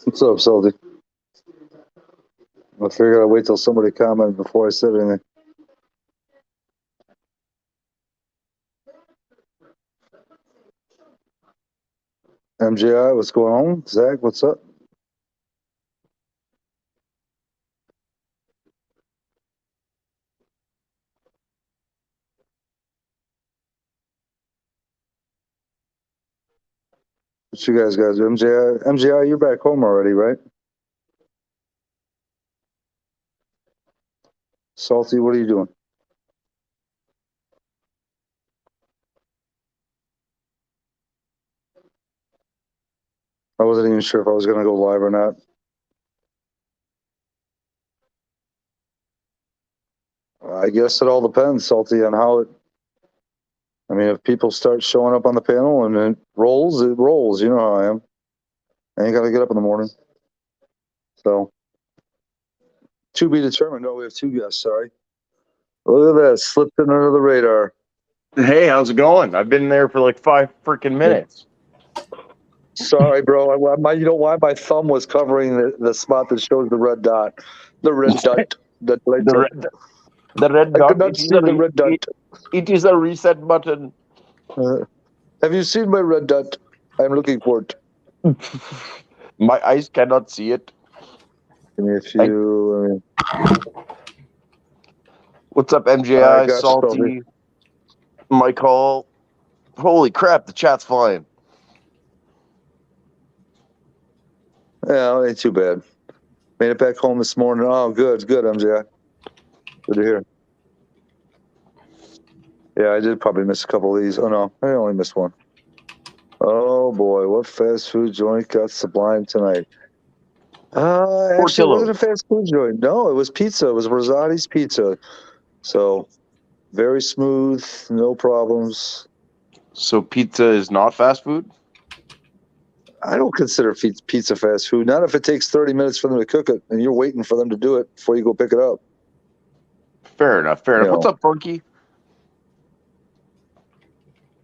What's up, Salty? I figured I'd wait till somebody commented before I said anything. MJI, what's going on? Zach, what's up? What you guys do? MJI, you're back home already, right? Salty, what are you doing? I wasn't even sure if I was going to go live or not. I guess it all depends, Salty, on how it. I mean, if people start showing up on the panel and it rolls, it rolls. You know how I am. I ain't got to get up in the morning. So, to be determined. No, we have two guests. Sorry. Look at that. Slipped in under the radar. Hey, how's it going? I've been there for like 5 freaking minutes. Sorry, bro. You know why my thumb was covering the spot that shows the red dot. The red dot. The red I dot. could not see the red dot. It is a reset button. Have you seen my red dot? I'm looking for it. My eyes cannot see it. Give me a few. What's up, MJI? Salty. Michael. Holy crap, the chat's flying. Yeah, it ain't too bad. Made it back home this morning. Oh, good, MJI. Good to hear. Yeah, I did probably miss a couple of these. Oh, no, I only missed one. Oh, boy, what fast food joint got sublime tonight? Actually, it wasn't a fast food joint. No, it was pizza. It was Rosati's Pizza. So, very smooth, no problems. So pizza is not fast food? I don't consider pizza fast food. Not if it takes 30 minutes for them to cook it and you're waiting for them to do it before you go pick it up. Fair enough. What's up, Funky?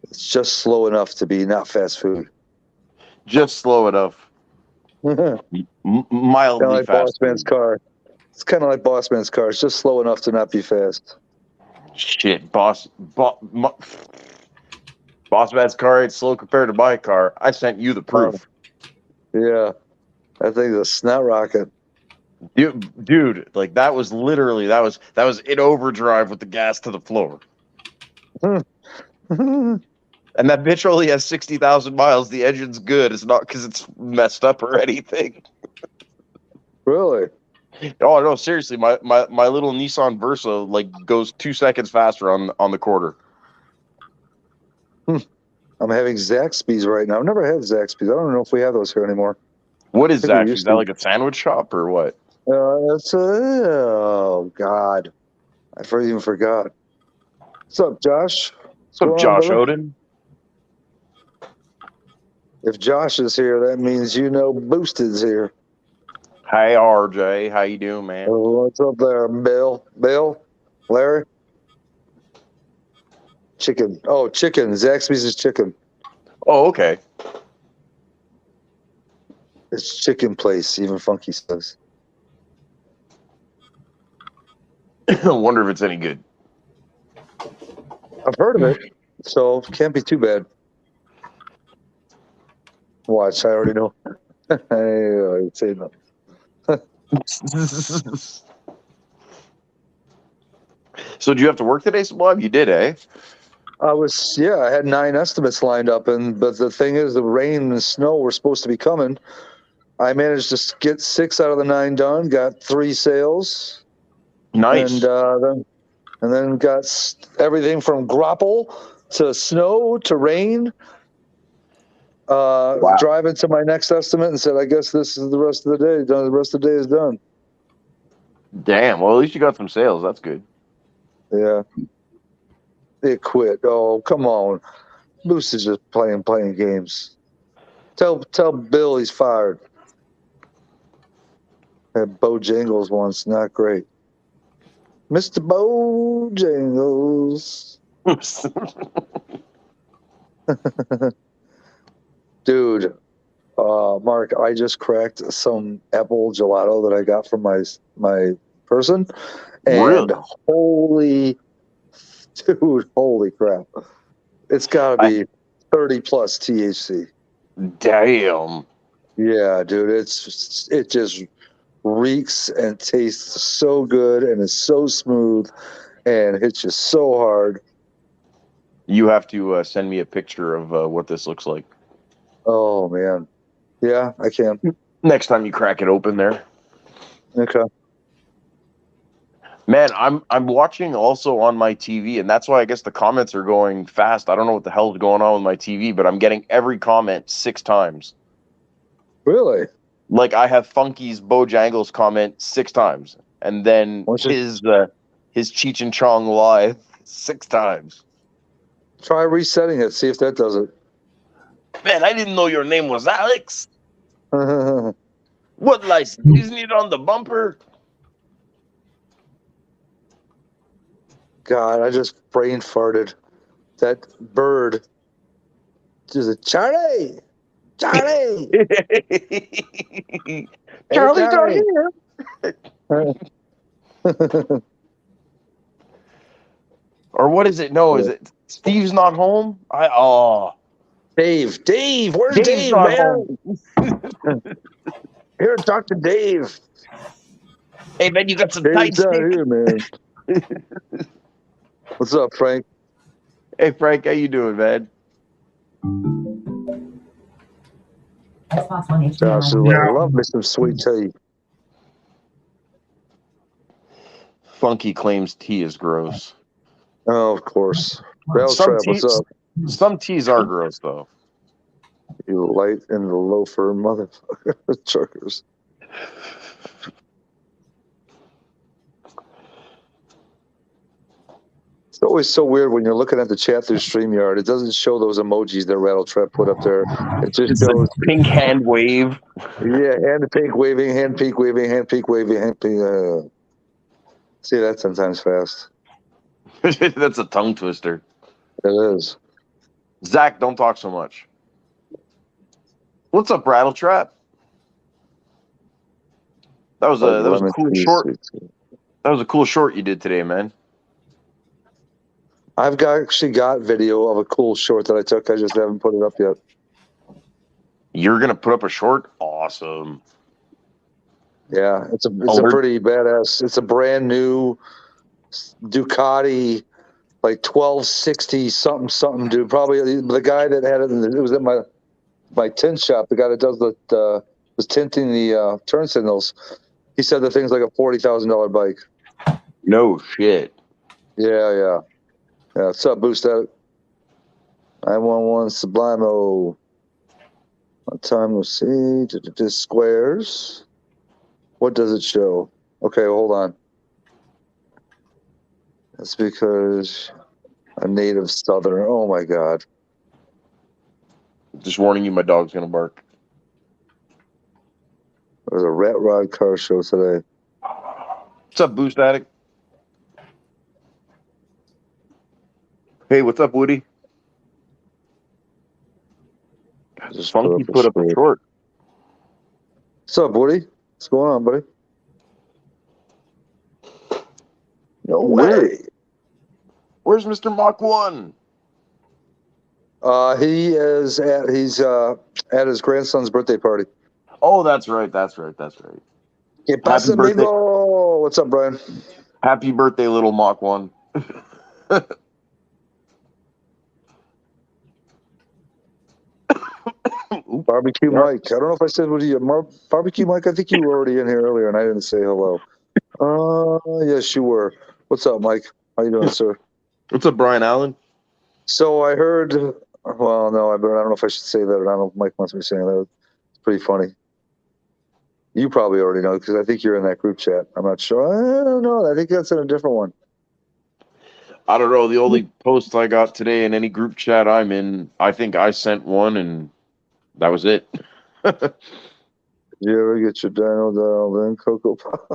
It's just slow enough to be not fast food. Just slow enough. Mildly like fast. Bossman's car. It's kind of like Bossman's car. It's just slow enough to not be fast. Shit, Bossman's car ain't slow compared to my car. I sent you the proof. Yeah, I think the snot rocket. Dude, like that was literally that was in overdrive with the gas to the floor. And that bitch only has 60,000 miles. The engine's good. It's not because it's messed up or anything. Really? Oh no, seriously, my little Nissan Versa like goes 2 seconds faster on the quarter. I'm having Zaxby's right now. I've never had Zaxby's. I don't know if we have those here anymore. What is Zaxby's? Is that like a sandwich shop or what? Oh God, I even forgot. What's up, Josh? What's up, Josh Odin? If Josh is here, that means you know Boosted's here. Hey, RJ. How you doing, man? What's up there, Bill? Larry? Chicken. Oh, chicken. Zaxby's is chicken. Oh, okay. It's chicken place, even Funky says. I wonder if it's any good. I've heard of it, so it can't be too bad. Watch, I already know. I say no. So, do you have to work today, Sublime? You did, eh? I had 9 estimates lined up, but the thing is, the rain and snow were supposed to be coming. I managed to get 6 out of the 9 done. Got 3 sales. Nice. And then got everything from grapple to snow to rain. Wow. Driving to my next estimate and said, I guess this is the rest of the day. The rest of the day is done. Damn. Well, at least you got some sales. That's good. Yeah. They quit. Oh, come on. Moose is just playing games. Tell Bill he's fired. Had Bojangles once. Not great. Mr. Bojangles. Dude, Mark, I just cracked some apple gelato that I got from my person, and Really? holy crap! It's got to be 30 plus THC. Damn. Yeah, dude, it just reeks and tastes so good and is so smooth and hits you so hard. You have to send me a picture of what this looks like. Oh man, yeah, I can. Next time you crack it open there. Okay. Man, I'm watching also on my TV, and that's why I guess the comments are going fast. I don't know what the hell is going on with my TV, but I'm getting every comment 6 times. Really? Like I have Funky's Bojangles comment 6 times, and then his Cheech and Chong live 6 times. Try resetting it. See if that does it. Man, I didn't know your name was Alex. What license? Isn't it on the bumper? God, I just brain farted. That bird. Just a Charlie. Charlie. Charlie's not here. Or what is it? No, is it Steve's not home? Dave, where's Dave's Dave, not man? home. Here, talk to Dave. Hey man, you got some Dave's tight not stick? here, man. What's up, Frank? Hey Frank, how you doing, man? Xbox One HD. Josh is like, love me some sweet tea. Funky claims tea is gross. Oh, of course. Rail Trap, what's up? Some teas are gross though. You light and the loafer motherfucker truckers. It's always so weird when you're looking at the chat through StreamYard. It doesn't show those emojis that Rattle Trap put up there. It just shows pink hand wave. Yeah, hand peak waving, hand peak waving, hand peak waving, hand peak. See that 10 times fast. That's a tongue twister. It is. Zach, don't talk so much. What's up, Rattle Trap? That was a cool short. That was a cool short you did today, man. I've actually got video of a cool short that I took. I just haven't put it up yet. You're gonna put up a short? Awesome. Yeah, it's a pretty badass. It's a brand new Ducati, like 1260 something, dude. Probably the guy that had it. It was at my tint shop. The guy that does was tinting the turn signals. He said the thing's like a $40,000 bike. No shit. Yeah. What's up, Boost Out? 911 Sublimo. What time we'll see? Squares. What does it show? Okay, hold on. That's because a native southerner. Oh my God. Just warning you, my dog's gonna bark. There's a Rat Rod car show today. What's up, Boost Addict? Hey, what's up, Woody? Just Funky put up a short. What's up, Woody? What's going on, buddy? No way. Where's Mr. Mach 1? He's at his grandson's birthday party. Oh, that's right. Que pasa, amigo? What's up, Brian? Happy birthday, little Mach 1. Barbecue Mike. I don't know if I said what you Barbecue Mike. I think you were already in here earlier, and I didn't say hello. Yes, you were. What's up, Mike? How you doing, sir? What's up, Brian Allen? So I heard. Well, no, I don't know if I should say that, or I don't know if Mike wants me saying that. It's pretty funny. You probably already know because I think you're in that group chat. I'm not sure. I don't know. I think that's in a different one. I don't know. The only post I got today in any group chat I'm in, I think I sent one, and that was it. Did you ever get your Dino dialed in, Cocoa Pop?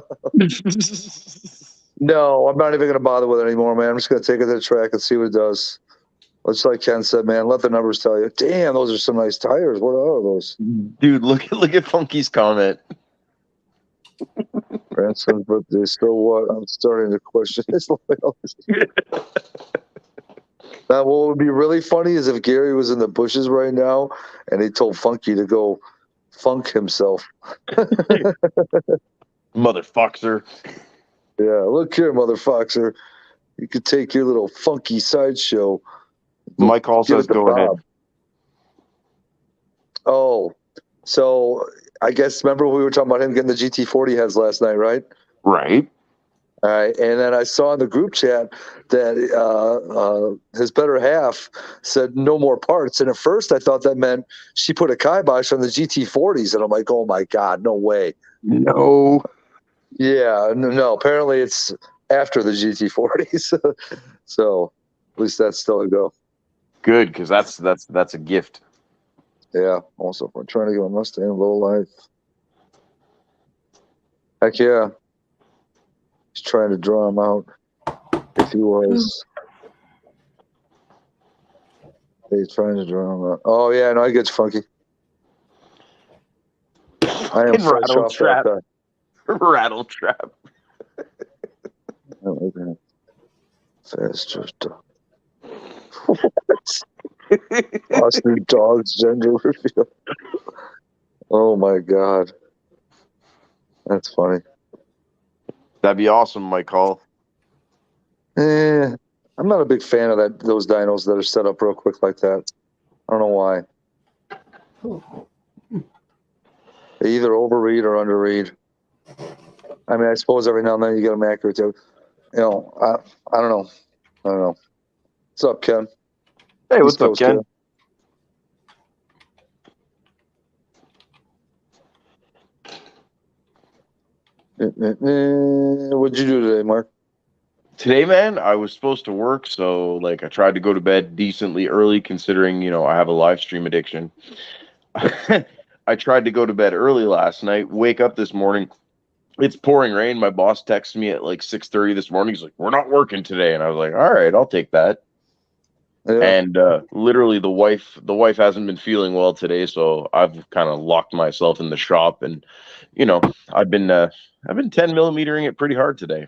No, I'm not even going to bother with it anymore, man. I'm just going to take it to the track and see what it does. Just like Ken said, man, let the numbers tell you. Damn, those are some nice tires. What are those? Dude, look at Funky's comment. Grandson's birthday. So what? I'm starting to question his loyalty. Now, what would be really funny is if Gary was in the bushes right now and he told Funky to go funk himself. Motherfucker. Yeah, look here, motherfucker. You could take your little funky sideshow. Mike also Give says it to go ahead. Bob. Oh, so I guess remember we were talking about him getting the GT40 heads last night, right? Right. All right, and then I saw in the group chat that his better half said no more parts. And at first, I thought that meant she put a kibosh on the GT40s, and I'm like, oh my god, no way. No. Yeah, no. Apparently, it's after the GT40s, so at least that's still a go. Good, because that's a gift. Yeah. Also, I'm trying to get a Mustang low life. Heck yeah. He's trying to draw him out. If he was. He's trying to draw him out. Oh, yeah, no, I get you, Funky. I am fresh Rattle off trap. that. Rattle trap. Faster dog. Austin dog's gender reveal. Oh, my God. That's funny. That'd be awesome, Mike Hall. I'm not a big fan of those dynos that are set up real quick like that. I don't know why. They either overread or underread. I mean, I suppose every now and then you get them accurate too. I don't know. I don't know. What's up, Ken? Hey, what's East up, Coast Ken? What'd you do today, Mark? Today, man, I was supposed to work, so like I tried to go to bed decently early, considering I have a live stream addiction. I tried to go to bed early last night. Wake up this morning, it's pouring rain. My boss texted me at like 6:30 this morning. He's like, "We're not working today," and I was like, "All right, I'll take that." Yeah. And literally, the wife hasn't been feeling well today, so I've kind of locked myself in the shop, and I've been 10 millimetering it pretty hard today.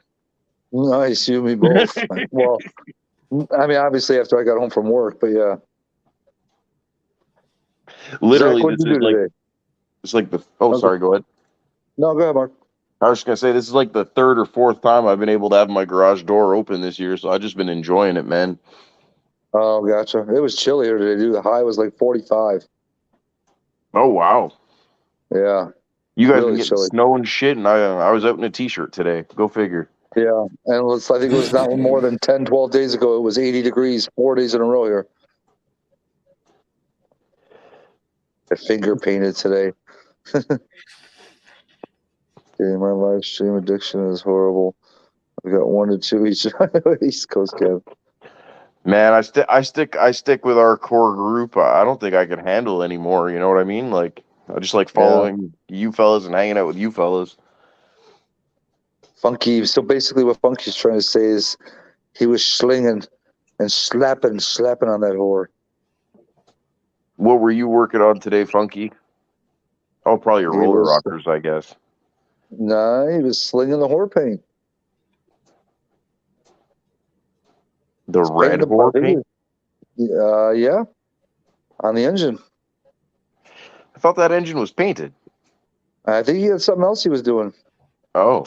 Nice, you and me both. Well, I mean, obviously after I got home from work, but yeah. Literally, Zach, what did you do today? it's like the oh, Okay. sorry, go ahead. No, go ahead, Mark. I was just gonna say this is like the third or fourth time I've been able to have my garage door open this year, so I've just been enjoying it, man. Oh, gotcha. It was chilly here today, dude. The high was like 45. Oh wow, Yeah, you guys been really getting chilly. snow and shit, and I was out in a t-shirt today. Go figure. Yeah, and I think it was not more than 10, 12 days ago. It was 80 degrees 4 days in a row here. I finger painted today. Yeah, my live stream addiction is horrible. We got 1 to 2 each East Coast Kev. Man, I stick with our core group. I don't think I can handle anymore. You know what I mean? Like I just like following you fellas and hanging out with you fellas. Funky. So basically, what Funky's trying to say is he was slinging and slapping on that whore. What were you working on today, Funky? Oh, probably your He roller was rockers, I guess. nah, he was slinging the whore paint. The He's red painting whore paint? yeah, on the engine. I thought that engine was painted. I think he had something else he was doing. Oh.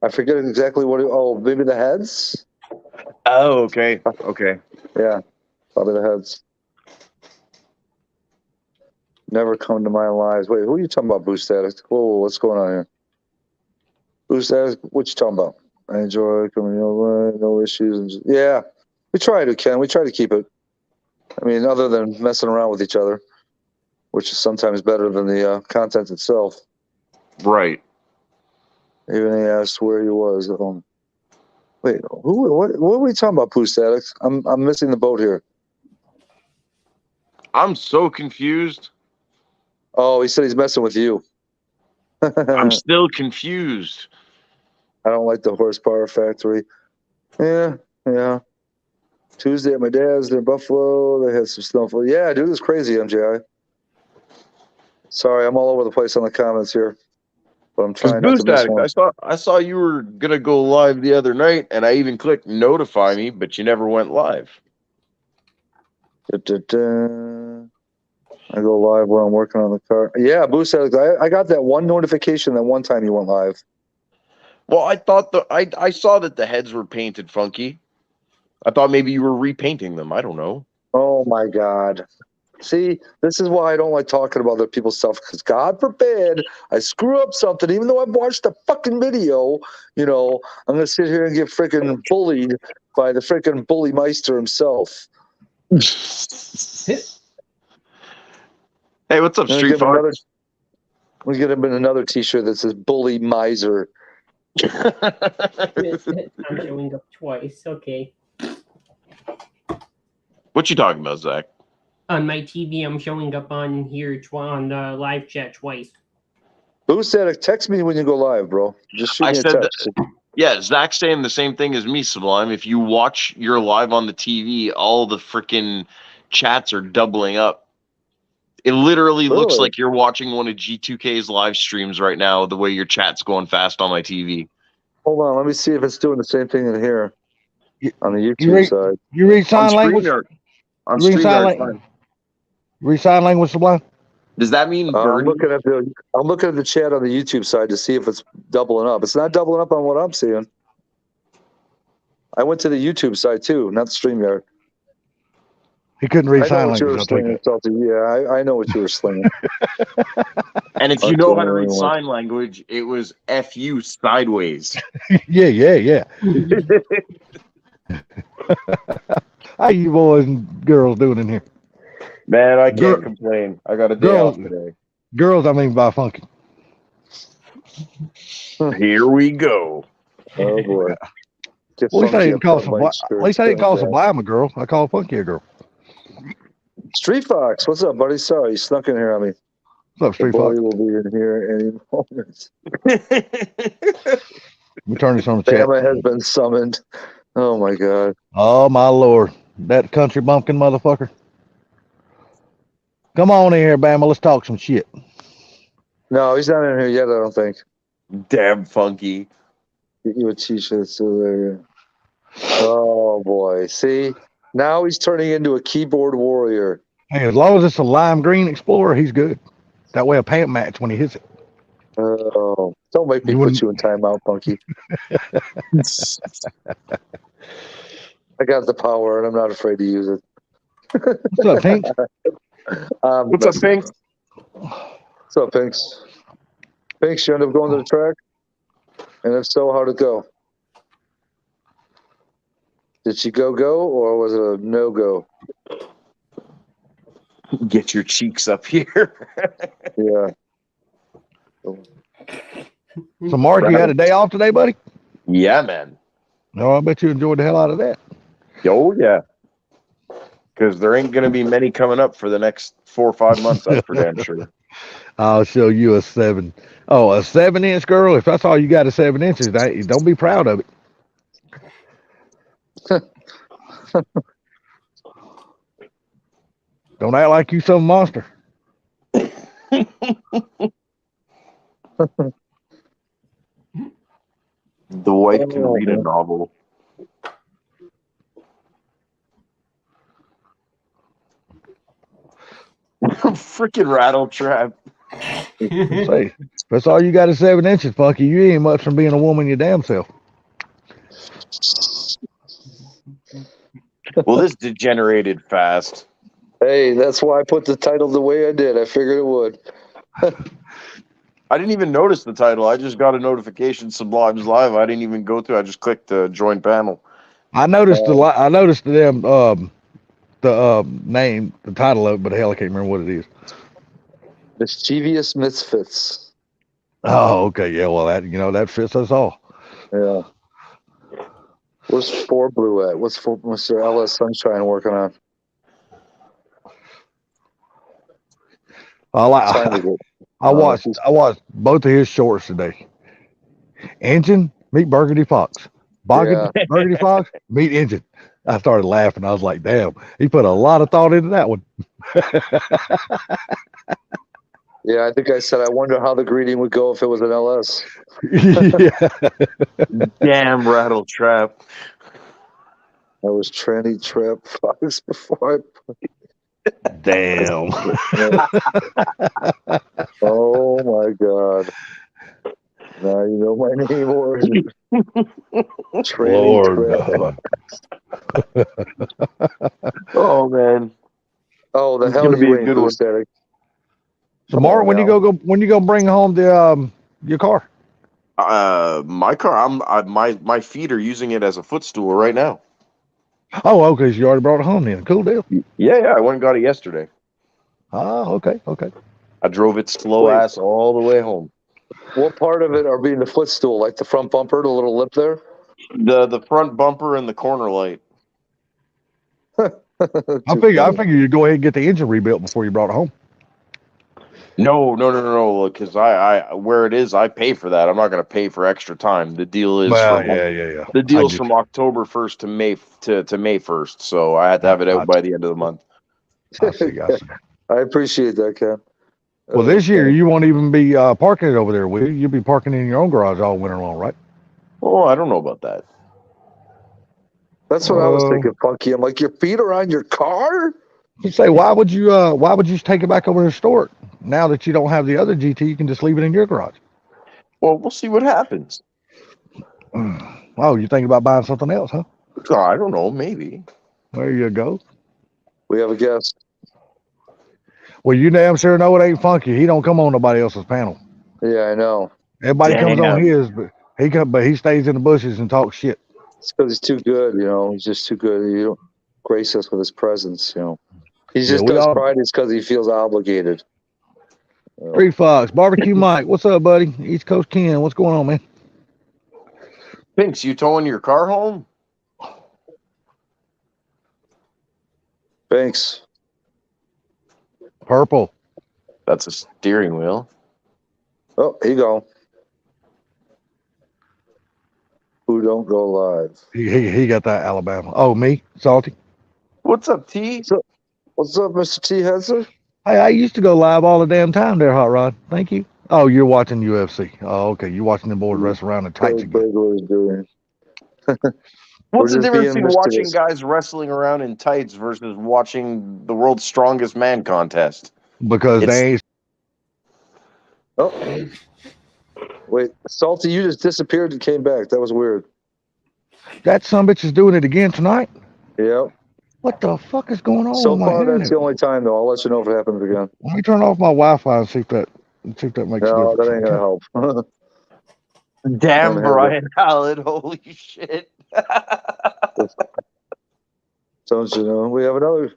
I forget exactly what. Oh, maybe the heads. Oh, okay. Okay. Yeah, probably the heads. Never come to my lives. Wait, who are you talking about, Boost Addict? Whoa, what's going on here? Boost Addict, what you talking about? I enjoy coming over, no issues. Yeah, we try to, Ken. We try to keep it. I mean, other than messing around with each other, which is sometimes better than the content itself. Right. Even he asked where he was. Wait, what are we talking about, Boost Addict? I'm missing the boat here. I'm so confused. Oh, he said he's messing with you. I'm still confused. I don't like the horsepower factory. Yeah. Tuesday at my dad's near Buffalo. They had some snowfall. Yeah, dude, it's crazy, MJI. Sorry, I'm all over the place on the comments here, but I'm Because trying not to Boost miss Addict, one. I saw you were gonna go live the other night, and I even clicked notify me, but you never went live. Da-da-da. I go live while I'm working on the car. Yeah, Boost Addict. I got that one notification that one time you went live. Well, I thought I saw that the heads were painted funky. I thought maybe you were repainting them. I don't know. Oh my God. See, this is why I don't like talking about other people's stuff, because God forbid I screw up something, even though I've watched the fucking video, I'm going to sit here and get freaking bullied by the freaking bully meister himself. Hey, what's up, I'm Street Fox? going to get him in another t-shirt that says bully miser. Misfits, I'm showing up twice. Okay. What you talking about, Zach? On my TV, I'm showing up on here on the live chat twice. Boost Addict, text me when you go live, bro. Just shoot me a text. Yeah, Zach's saying the same thing as me, Sublime. If you watch your live on the TV, all the freaking chats are doubling up. It literally looks like you're watching one of G2K's live streams right now, the way your chat's going fast on my TV. Hold on, let me see if it's doing the same thing in here on the YouTube side. You read sign language? On You read sign StreamYard. language? Read sign language, Sublime? Does that mean I'm birdie? looking at the chat on the YouTube side to see if it's doubling up. It's not doubling up on what I'm seeing. I went to the YouTube side too, not the StreamYard. He couldn't read I know sign what you were language. I'll take slinging, that. Salty. Yeah, I know what you were slinging. And if you know how to read sign language, it was F-U sideways. Yeah. How you boys and girls doing in here? Man, I can't complain. I got a day off today. Girls, I mean by funky. Here we go. Oh boy. At least I didn't call Sublime a girl. I call Funky a girl. Street Fox, what's up, buddy? Sorry, you snuck in here on me. What's up, Street Fox? Will be in here any moment. Let me turn this on the chat. Bama has been summoned. Oh my God. Oh my Lord. That country bumpkin motherfucker. Come on in here, Bama. Let's talk some shit. No, he's not in here yet, I don't think. Damn Funky. Get you a t-shirt so there. Oh boy. See? Now he's turning into a keyboard warrior. Hey, as long as it's a lime green Explorer, he's good. That way a pant match when he hits it. Oh, don't make me put you in timeout, Funky. I got the power and I'm not afraid to use it. What's up, Pinks? What's up, Pinks? What's up, Pinks? Pinks, you end up going to the track? And if so, how'd it go? Did she go, or was it a no-go? Get your cheeks up here. Yeah. So, Mark, you had a day off today, buddy? Yeah, man. No, I bet you enjoyed the hell out of that. Oh, yeah. Because there ain't going to be many coming up for the next 4 or 5 months, that's for damn sure. I'll show you a 7. Oh, a 7-inch girl? If that's all you got is 7 inches, don't be proud of it. Don't act like you some monster. The wife can read a novel. Freaking rattle trap. Say, if that's all you got is 7 inches, Funky, you ain't much from being a woman your damn self. Well, this degenerated fast. Hey, that's why I put the title the way I did. I figured it would. I didn't even notice the title. I just got a notification Sublime's live. I didn't even go through. I just clicked join panel. I noticed the name, the title of it, but hell, I can't remember what it is. Mischievous Misfits. Oh, okay, yeah. Well, that fits us all. Yeah. Where's 4 Blue at? What's Mr. LS Sunshine working on? I watched both of his shorts today. Engine Meet Burgundy Fox. Yeah. Burgundy Fox, meet engine. I started laughing. I was like, damn, he put a lot of thought into that one. Yeah, I think I said I wonder how the greeting would go if it was an LS. Yeah. Damn rattle trap. I was tranny trap Fox before Damn. Oh my god. Now you know my name, or tranny Lord trap. God. Oh man. Oh, the It's hell gonna be you a ain't good one. blue static. So, Come Mark, on when you now. when you gonna bring home the your car? My car. My feet are using it as a footstool right now. Oh, okay. So you already brought it home then. Cool deal. Yeah. I went and got it yesterday. Oh, okay. I drove it slow Wait. ass all the way home. What part of it are being the footstool? Like the front bumper, the little lip there? The front bumper and the corner light. I Too figure funny. you'd go ahead and get the engine rebuilt before you brought it home. No. Because I where it is, I pay for that. I'm not gonna pay for extra time. The deal is Well, from yeah. the I deal's get from you. October 1st to May 1st, so I had to have it out by the end of the month. I see. I appreciate that, Ken. Well, this year you won't even be parking it over there, will you? You'll be parking in your own garage all winter long, right? Oh, I don't know about that. That's what I was thinking, Funky. I'm like, your feet are on your car? You say, why would you take it back over and store it? Now that you don't have the other GT, you can just leave it in your garage. Well, we'll see what happens. Oh, you think about buying something else, huh? Oh, I don't know, maybe. There you go. We have a guest. Well, you damn sure know it ain't Funky. He don't come on nobody else's panel. Yeah, I know. Everybody comes on Damn. his, but he stays in the bushes and talks shit. It's because he's too good, you know. He's just too good. You don't grace us with his presence, you know. He Yeah, just we does all pride is because he feels obligated. You know. Street Fox, Barbecue Mike. What's up, buddy? East Coast Ken. What's going on, man? Pinks, you towing your car home? Thanks. Purple. That's a steering wheel. Oh, here you go. Who don't go live? He got that Alabama. Oh, me, Salty. What's up, T? What's up, Mr. T. Hesler? Hey, I used to go live all the damn time there, Hot Rod. Thank you. Oh, you're watching UFC. Oh, okay. You're watching them boys wrestle around in tights Craig again. Burglar is doing. What's the just difference being between watching mischievous. guys wrestling around in tights versus watching the world's strongest man contest? Because they ain't. Oh, wait, Salty, you just disappeared and came back. That was weird. That sumbitch is doing it again tonight. Yep. What the fuck is going on So with my far, that's internet? the only time, though. I'll let you know if it happens again. Let me turn off my Wi-Fi and see if that makes No, a that ain't difference. gonna help. Damn, Unheard Brian Allen. Holy shit. Don't you know? We have another.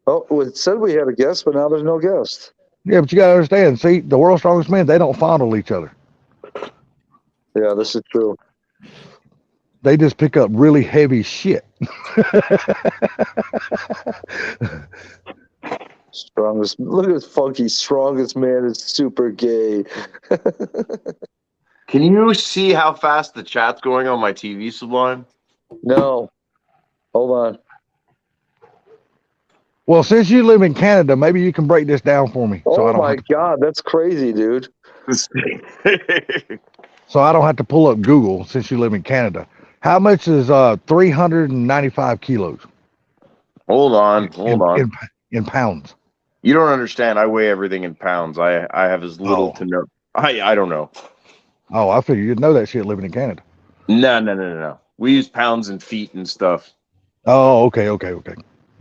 Oh, it said we had a guest, but now there's no guest. Yeah, but you gotta understand. See, the world's strongest men, they don't fondle each other. Yeah, this is true. They just pick up really heavy shit. Strongest. Look at this funky. Strongest man is super gay. Can you see how fast the chat's going on my TV, Sublime? No. Hold on. Well, since you live in Canada, maybe you can break this down for me, so I Oh don't my have to, God, that's crazy, dude. so I don't have to pull up Google. Since you live in Canada, how much is 395 kilos Hold on. in pounds? You don't understand. I weigh everything in pounds. I have as little Oh. to no. I don't know. Oh, I figured you'd know that shit living in Canada. No. We use pounds and feet and stuff. Oh, okay.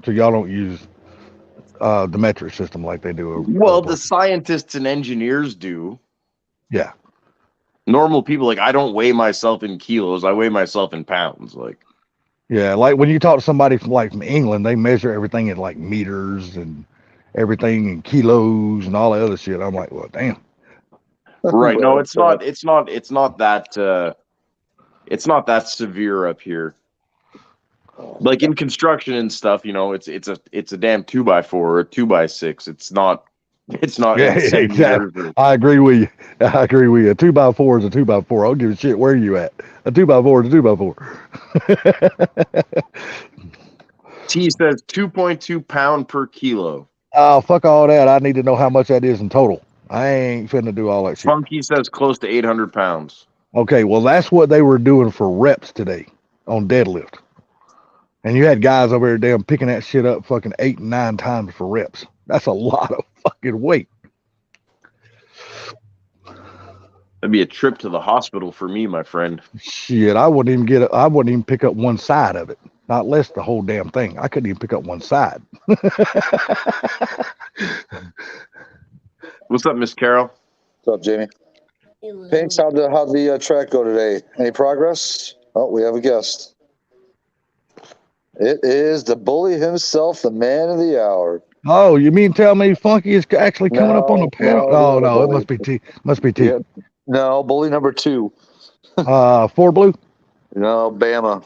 So y'all don't use the metric system like they do. Well, the scientists and engineers do. Yeah. Normal people, like, I don't weigh myself in kilos. I weigh myself in pounds. Like, Yeah, like when you talk to somebody from England, they measure everything in like meters and everything in kilos and all that other shit. I'm like, well, damn. right? No, it's But, not. It's not that. It's not that severe up here. Like in construction and stuff, you know, it's a damn 2x4 or a 2x6. It's not It's not Yeah, insane. exactly. I agree with you. I agree with you. A 2x4 is a 2x4. I don't give a shit where you at. A 2x4 is a 2x4. T says 2.2 pound per kilo. Oh, fuck all that. I need to know how much that is in total. I ain't finna do all that shit. Funky says close to 800 pounds. Okay, well, that's what they were doing for reps today on deadlift. And you had guys over there damn picking that shit up fucking 8 and 9 times for reps. That's a lot of fucking weight. That'd be a trip to the hospital for me, my friend. Shit, I wouldn't even pick up one side of it. Not less the whole damn thing. I couldn't even pick up one side. What's up, Miss Carol? What's up, Jamie? Pinks, how'd the track go today? Any progress? Oh, we have a guest. It is the bully himself, the man of the hour. Oh, you mean tell me Funky is actually coming up on the panel? No, it must be T. Must be T. Yeah. No, bully number 2. 4 blue. No, Bama.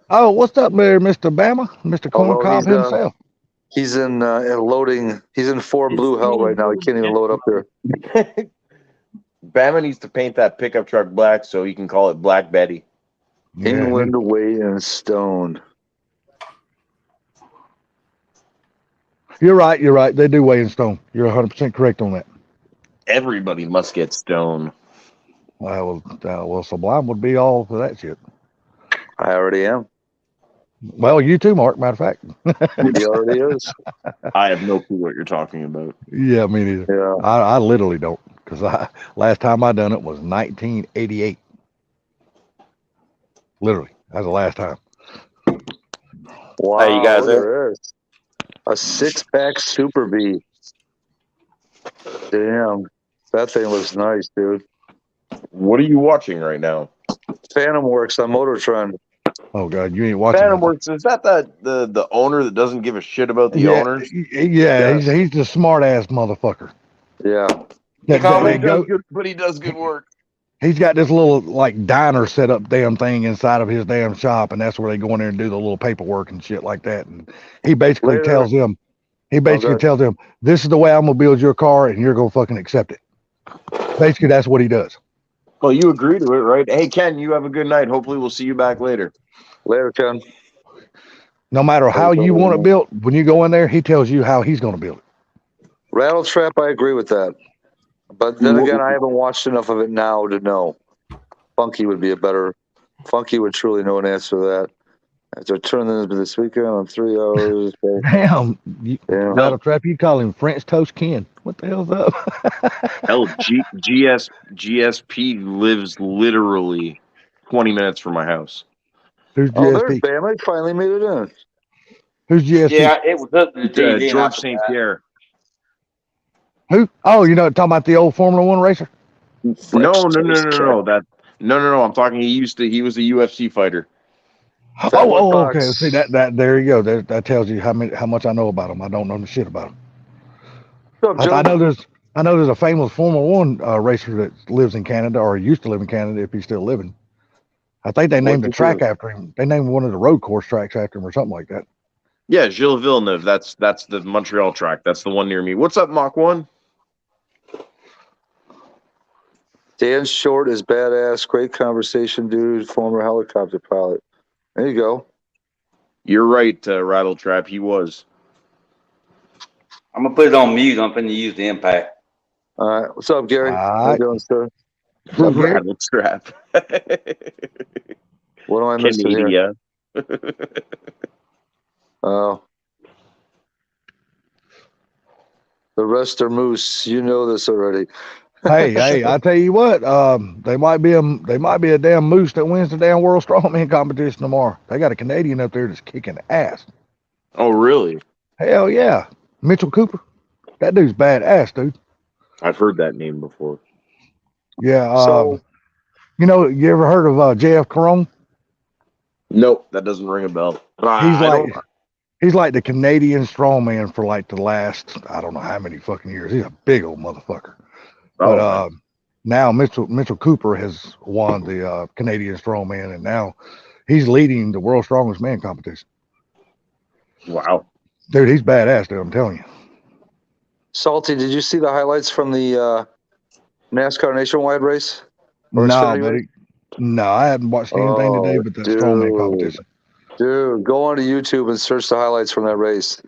Oh, what's up there, Mr. Bama? Mr. Corncob himself. He's in loading. He's in 4 blue hell right now. He can't even load up there. Bama needs to paint that pickup truck black so he can call it Black Betty. England weight and stone. You're right. They do weigh in stone. You're 100% correct on that. Everybody must get stone. Well, Sublime would be all for that shit. I already am. Well, you too, Mark. Matter of fact. He already is. I have no clue what you're talking about. Yeah, me neither. Yeah. I literally don't, because last time I done it was 1988. Literally, that's the last time. Wow. Hey, you guys look at this. A 6-pack Super B. Damn. That thing looks nice, dude. What are you watching right now? Phantom Works on Motor Trend. Oh God, you ain't watching. Phantom Works, is that the owner that doesn't give a shit about the owners? Yeah, he's the smart ass motherfucker. Yeah. But he does good work. He's got this little like diner set up damn thing inside of his damn shop, and that's where they go in there and do the little paperwork and shit like that. And he basically tells them, this is the way I'm gonna build your car, and you're gonna fucking accept it. Basically, that's what he does. Well, you agree to it, right? Hey, Ken, you have a good night. Hopefully, we'll see you back later. Later, Ken. No matter how you want it built, when you go in there, he tells you how he's gonna build it. Rattle Trap, I agree with that. But then again, I haven't watched enough of it now to know. Funky would truly know an answer to that. After turning this weekend on 3 hours. Damn. Rattle Trap, you call him French Toast Ken. What the hell's up? Hell, GSP lives literally 20 minutes from my house. Who's Oh, there's GSP? Bam. I finally made it in. Who's GSP? Yeah, it was up to the TV. George St. Pierre. Who? Oh, you know, talking about the old Formula One racer? No. I'm talking. He was a UFC fighter. Okay. See that there you go. That tells you how much I know about him. I don't know the shit about him. I know there's a famous Formula One racer that lives in Canada, or used to live in Canada if he's still living. I think they named the track after him. They named one of the road course tracks after him or something like that. Yeah, Gilles Villeneuve. That's the Montreal track. That's the one near me. What's up, Mach 1? Dan Short is badass. Great conversation, dude. Former helicopter pilot. There you go. You're right, Rattle Trap. He was. I'm gonna put it on mute. I'm finna use the impact. All right. What's up, Gary? How you doing, sir? Rattle Trap. What am I missing here? Oh. The rest are moose. You know this already. Hey, I tell you what, they might be a damn moose that wins the damn World Strongman competition tomorrow. They got a Canadian up there that's kicking ass. Oh, really? Hell yeah. Mitchell Cooper. That dude's badass, dude. I've heard that name before. Yeah. So, you ever heard of JF Caron? Nope, that doesn't ring a bell. He's like the Canadian strongman for like the last, I don't know how many fucking years. He's a big old motherfucker. But now Mitchell Cooper has won the Canadian strongman, and now he's leading the world's strongest man competition. Wow. Dude, he's badass, dude, I'm telling you. Salty, did you see the highlights from the NASCAR Nationwide race? Or No, Xfinity buddy. race? No, I haven't watched anything today but that strongman competition. Dude, go onto YouTube and search the highlights from that race.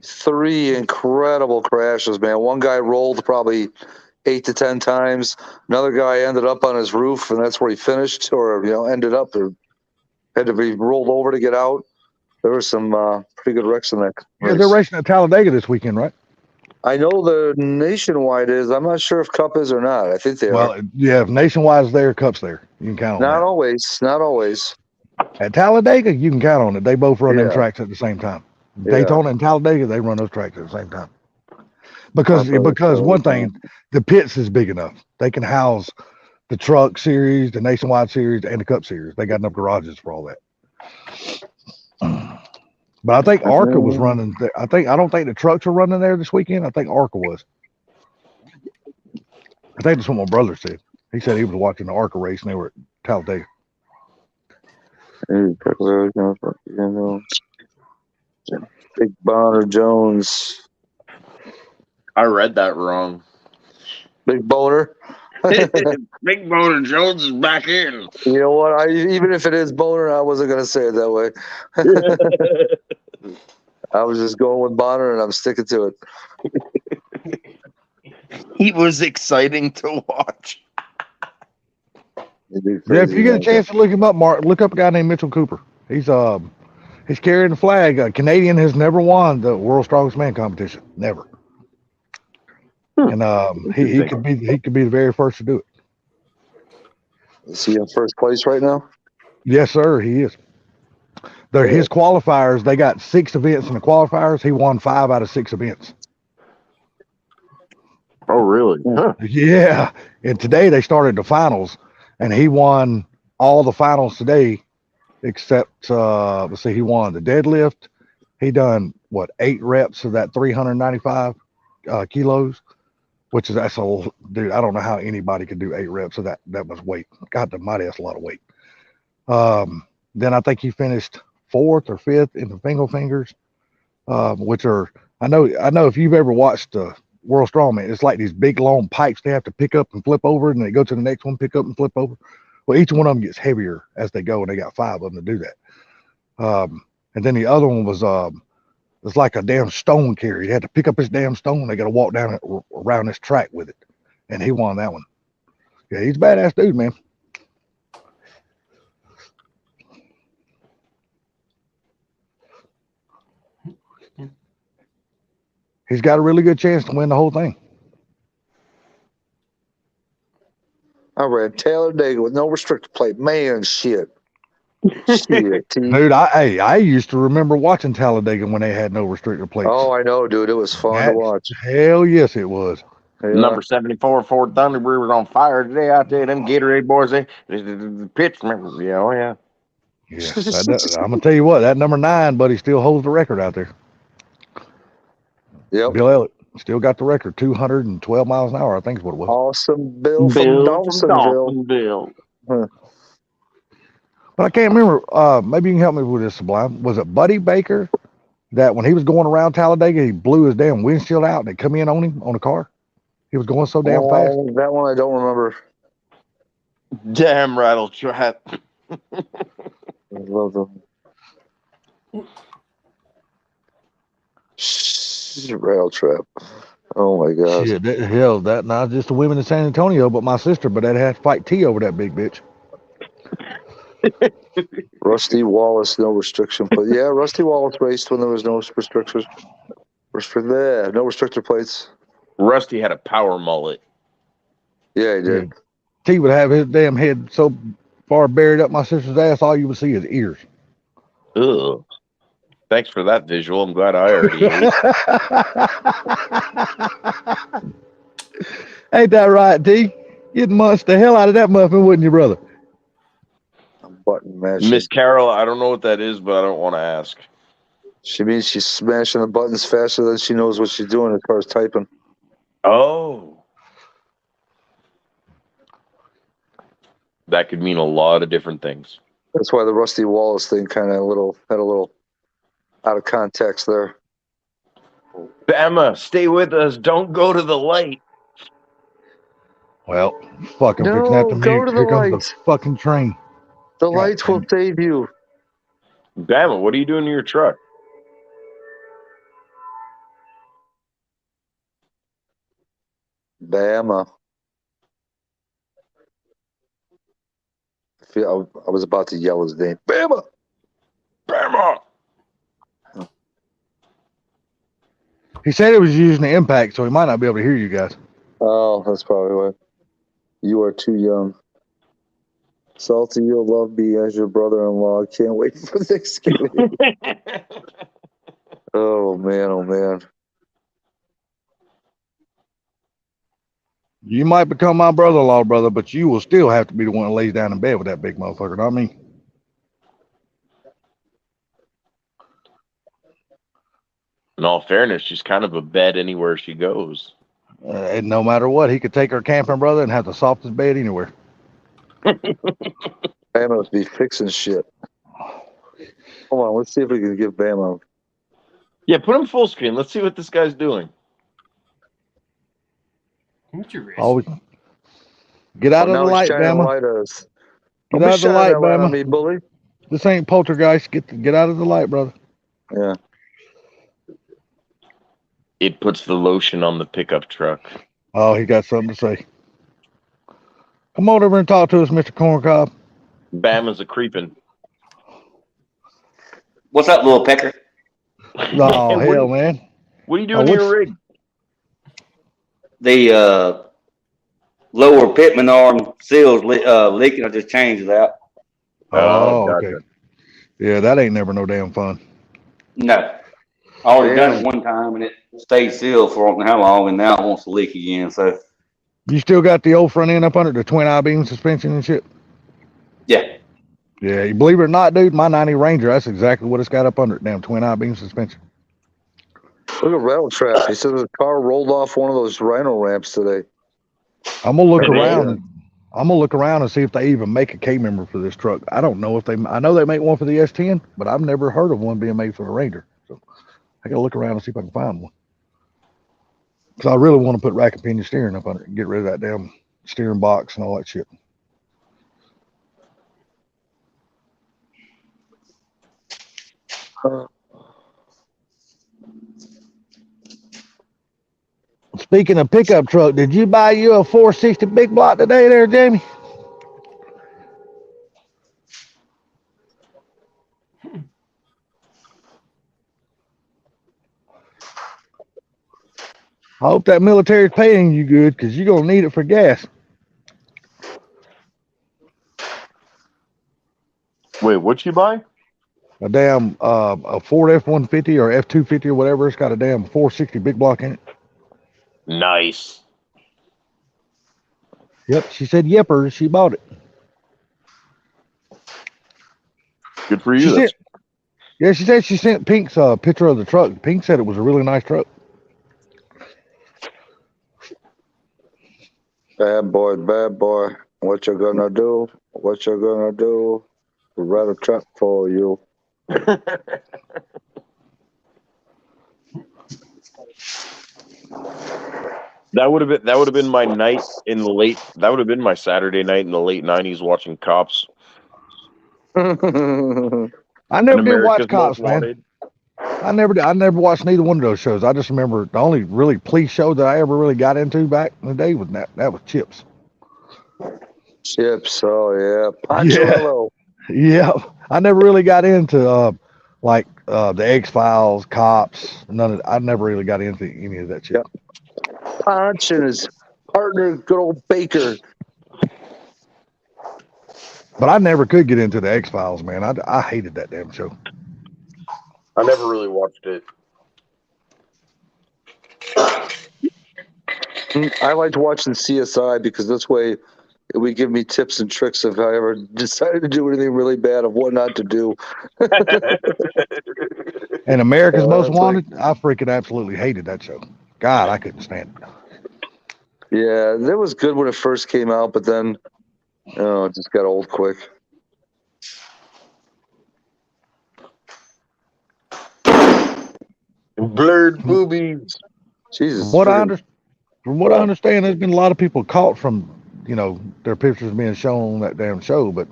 3 incredible crashes, man. One guy rolled probably 8 to 10 times. Another guy ended up on his roof, and that's where he finished, or ended up, or had to be rolled over to get out. There were some pretty good wrecks in that race. Yeah, they're racing at Talladega this weekend, right? I know the Nationwide is. I'm not sure if Cup is or not. I think they are. Well, yeah, if Nationwide's there, Cup's there. You can count on Not that. always. Not always. At Talladega, you can count on it. They both run them Yeah. tracks at the same time. Yeah. Daytona and Talladega, they run those tracks at the same time. Because so. one thing, the pits is big enough. They can house the Truck Series, the Nationwide Series, and the Cup Series. They got enough garages for all that. But I think ARCA was running. I don't think the trucks were running there this weekend. I think ARCA was. I think that's what my brother said. He said he was watching the ARCA race and they were at Talladega. Big Boner Jones. I read that wrong. Big Boner. Big Boner Jones is back in. You know what? Even if it is Boner, I wasn't going to say it that way. I was just going with Bonner, and I'm sticking to it. He was exciting to watch. Yeah, if you get a chance to look him up, Mark, look up a guy named Mitchell Cooper. He's carrying the flag. A Canadian has never won the World's Strongest Man competition, never. And he could be the very first to do it. Is he in first place right now? Yes, sir, he is. They're his qualifiers. They got 6 events in the qualifiers. He won 5 out of 6 events. Oh, really? Huh. Yeah. And today they started the finals, and he won all the finals today, except let's see, he won the deadlift. He done 8 reps of that 395 kilos, which is dude. I don't know how anybody could do 8 reps of that much weight. God almighty, that's a lot of weight. Then I think he finished 4th or 5th in the finger fingers, which are I know if you've ever watched World Strongman, it's like these big long pipes they have to pick up and flip over, and they go to the next one, pick up and flip over. Well, each one of them gets heavier as they go, and they got 5 of them to do that. And then the other one was it's like a damn stone carry. He had to pick up his damn stone. They got to walk down around this track with it, and he won that one. Yeah, he's a badass dude, man. He's got a really good chance to win the whole thing. I ran Talladega with no restrictor plate. Man, shit. Dude, I used to remember watching Talladega when they had no restrictor plates. Oh, I know, dude. It was fun to watch. Hell yes, it was. Yeah. Number 74 Ford Thunderbird was on fire today out there. Them Gatorade boys, the pitch, yeah. Yeah, I'm gonna tell you what, that number 9, buddy, still holds the record out there. Yep. Bill Elliott still got the record, 212 miles an hour, I think is what it was. Awesome Bill from Dawsonville. Huh. But I can't remember. Maybe you can help me with this, Sublime. Was it Buddy Baker that when he was going around Talladega, he blew his damn windshield out and it come in on him on a car? He was going so damn fast. That one I don't remember. Damn rattle trap. I love them. Rattle trap. Oh my god. Shit, hell, that not just the women in San Antonio, but my sister. But that had to fight T over that big bitch. Rusty Wallace, no restriction plate. Yeah, Rusty Wallace raced when there was no restrictors. No restrictor plates. Rusty had a power mullet. Yeah, he did. Yeah. T would have his damn head so far buried up my sister's ass, all you would see is ears. Ugh. Thanks for that visual. I'm glad I already ate. Ain't that right, T? You'd munch the hell out of that muffin, wouldn't you, brother? Button mashing. Miss Carol, I don't know what that is, but I don't want to ask. She means she's smashing the buttons faster than she knows what she's doing as far as typing. Oh. That could mean a lot of different things. That's why the Rusty Wallace thing kind of had a little out of context there. Bama, stay with us. Don't go to the light. Well, fucking fixing that to No, go mute. to the Here comes lights. the fucking train. The God lights will damn it. save you. Bama, what are you doing to your truck? Bama. I was about to yell his name. Bama. Bama. He said it was using the impact, so he might not be able to hear you guys. Oh, that's probably why. You are too young. Salty, you'll love me as your brother-in-law. Can't wait for Thanksgiving. Oh, man, oh, man. You might become my brother-in-law, brother, but you will still have to be the one that lays down in bed with that big motherfucker, not me. In all fairness, she's kind of a bed anywhere she goes. And no matter what, he could take her camping, brother, and have the softest bed anywhere. Bama must be fixing shit. Hold on, let's see if we can give Bama. Yeah, put him full screen. Let's see what this guy's doing. Interesting. Always get out of now the he's light, shining a Bama. light at us. Get Don't be out of the shining light, that light on Bama. me, bully. This ain't poltergeist. Get out of the light, brother. Yeah. It puts the lotion on the pickup truck. Oh, he got something to say. Come on over and talk to us, Mr. Corncob. Bama's a creeping. What's up, little pecker? Oh, hell, man. What are you doing to your rig? The lower pitman arm seal's leaking. I just changed it out. Oh, gotcha. okay. Yeah, that ain't never no damn fun. No. I already done Damn. it one time and it stayed sealed for I don't know how long, and now it wants to leak again. So, You still got the old front end up under the twin I-beam suspension and shit? yeah. Yeah, you believe it or not, dude, my 90 Ranger, that's exactly what it's got up under it. Damn twin I-beam suspension. Look at Rattle Trap. He said his car rolled off one of those rhino ramps today. I'm gonna look Hey, around. man. I'm gonna look around and see if they even make a K member for this truck. I don't know if they. I know they make one for the S10, but I've never heard of one being made for the Ranger. So I gotta look around and see if I can find one. Because I really want to put rack and pinion steering up under it and get rid of that damn steering box and all that shit. Speaking of pickup truck, did you buy you a 460 big block today, there, Jamie? I hope that military's paying you good, because you're gonna need it for gas. Wait, what'd you buy? A damn a Ford F-150 or F-250 or whatever. It's got a damn 460 big block in it. Nice. Yep, she said yepper. She bought it. Good for She you. said, yeah, she said she sent Pink's picture of the truck. Pink said it was a really nice truck. Bad boy, bad boy. What you gonna do? What you gonna do? Rattle Trap for you. That would have been my night in the late. That would have been my Saturday night in the late '90s watching Cops. I never did watch America's Cops, Most man. Wanted. I never watched neither one of those shows. I just remember the only really police show that I ever really got into back in the day was that was Chips. Chips, oh yeah. Ponchillo. Yeah. I never really got into like the X-Files, Cops, I never really got into any of that shit. Yep. Ponch and his partner, good old Baker. But I never could get into the X-Files, man. I hated that damn show. I never really watched it. I liked watching CSI because this way it would give me tips and tricks if I ever decided to do anything really bad of what not to do. And America's Most that's Wanted, I freaking absolutely hated that show. God, I couldn't stand it. Yeah, that was good when it first came out, but then it just got old quick. Blurred boobies. Jesus. What I friggin- From what I understand, there's been a lot of people caught from, their pictures being shown on that damn show, but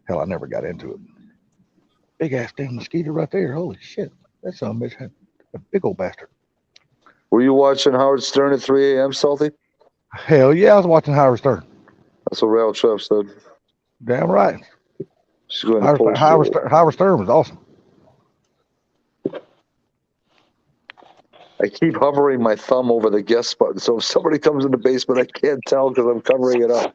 hell, I never got into it. Big ass damn mosquito right there. Holy shit. That's a big old bastard. Were you watching Howard Stern at 3 a.m., Salty? Hell yeah, I was watching Howard Stern. That's what Rail Trap said. Damn right. She's going to post Howard Stern was awesome. I keep hovering my thumb over the guest button, so if somebody comes in the basement, I can't tell because I'm covering it up.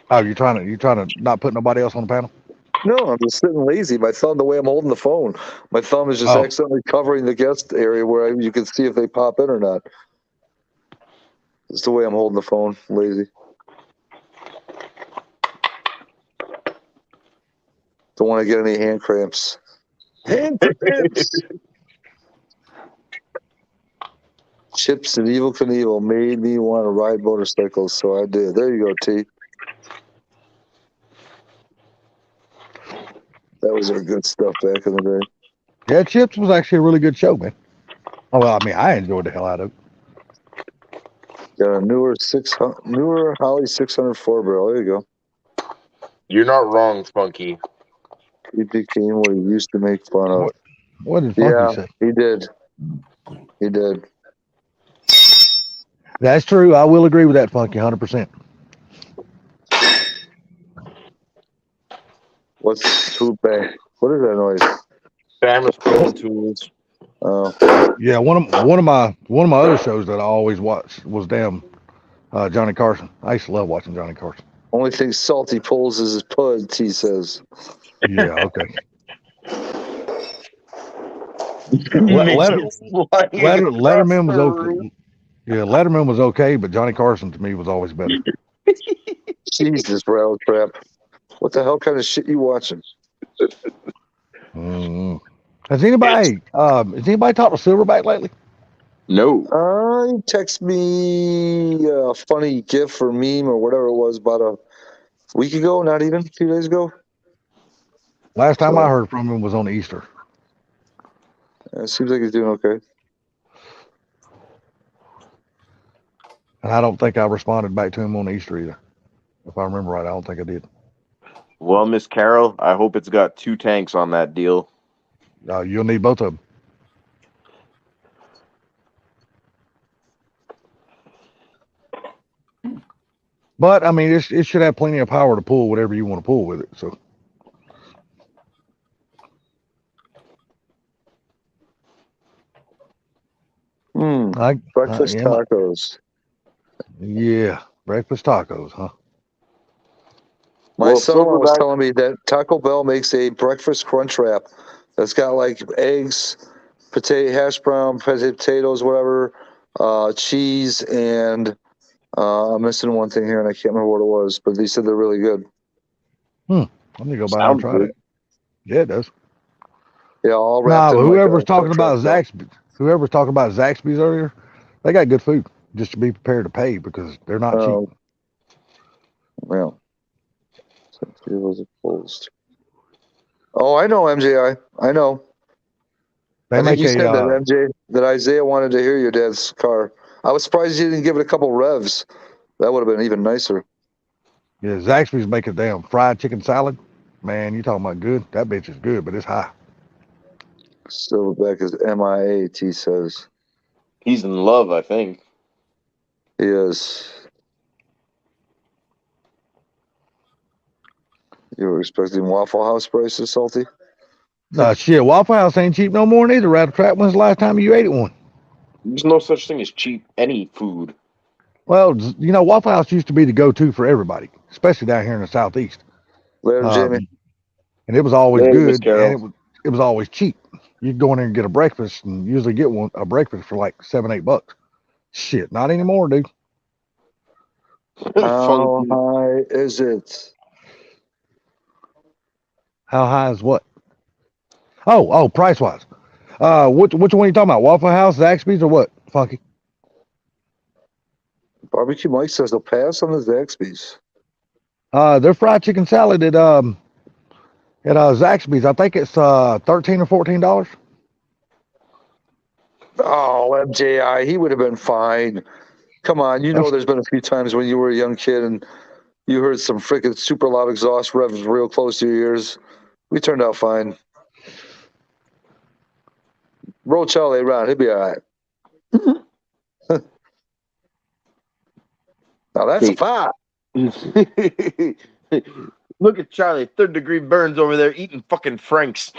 Oh, you trying to not put nobody else on the panel? No, I'm just sitting lazy. My thumb, the way I'm holding the phone, my thumb is just Oh. accidentally covering the guest area where you can see if they pop in or not. It's the way I'm holding the phone, lazy. Don't want to get any hand cramps. Hand cramps! Chips and Evil Knievel made me want to ride motorcycles, so I did. There you go, T. That was our good stuff back in the day. Yeah, Chips was actually a really good show, man. Oh, well, I mean, I enjoyed the hell out of it. Got a newer Holly 604 barrel. There you go. You're not wrong, Funky. He became what he used to make fun of. What did Funky say? He did. He did. That's true. I will agree with that, Funky, 100%. What's food bag? What is that noise? Famous Pro Tools. Oh, Yeah, one of my other shows that I always watched was Johnny Carson. I used to love watching Johnny Carson. only thing Salty pulls is his pud, T says. Yeah, okay. Letterman was okay. Yeah, Letterman was okay, but Johnny Carson to me was always better. Jesus, Rail Trap. What the hell kind of shit you watching? Has anybody talked to Silverback lately? No. He texted me a funny gif or meme or whatever it was about a week ago, not even a few days ago. Last time I heard from him was on Easter. It seems like he's doing okay. And I don't think I responded back to him on Easter either. If I remember right, I don't think I did. Well, Miss Carol, I hope it's got 2 tanks on that deal. You'll need both of them. But I mean, it should have plenty of power to pull whatever you want to pull with it. So. Breakfast tacos. Yeah, breakfast tacos, huh? My son-in-law was telling me that Taco Bell makes a breakfast crunch wrap that's got like eggs, hash brown, potatoes, whatever, cheese, and I'm missing one thing here, and I can't remember what it was, but they said they're really good. I'm gonna go by and try that. Yeah, it does. Yeah, all wrapped. But whoever's talking about Zaxby's earlier, they got good food. Just to be prepared to pay because they're not cheap. Well, it was opposed. Oh, I know, MJI. I know. I think you said that, MJ, that Isaiah wanted to hear your dad's car. I was surprised you didn't give it a couple revs. That would have been even nicer. Yeah, Zaxby's make a damn fried chicken salad. Man, you talking about good? That bitch is good, but it's high. Silverback is MIA, T says. He's in love, I think. He is. You were expecting Waffle House prices, Salty? Shit, Waffle House ain't cheap no more neither. Rattle Trap, when's the last time you ate at one? There's no such thing as cheap any food. Well, Waffle House used to be the go-to for everybody, especially down here in the Southeast. Later, Jamie. And it was always good, Carol. and it was always cheap. You'd go in there and get a breakfast, and usually get a breakfast for like $7-8. Shit, not anymore, dude. How high is it? How high is what? Oh, price wise. Which one are you talking about? Waffle House, Zaxby's, or what? Funky. Barbecue Mike says they'll pass on the Zaxby's. Their fried chicken salad at Zaxby's, I think it's $13 or $14. Oh, MJI, he would have been fine. Come on, you know there's been a few times when you were a young kid and you heard some freaking super loud exhaust revs real close to your ears. We turned out fine. Roll Charlie around, he'll be all right. Now that's a five. Look at Charlie, 3rd-degree burns over there eating fucking Franks.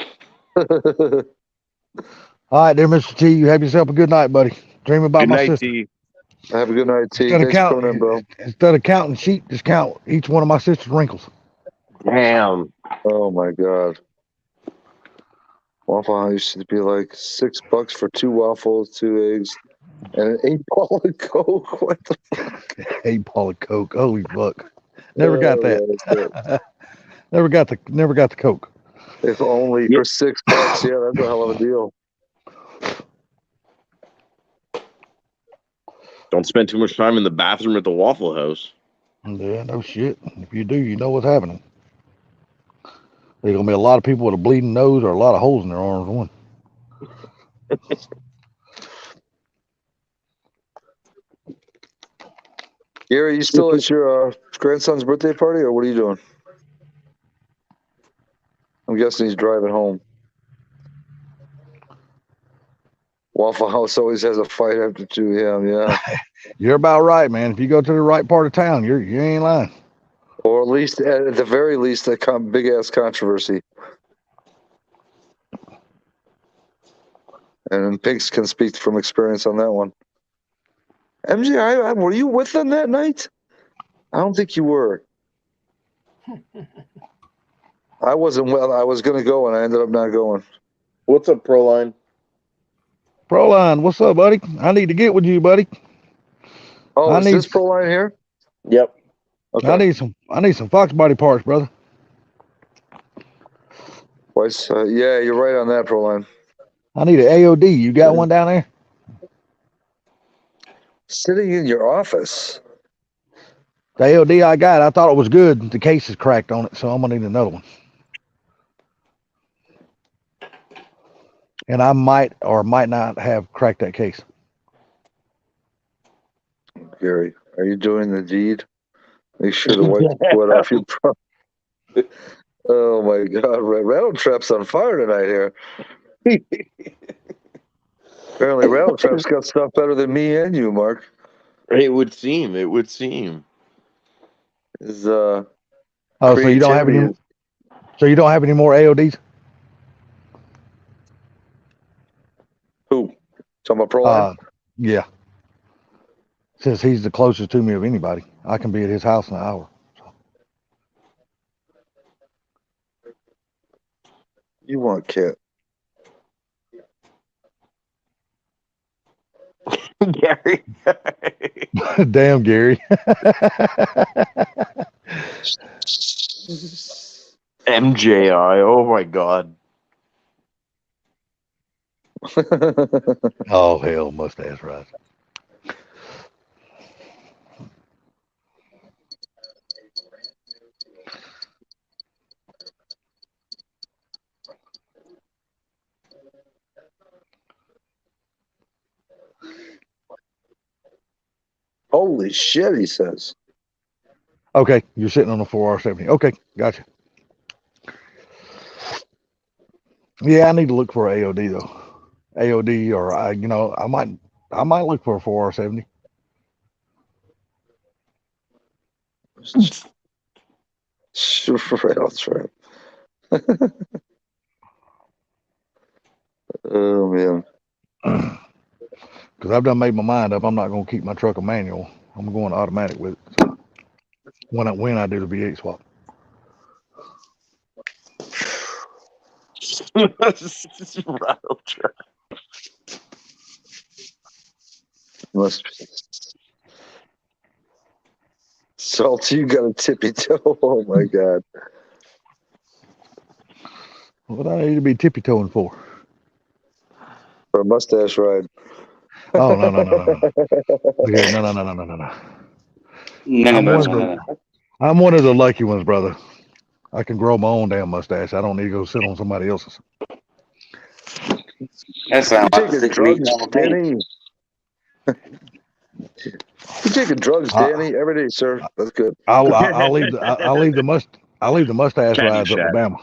All right, there, Mr. T. You have yourself a good night, buddy. Dream about Good my night, sister. T. Have a good night, T. Instead of Thanks for coming in, bro. instead of counting sheep, just count each one of my sister's wrinkles. Damn. Oh my God. Waffle House used to be like $6 for 2 waffles, 2 eggs, and an 8-ball of Coke. What the fuck? 8-ball of Coke. Holy fuck. Never got that. That. Never got the Coke. If only for $6. Yeah, that's a hell of a deal. Don't spend too much time in the bathroom at the Waffle House. Yeah, no shit. If you do, you know what's happening. There's gonna be a lot of people with a bleeding nose or a lot of holes in their arms. One. Gary, you still at your grandson's birthday party, or what are you doing? I'm guessing he's driving home. Waffle House always has a fight after 2 a.m. Yeah, You're about right, man. If you go to the right part of town, you ain't lying. or at least at the very least, that big ass controversy. And Pigs can speak from experience on that one. MJ, were you with them that night? I don't think you were. I wasn't. Well, I was going to go, and I ended up not going. What's up, Proline? Proline, what's up, buddy? I need to get with you, buddy. Oh, is this Proline here? Yep. Okay. I need some Fox body parts, brother. Twice. Yeah, you're right on that, Proline. I need an AOD. You got one down there? Sitting in your office. The AOD I got, I thought it was good. The case is cracked on it, so I'm gonna need another one. And I might or might not have cracked that case. Gary, are you doing the deed? Make sure to wipe the sweat off your pro. Oh my God, Rattle Trap's on fire tonight here. Apparently, Rattle Trap's got stuff better than me and you, Mark. It would seem. It would seem. Is so you don't have any? So you don't have any more AODs? Who? Talking about Proline? Yeah. Since he's the closest to me of anybody, I can be at his house in an hour. So. You want Kit? Gary. Damn, Gary. MJI. Oh my God. Oh hell, mustache rise. Holy shit, he says. Okay, you're sitting on a 4R70. Okay, gotcha. Yeah, I need to look for an AOD though. AOD, or I might look for a 4R70. Rattle Trap. Oh man. Because I've done made my mind up. I'm not going to keep my truck a manual. I'm going automatic with it. So when I do the V8 swap. Rattle Trap. Must be. Salty, you got a tippy toe. Oh my God. What do I need to be tippy toeing for? For a mustache ride. Oh no. Okay, no. I'm one of the lucky ones, brother. I can grow my own damn mustache. I don't need to go sit on somebody else's. That sounds You like a taking 6 week drugs, Danny? You taking drugs, Danny? Every day, sir. That's good. I'll leave the mustache Candy rides up to Shack. Bama.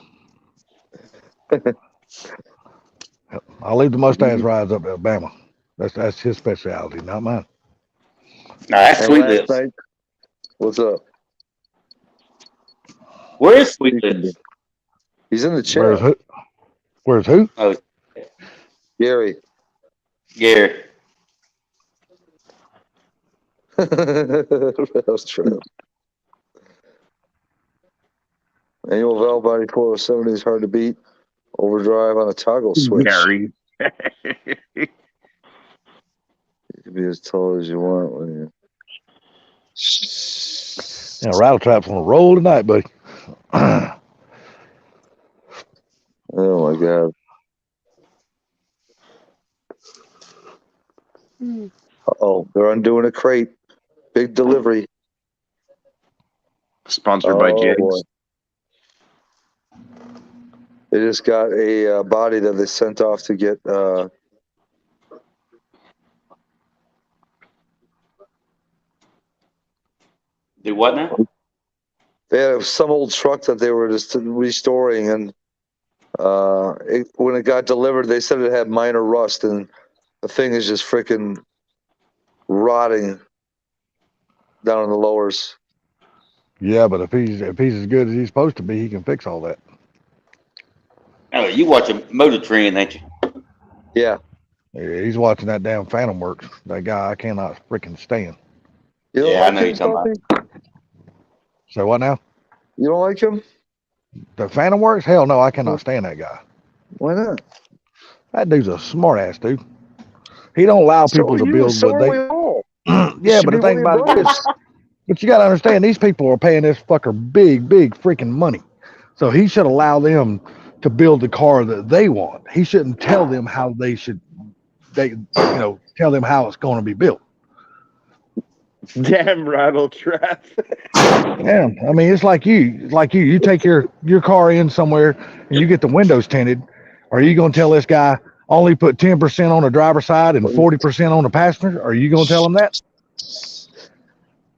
I'll leave the mustache rides up to Bama. That's his specialty, not mine. Nah, that's And Sweet last Lips. night, what's up? Where is Sweet Lips? He's in the Where's chat. who? Where's who? Oh, Gary. Gary. That was true. Annual valve body 407 is hard to beat. Overdrive on a toggle switch. Gary. You can be as tall as you want when you. Yeah, rattle trap's on a roll tonight, buddy. Oh my god. Oh, they're undoing a crate. Big delivery. Sponsored by Boy. Jigs. They just got a body that they sent off to get. Do what now? They had some old truck that they were just restoring, and when it got delivered, they said it had minor rust, and the thing is just freaking rotting down in the lowers. Yeah, but if he's as good as he's supposed to be, he can fix all that. Oh, you watch a Motor Trend, ain't you? Yeah. Yeah, he's watching that damn Phantom Works. That guy I cannot freaking stand. You don't Yeah, like I know him, you're talking Salty? So what now? You don't like him? The Phantom Works? Hell no, I cannot stand that guy. Why not? That dude's a smart ass dude. He don't allow people to build what they. we all. Yeah, Should but the be one thing of your about it is, brothers. but you got to understand, these people are paying this fucker big freaking money. So he should allow them to build the car that they want. He shouldn't tell them how they should. Tell them how it's going to be built. Damn rattle trap. Yeah, I mean, it's like you. You take your car in somewhere and you get the windows tinted. Are you going to tell this guy only put 10% on the driver's side and 40% on the passenger? Are you going to tell him that?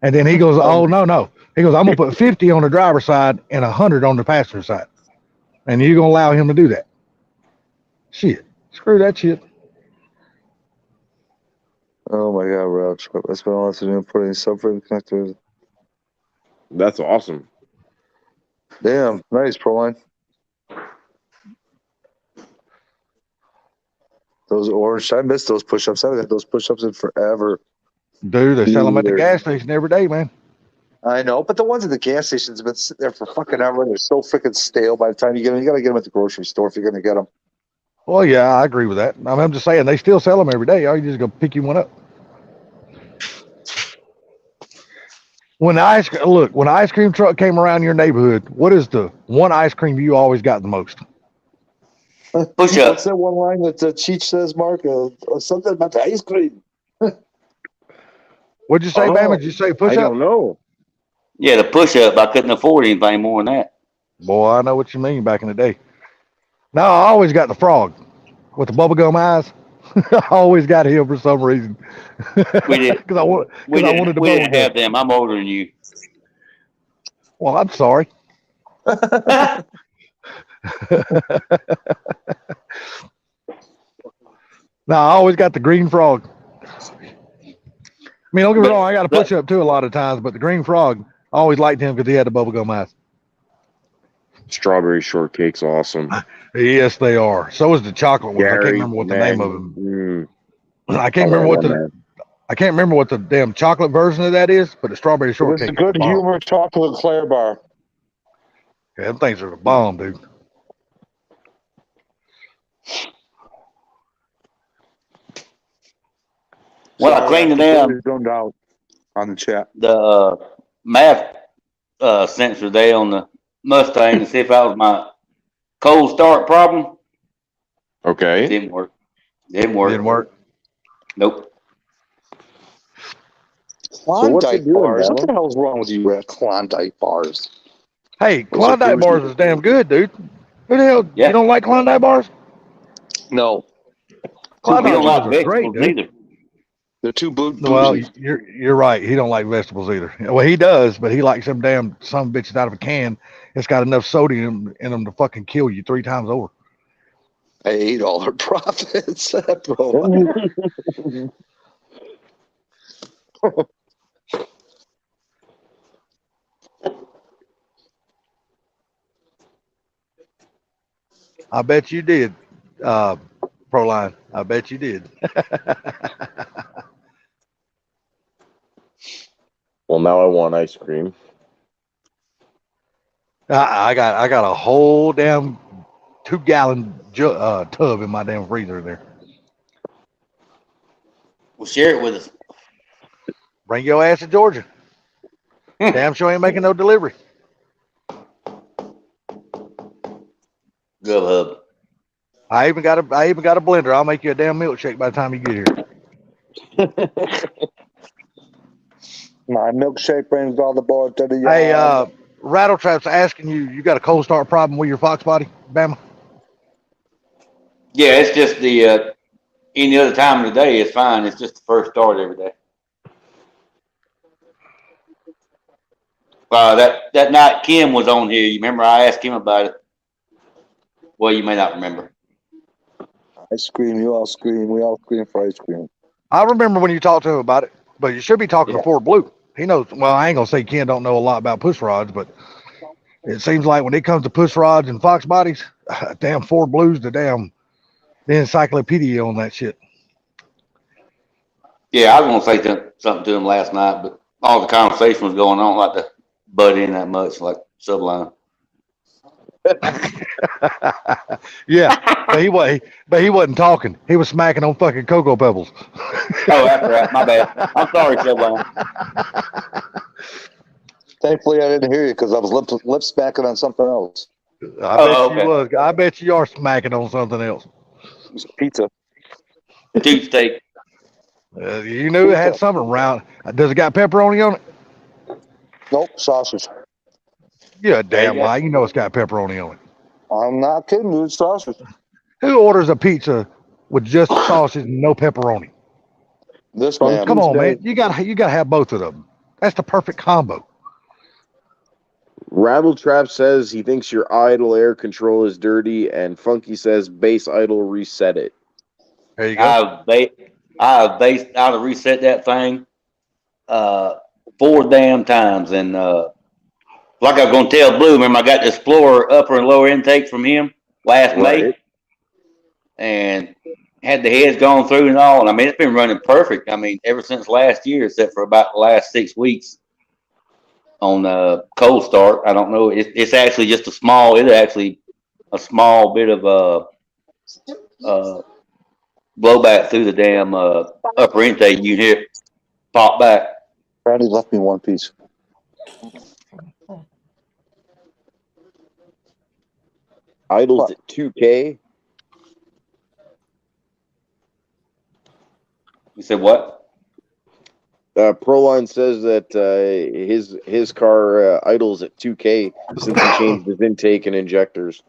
And then he goes, oh, no. He goes, I'm going to put 50 on the driver's side and 100 on the passenger side. And you're going to allow him to do that? Shit. Screw that shit. Oh my god, Rouch. I spent all afternoon putting subframe connectors. That's awesome. Damn, nice, Proline. Those orange, I missed those push-ups. I haven't had those push-ups in forever. Dude, they sell them at the gas station every day, man. I know, but the ones at the gas stations have been sitting there for fucking ever. They're so freaking stale by the time you get them. You got to get them at the grocery store if you're going to get them. Well, yeah, I agree with that. I'm just saying they still sell them every day. All you just go pick you one up. When the ice cream truck came around your neighborhood, what is the one ice cream you always got the most? Push up. What's that one line that Cheech says, Mark? Something about the ice cream. What'd you say, Bama? Did you say push I up? don't know. Yeah, the push up. I couldn't afford anything more than that. Boy, I know what you mean back in the day. No, I always got the frog with the bubblegum eyes. I always got him for some reason. We did. Because I wanted the We didn't bubblegum. have them. I'm older than you. Well, I'm sorry. No, I always got the green frog. I mean, don't get me wrong, I got to push up too a lot of times, but the green frog, I always liked him because he had the bubblegum eyes. Strawberry shortcake's awesome. Yes, they are. So is the chocolate ones. I can't Gary, remember what the name of them. I can't I remember love what that, I can't remember what the damn chocolate version of that is, but the strawberry It's shortcake. a good is the bomb. humor chocolate Claire bar. Yeah, them things are the bomb, dude. When I cleaned it down, Zoned out on the chat. the math sensor there on the Mustang to see if that was my cold start problem. Okay. Didn't work. Didn't work. Didn't work. Nope. Klondike doing, bars. What Bama? the hell's wrong with you, Klondike bars? Hey, Those are Klondike bougie. bars is damn good, dude. Who the hell? Yeah. You don't like Klondike bars? No. Well, I We thought don't like those are great, vegetables dude. either. They're too bougie. Well, you're right. He don't like vegetables either. Well, he does, but he likes them damn some bitches out of a can. It's got enough sodium in them to fucking kill you 3 times over. I ate all her profits, bro. I bet you did, Proline. I bet you did. Well, now I want ice cream. I got a whole damn 2-gallon tub in my damn freezer there. Well, share it with us. Bring your ass to Georgia. Damn sure ain't making no delivery. GovHub. I even got a blender. I'll make you a damn milkshake by the time you get here. My milkshake brings all the boys to the yard. Hey, Rattletrap's asking you. You got a cold start problem with your Fox body, Bama? Yeah, it's just the any other time of the day is fine. It's just the first start every day. That night Kim was on here. You remember I asked him about it? Well, you may not remember. I scream, you all scream, we all scream for ice cream. I remember when you talked to him about it, but you should be talking to Fort Blue. He knows. Well, I ain't gonna say Ken don't know a lot about push rods, but it seems like when it comes to push rods and Fox bodies, damn Fort Blue's the encyclopedia on that shit. Yeah, I was gonna say something to him last night, but all the conversation was going on, like to butt in that much, like Sublime. Yeah, but he wasn't talking. He was smacking on fucking Cocoa Pebbles. Oh, that's right. My bad. I'm sorry, Sublime. Thankfully, I didn't hear you because I was lip smacking on something else. I bet okay. you was. I bet you are smacking on something else. It was pizza. Tooth steak. You knew it had something around. Does it got pepperoni on it? Nope, sausage. Yeah, damn lie. You know it's got pepperoni on it. I'm not kidding, dude. Sausage. Who orders a pizza with just sausage and no pepperoni? This man. Come on, man. You gotta have both of them. That's the perfect combo. Rattletrap says he thinks your idle air control is dirty, and Funky says base idle reset it. There you go. I've reset that thing 4 damn times, and like I was gonna tell Blue, remember I got the Explorer upper and lower intake from him last May, and had the heads gone through and all. And I mean, it's been running perfect. I mean, ever since last year, except for about the last 6 weeks on cold start. I don't know. It's actually just a small bit of blowback through the damn upper intake. You hear it pop back. Brandy left me one piece. Idles at 2K. You said what? Proline says that his car idles at 2K since he changed his intake and injectors.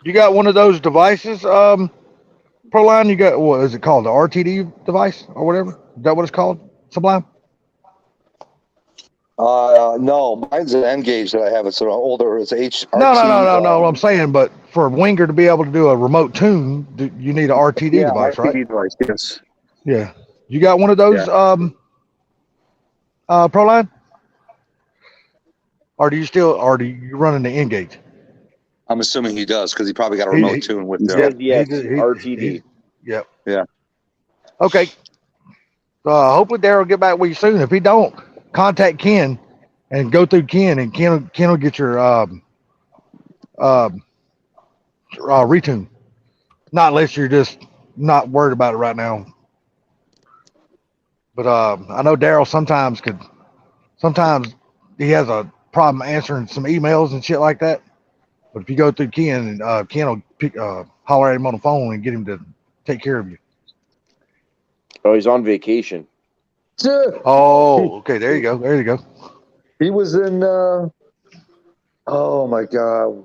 You got one of those devices, Proline? You got, what is it called? The RTD device or whatever? Is that what it's called? Sublime? No, mine's an N-Gauge that I have. It's an older. It's HRT. No. I'm saying, but for Winger to be able to do a remote tune, you need an RTD device, right? RTD device, yes. Yeah. You got one of those, Proline? Or do you running the N-Gauge? I'm assuming he does because he probably got a remote tune with says yes, RTD. Yep. Yeah. Okay. Hopefully Daryl will get back with you soon. If he don't, contact Ken and go through Ken, and Ken will get your retune. Not unless you're just not worried about it right now. But I know Daryl sometimes he has a problem answering some emails and shit like that. But if you go through Ken, Ken will holler at him on the phone and get him to take care of you. Oh, he's on vacation. Oh, okay. There you go. He was in. Oh my God.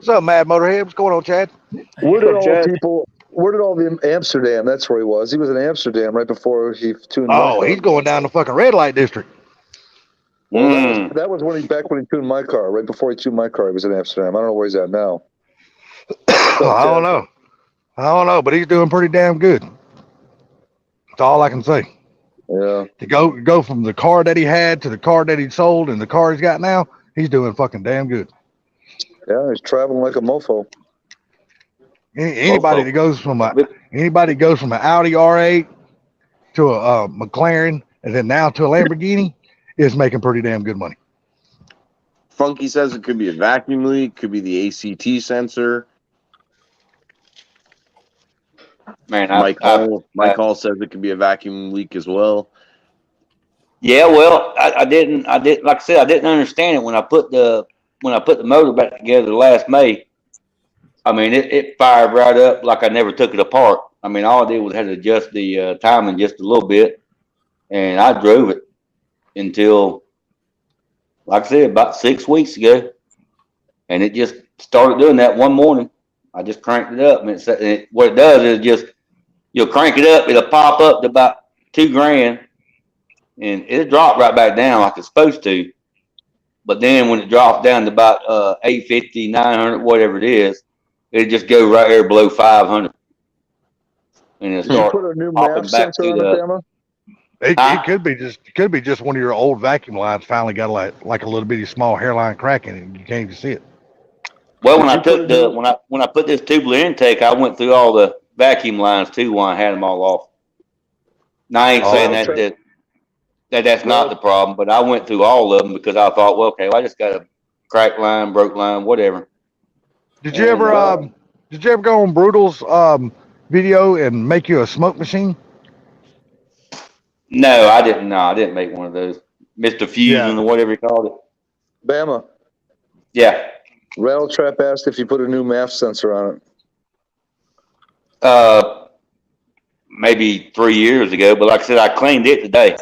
What's up, Mad Motorhead? What's going on, Chad? Where did all the Amsterdam? That's where he was. He was in Amsterdam right before he tuned. Oh, he's going down the fucking red light district. Well, that was when he tuned my car. Right before he tuned my car, he was in Amsterdam. I don't know where he's at now. I don't know, but he's doing pretty damn good. That's all I can say. Yeah. To go from the car that he had to the car that he sold and the car he's got now, he's doing fucking damn good. Yeah, he's traveling like a mofo. Anybody that goes from an Audi R8 to a McLaren and then now to a Lamborghini is making pretty damn good money. Funky says it could be a vacuum leak, could be the ACT sensor. Man, Mike Hall says it could be a vacuum leak as well. Yeah, well, I didn't like I said, I didn't understand it when I put the motor back together last May. I mean, it fired right up like I never took it apart. I mean, all I did was had to adjust the timing just a little bit, and I drove it until, like I said, about 6 weeks ago, and it just started doing that one morning. I just cranked it up, and what it does is just you'll crank it up, it'll pop up to about $2,000, and it'll drop right back down like it's supposed to. But then when it drops down to about 850, 900, whatever it is, it just go right there below 500, and it start put a new popping MAF back sensor to on the. it, Bama? It could be just one of your old vacuum lines finally got like a little bitty small hairline crack in it, and you can't even see it. Well, when I put this tubular intake, I went through all the vacuum lines too when I had them all off. Now I ain't saying that's not the problem, but I went through all of them because I thought, well, okay, I just got a cracked line, broke line, whatever. Did you ever go on Brutal's video and make you a smoke machine? No, I didn't. No, I didn't make one of those. Mr. Fusion or whatever he called it. Bama. Yeah. Rattletrap asked if you put a new MAF sensor on it. Maybe 3 years ago, but like I said, I cleaned it today.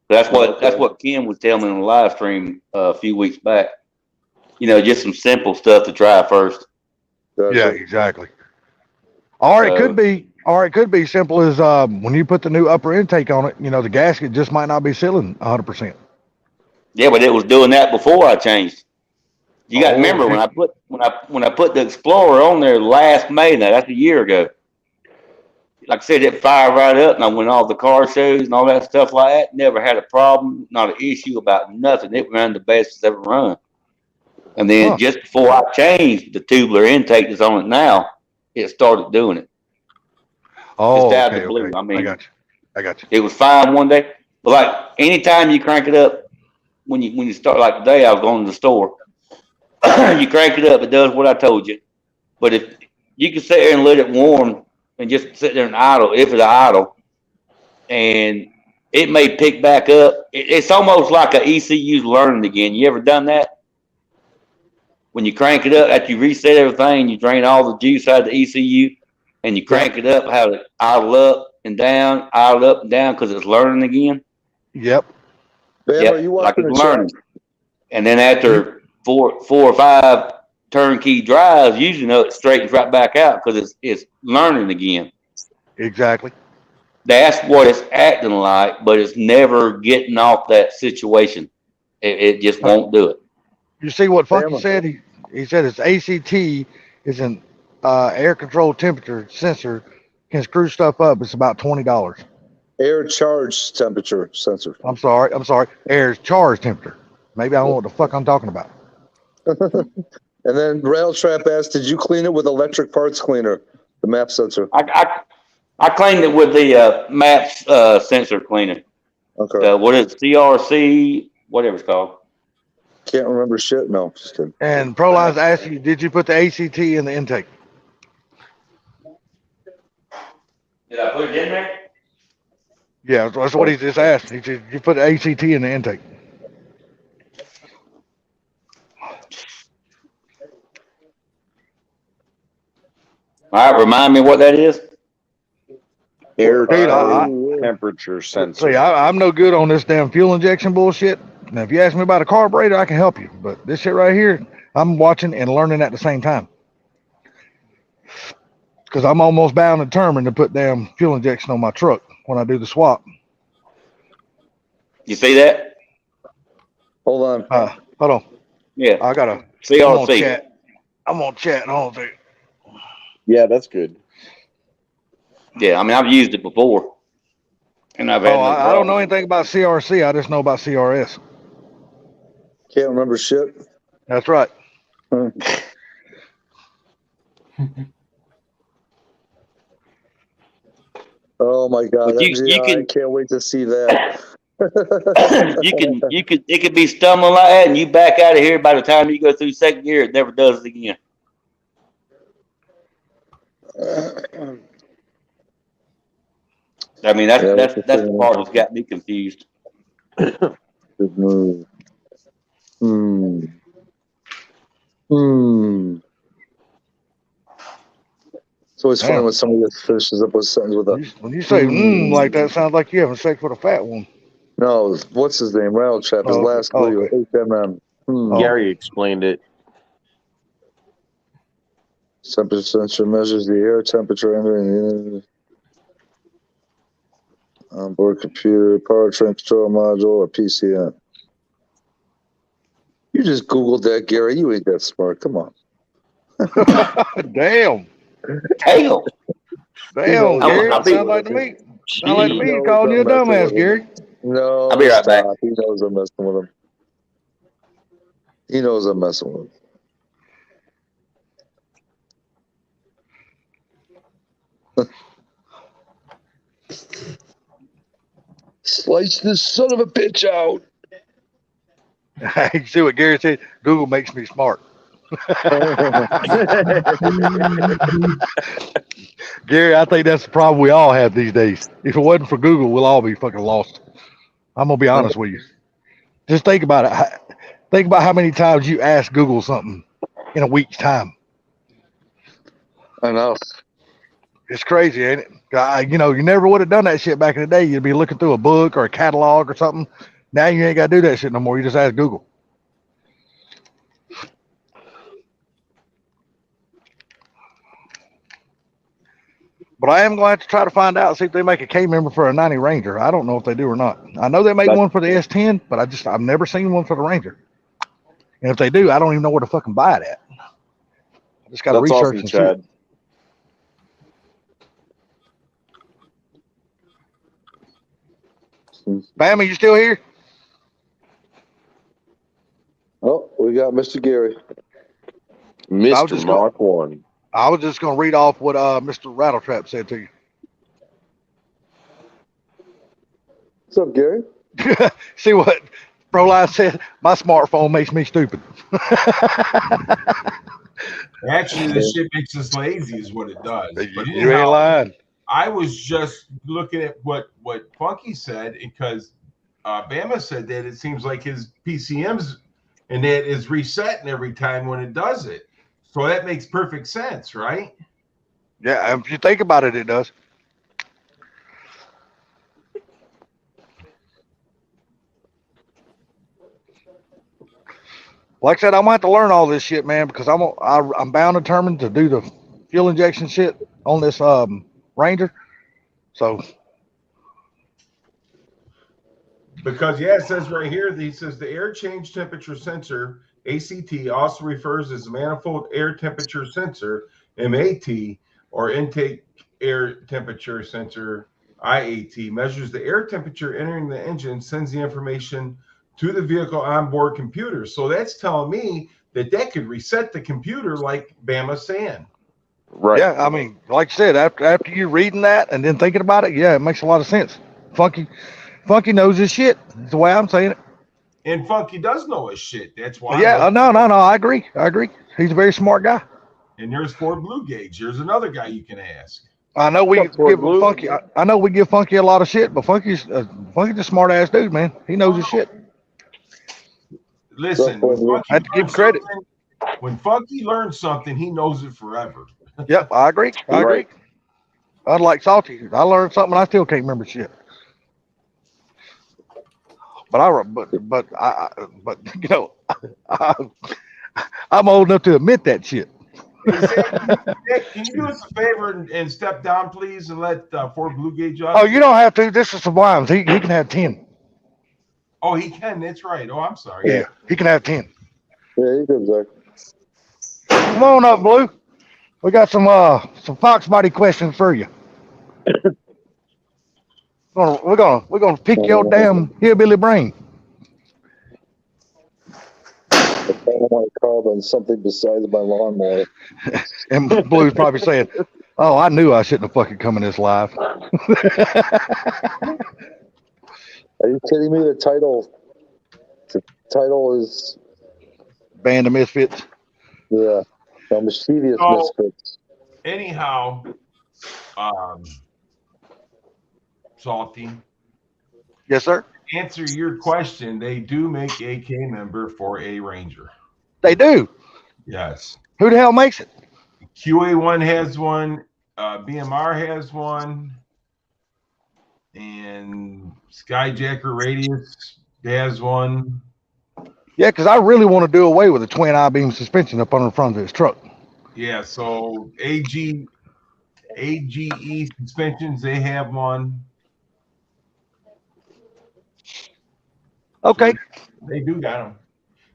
That's what Kim was telling me on the live stream a few weeks back. You know, just some simple stuff to try first. Gotcha. Yeah, exactly. Or it could be simple as when you put the new upper intake on it, you know, the gasket just might not be sealing 100%. Yeah, but it was doing that before I changed. You got to remember when I put the Explorer on there last May. Now that's a year ago. Like I said, it fired right up, and I went all the car shows and all that stuff like that. Never had a problem, not an issue about nothing. It ran the best it's ever run. And then just before I changed the tubular intake that's on it now, it started doing it. Oh, just out of the blue. Okay. I mean, I got you. It was fine one day, but like anytime you crank it up, when you start, like today, I was going to the store. You crank it up, it does what I told you. But if you can sit there and let it warm and just sit there and idle, if it's idle, and it may pick back up. It's almost like an ECU's learning again. You ever done that? When you crank it up, after you reset everything, you drain all the juice out of the ECU, and you crank it up, how it idle up and down, because it's learning again. Yep. Bam, are you like watching it's the learning. chat? And then after four or five turnkey drives, usually it straightens right back out because it's learning again. Exactly. That's what it's acting like, but it's never getting off that situation. It just won't do it. You see what Funky said? He said his ACT is an air control temperature sensor, can screw stuff up. It's about $20. Air charge temperature sensor. I'm sorry. Air charge temperature. Maybe I don't know what the fuck I'm talking about. And then Rattletrap asked, did you clean it with electric parts cleaner, the MAP sensor? I cleaned it with the MAPS sensor cleaner. Okay. What is it? CRC, whatever it's called. Can't remember shit. No, just kidding. And Proline's asked you, did you put the ACT in the intake? Did I put it in there? Yeah, that's what he just asked. He said, you put the ACT in the intake. All right, remind me what that is. Air temperature sensor. See, I'm no good on this damn fuel injection bullshit. Now, if you ask me about a carburetor, I can help you. But this shit right here, I'm watching and learning at the same time. because I'm almost bound and determined to put damn fuel injection on my truck when I do the swap. You see that? Hold on. Hold on. Yeah. I gotta. I'm on CRC. chat. I'm on chat. Hold on. Yeah, that's good. Yeah, I mean, I've used it before, and I've had no I don't know problem. anything about CRC. I just know about CRS. Can't remember shit. That's right. Oh my God. But you MGI, can I can't wait to see that. it could be stumbling like that, and you back out of here. By the time you go through second gear, it never does it again. I mean, that's the part that's got me confused. Good move. It's always funny when somebody just finishes up with a sentence with a. When you say like that, sounds like you having sex with a fat one. No, what's his name? Rattle Trap. His last video, HMM. Gary explained it. Temperature sensor measures the air temperature entering the onboard computer, powertrain control module, or PCM. You just Googled that, Gary. You ain't that smart. Come on. Damn. Damn. Damn, Gary. Sounds like to me. Sounds like to me you're calling you a dumbass, Gary. No, I'll be right back. He knows I'm messing with him. He knows I'm messing with him. Slice this son of a bitch out. You see what Gary said? Google makes me smart. Gary, I think that's the problem we all have these days. If it wasn't for Google, we'll all be fucking lost. I'm gonna be honest with you. Just think about it. Think about how many times you ask Google something in a week's time. I know. It's crazy, ain't it? You never would have done that shit back in the day. You'd be looking through a book or a catalog or something. Now you ain't got to do that shit no more. You just ask Google. But I am going to have to try to find out, see if they make a K member for a 90 Ranger. I don't know if they do or not. I know they make one for the S10, but I've never seen one for the Ranger. And if they do, I don't even know where to fucking buy it at. I just got to research awesome, and Chad. see. Bammy, you still here? Oh, we got Mr. Gary. Mr. Mark 1. I was just going to read off what Mr. Rattletrap said to you. What's up, Gary? See what Proline said? My smartphone makes me stupid. Actually, this shit makes us lazy is what it does. But You ain't lying. I was just looking at what Funky said because Bama said that it seems like his PCM's and that is resetting every time when it does it. So that makes perfect sense, right? Yeah, if you think about it, it does. Like I said, I'm gonna have to learn all this shit, man, because I'm bound and determined to do the fuel injection shit on this Ranger. So Because it says right here, he says the air change temperature sensor ACT also refers as manifold air temperature sensor MAT or intake air temperature sensor IAT measures the air temperature entering the engine, sends the information to the vehicle onboard computer. So that's telling me that could reset the computer, like Bama's saying. Right. yeah, I mean, like you said, after you reading that and then thinking about it, yeah, it makes a lot of sense. Funky knows his shit. That's the way I'm saying it. And Funky does know his shit. That's why. Yeah, no, I agree. He's a very smart guy. And there's Ford Blue Gauge. There's another guy you can ask. I know we give Funky. I know we give Funky a lot of shit, but Funky's a smart ass dude, man. He knows his shit. Listen, I have to give him credit. When Funky learns something, he knows it forever. Yep, I agree. Unlike Salty, I learned something and I still can't remember shit. But I'm old enough to admit that shit. Hey, Zach, can you do us a favor and step down, please, and let Ford Blue Gauge up? Oh, you don't have to. This is Sublimes. He can have 10. Oh, he can. That's right. Oh, I'm sorry. Yeah, he can have 10. Yeah, you good, Zach. Come on up, Blue. We got some Fox body questions for you. We're gonna pick your damn hillbilly brain. I found my car on something besides my lawnmower. And Blue's probably saying, "Oh, I knew I shouldn't have fucking come in this live." Are you kidding me? The title is Band of Misfits. the Mischievous Misfits. Anyhow, Salty. Yes, sir. Answer your question. They do make a K member for a Ranger. They do. Yes. Who the hell makes it? QA1 has one. BMR has one. And Skyjacker Radius has one. Yeah, because I really want to do away with the twin I-beam suspension up on the front of this truck. Yeah, so AGE suspensions, they have one. Okay. So they do got them.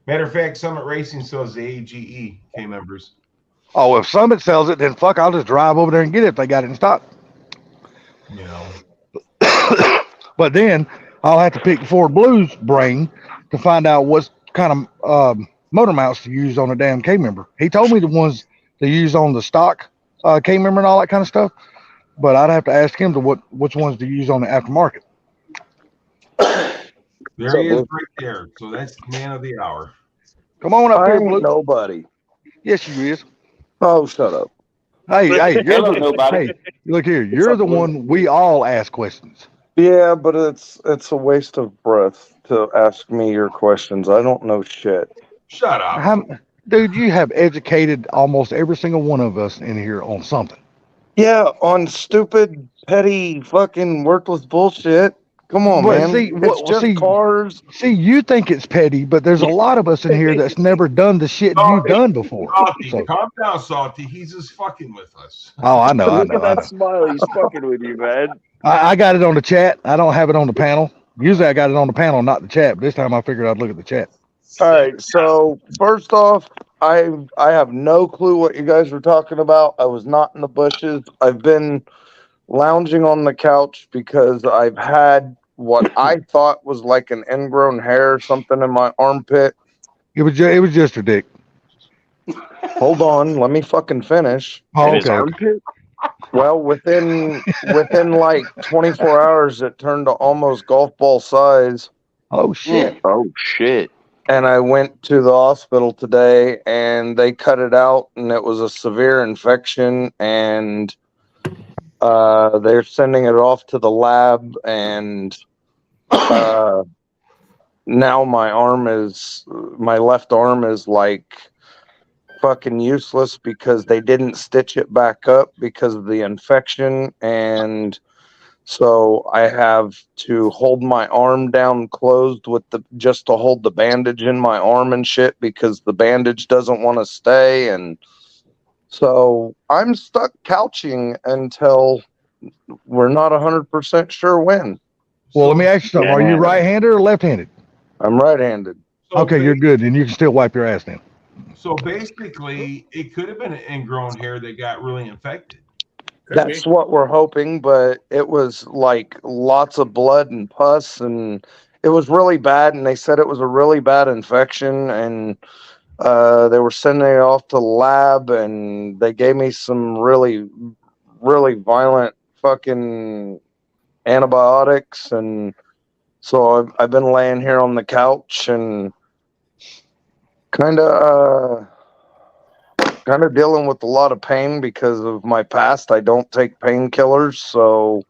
Matter of fact, Summit Racing sells the AGE K members. Oh, if Summit sells it, then fuck, I'll just drive over there and get it if they got it in stock. You know. But then I'll have to pick Ford Blue's brain to find out what kind of motor mounts to use on a damn K member. He told me the ones to use on the stock K member and all that kind of stuff, but I'd have to ask him which ones to use on the aftermarket. There he is right there. So that's the man of the hour. Come on up I here, ain't Blue. nobody. Yes, you is. Oh, shut up. Hey, Hello, nobody. Hey, look here. You're the one we all ask questions. Yeah, but it's a waste of breath to ask me your questions. I don't know shit. Shut up. Dude, you have educated almost every single one of us in here on something. Yeah, on stupid, petty, fucking worthless bullshit. Come on, But man. It's just cars. See, you think it's petty, but there's a lot of us in here that's never done the shit you've done before. Salty, So, calm down, Salty. He's just fucking with us. oh, I know. Look at that smile. He's fucking with you, man. I got it on the chat. I don't have it on the panel. Usually I got it on the panel, not the chat. But this time I figured I'd look at the chat. All right. So first off, I have no clue what you guys were talking about. I was not in the bushes. I've been lounging on the couch because I've had what I thought was like an ingrown hair or something in my armpit. It was just your dick. Hold on, let me fucking finish. Oh, okay. Well, within like 24 hours, it turned to almost golf ball size. Oh shit. Oh shit. And I went to the hospital today, and they cut it out, and it was a severe infection, and they're sending it off to the lab, and now my left arm is like fucking useless because they didn't stitch it back up because of the infection, and so I have to hold my arm down closed with just to hold the bandage in my arm and shit because the bandage doesn't want to stay, and so I'm stuck couching until we're not 100% sure when. Well, let me ask you something. Are you right-handed or left-handed? I'm right-handed. So Okay, you're good. Then you can still wipe your ass then. So basically, it could have been an ingrown hair that got really infected. That's what we're hoping, but it was like lots of blood and pus, and it was really bad, and they said it was a really bad infection, and they were sending it off to the lab, and they gave me some really, really violent fucking antibiotics, and so I've been laying here on the couch and kind of dealing with a lot of pain because of my past. I don't take painkillers, so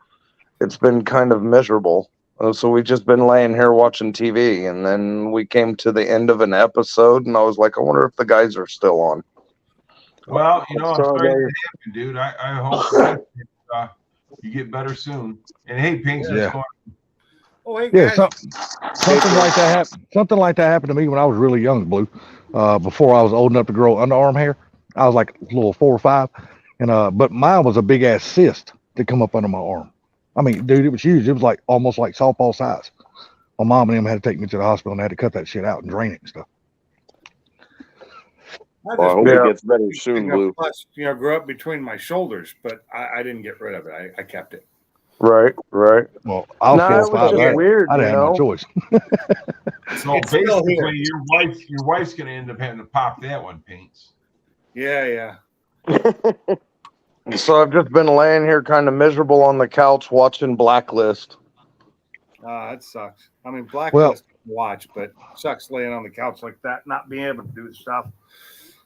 it's been kind of miserable. So we've just been laying here watching TV, and then we came to the end of an episode, and I was like, I wonder if the guys are still on. Well, I'm sorry that happened, dude. I hope you get better soon. And hey, Pink's just going. Oh, hey, Yeah, guys. something like that happened. Something like that happened to me when I was really young, Blue. Before I was old enough to grow underarm hair, I was like a little 4 or 5, and but mine was a big ass cyst that come up under my arm. I mean, dude, it was huge. It was like almost like softball size. My mom and them had to take me to the hospital and they had to cut that shit out and drain it and stuff. I Well, I just hope Yeah. it gets better soon, Blue. plus, grew up between my shoulders, but I didn't get rid of it. I kept it. Right. Well, I was No, 4 it or was 5. just I weird, didn't have no choice. So It's still basically, your wife's going to end up having to pop that one, Paints. Yeah. So I've just been laying here kind of miserable on the couch watching Blacklist. That sucks. I mean, Blacklist Well- can watch, but sucks laying on the couch like that, not being able to do stuff.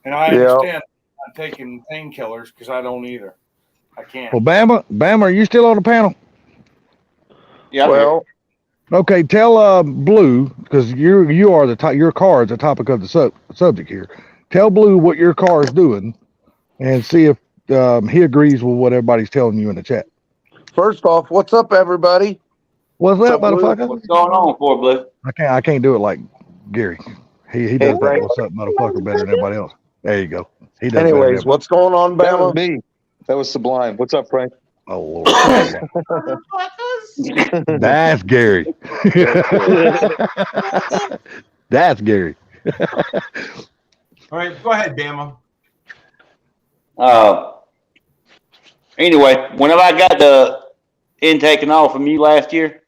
And I Yeah. understand not taking painkillers because I don't either. I can't. Well, Bama, are you still on the panel? Yeah. Well, Okay, tell Blue, because you are the top. Your car is the topic of the subject here. Tell Blue what your car is doing, and see if he agrees with what everybody's telling you in the chat. first off, what's up, everybody? What's What's that, up, Blue? motherfucker? What's going on, for Blue? I can't do it like Gary. He does that. Frank. What's up, motherfucker? Better than everybody else. There you go. He does better than Anyways, everybody. what's going on, That was Bama? me. That was Sublime. What's up, Frank? Oh Lord, that's Gary. That's Gary. All right, go ahead, Bama. Anyway, whenever I got the intake and all from you last year,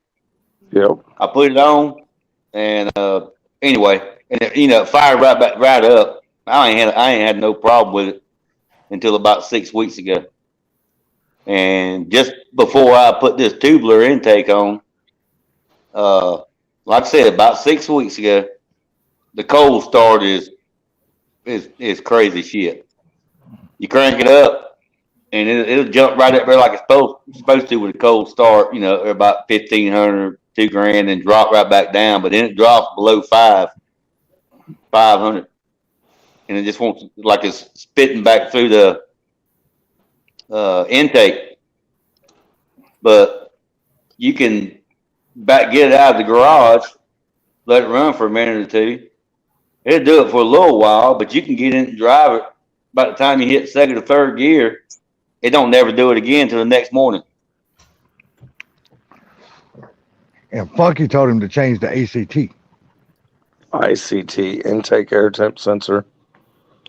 Yep. I put it on, and anyway, and it fired right up. I ain't had no problem with it until about 6 weeks ago. And just before I put this tubular intake on, like I said, about 6 weeks ago, the cold start is crazy shit. You crank it up, and it'll jump right up there like it's supposed to with a cold start. About 1,500, $2,000, and drop right back down. But then it drops below 500, and it just wants like it's spitting back through the intake. But you can get it out of the garage, let it run for a minute or two. It'll do it for a little while, but you can get in and drive it. By the time you hit second or third gear, it don't never do it again till the next morning. And Funky told him to change the ACT. ICT, intake air temp sensor.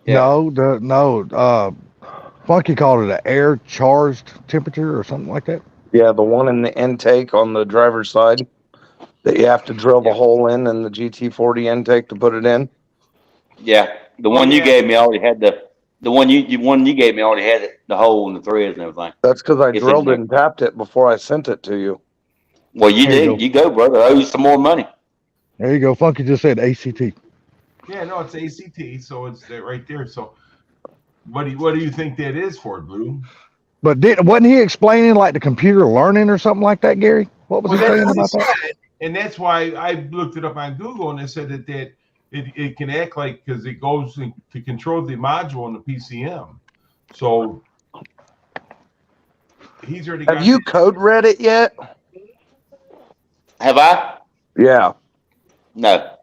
Yeah. No. Funky called it an air charged temperature or something like that. Yeah, the one in the intake on the driver's side that you have to drill the hole in the GT40 intake to put it in. Yeah, the one you gave me already had the one you gave me already had the hole and the threads and everything. That's because I It's in drilled there. it and tapped it before I sent it to you. Well, you There you did. go. You go, brother. I owe you some more money. There you go. Funky just said ACT. Yeah, no, it's ACT, so it's right there. So, what do you think that is for, Blue? But wasn't he explaining like the computer learning or something like that, Gary? What was he saying about that? And that's why I looked it up on Google, and it said that it can act like, because it goes to control the module in the PCM. So he's already got. Have you code read it yet? Have I? Yeah. No.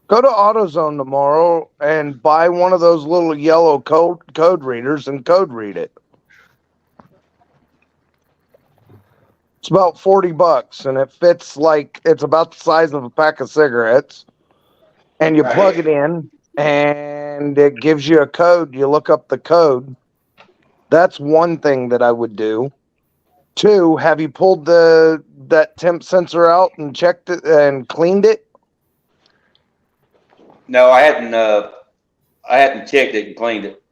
Go to AutoZone tomorrow and buy one of those little yellow code readers and code read it. It's about $40 and it fits like it's about the size of a pack of cigarettes. And you plug it in and it gives you a code. You look up the code. That's one thing that I would do. 2, have you pulled that temp sensor out and checked it and cleaned it? No, I hadn't checked it and cleaned it.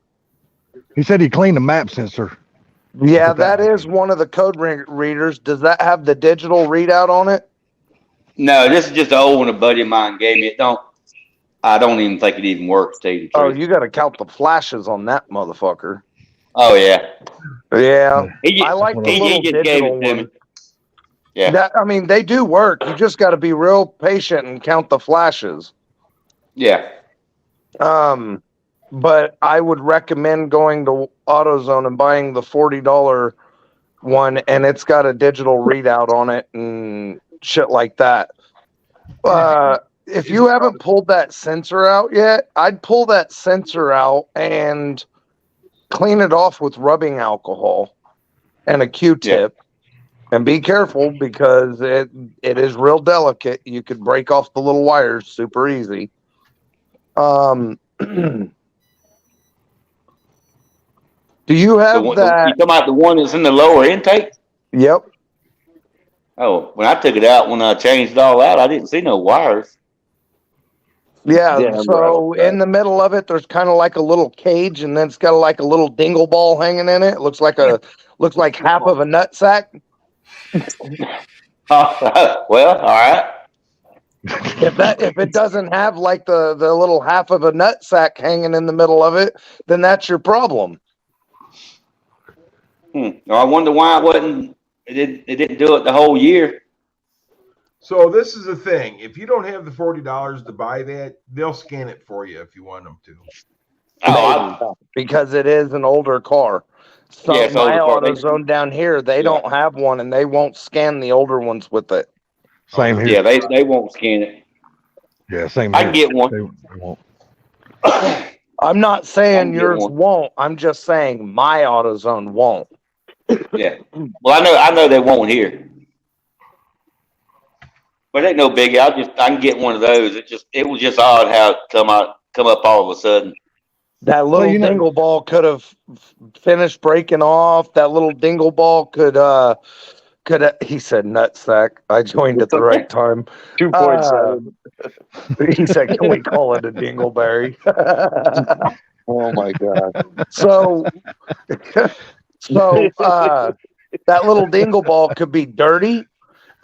He said he cleaned the map sensor. Yeah, that is one of the code readers. Does that have the digital readout on it? No, this is just an old one a buddy of mine gave me. I don't even think it even works, to tell you the Oh, truth. you got to count the flashes on that motherfucker. Oh, yeah. Yeah, He I like the he little just gave digital it to me. one. Yeah. I mean, they do work. You just got to be real patient and count the flashes. Yeah. But I would recommend going to AutoZone and buying the $40 one, and it's got a digital readout on it and shit like that. if you haven't pulled that sensor out yet, I'd pull that sensor out and clean it off with rubbing alcohol and a Q-tip. And be careful because it is real delicate. You could break off the little wires super easy. Do you have that? You talking about the one that's in the lower intake? Yep. Oh, when I took it out, when I changed it all out, I didn't see no wires. Yeah, so in the middle of it, there's kind of like a little cage, and then it's got like a little dingle ball hanging in it. It looks like half of a nut sack. Well, all right. If it doesn't have like the little half of a nut sack hanging in the middle of it, then that's your problem. I wonder why it wasn't. It didn't do it the whole year. So this is the thing. If you don't have the $40 to buy that, they'll scan it for you if you want them to. Because it is an older car. So yeah, my AutoZone down here, they don't have one, and they won't scan the older ones with it. Same here. Yeah, they won't scan it. Yeah, same I here. can get one. They won't. I'm not saying yours won't. I'm just saying my AutoZone won't. Yeah. Well, I know they won't here. But it ain't no biggie. I can get one of those. It was just odd how it come up all of a sudden. That little dingle ball could have finished breaking off. That little dingle ball could he said nutsack. I joined at the right time. 2.7. He said, can we call it a dingleberry? Oh my God. So that little dingle ball could be dirty.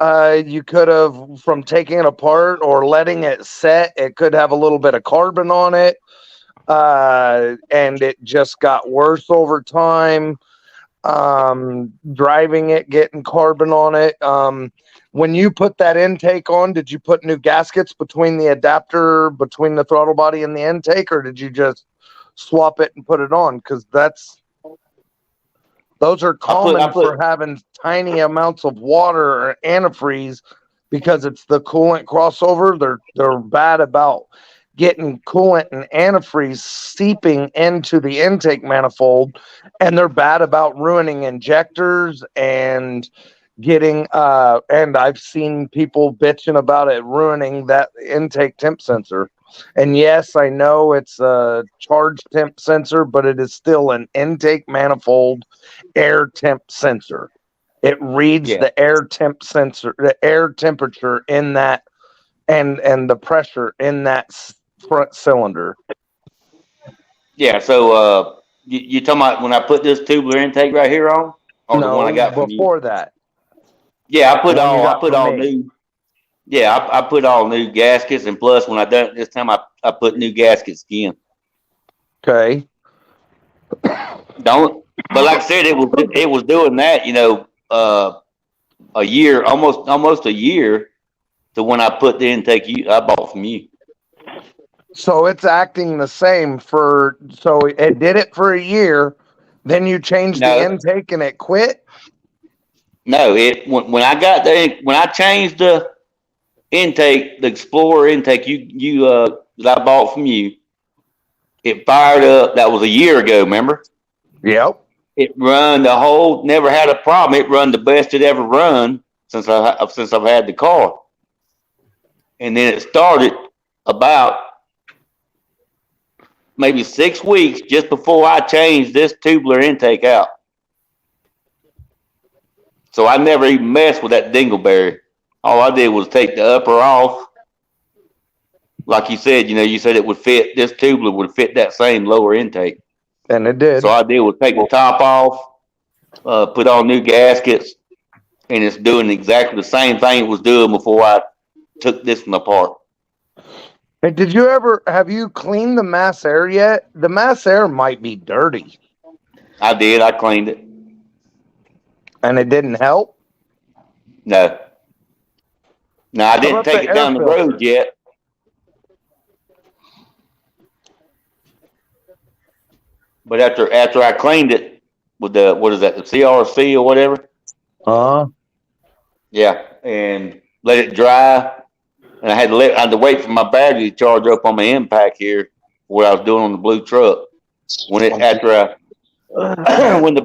You could have, from taking it apart or letting it set, it could have a little bit of carbon on it. And it just got worse over time. Driving it, getting carbon on it. When you put that intake on, did you put new gaskets between the adapter, between the throttle body and the intake, or did you just swap it and put it on? Because those are common for having tiny amounts of water or antifreeze because it's the coolant crossover. They're bad about getting coolant and antifreeze seeping into the intake manifold, and they're bad about ruining injectors and getting and I've seen people bitching about it ruining that intake temp sensor. And yes, I know it's a charge temp sensor, but it is still an intake manifold air temp sensor. It reads the air temp sensor, the air temperature in that, and the pressure in that front cylinder. Yeah. So you talking about when I put this tubular intake right here on, or the one I got from before you? that? Yeah, I put all new. Yeah, I put all new gaskets, and plus when I done it this time, I put new gaskets again. Okay. But like I said, it was doing that, a year, almost a year to when I put the intake I bought from you. So it's acting the same so it did it for a year, then you changed the intake and it quit? No, when I changed the intake, the Explorer intake that I bought from you, it fired up. That was a year ago, remember? Yep. It run never had a problem. It run the best it ever run since I've had the car. And then it started about maybe 6 weeks just before I changed this tubular intake out. So I never even messed with that dingleberry. All I did was take the upper off. Like you said, you said it would fit, this tubular would fit that same lower intake. And it did. So all I did was take the top off, put on new gaskets, and it's doing exactly the same thing it was doing before I took this one apart. Hey, have you cleaned the mass air yet? The mass air might be dirty. I did. I cleaned it. And it didn't help? No. No, I didn't take it down the road yet. But after I cleaned it with the CRC or whatever? Uh-huh. Yeah, and let it dry. and I had to wait for my battery to charge up on my impact here, what I was doing on the blue truck. When the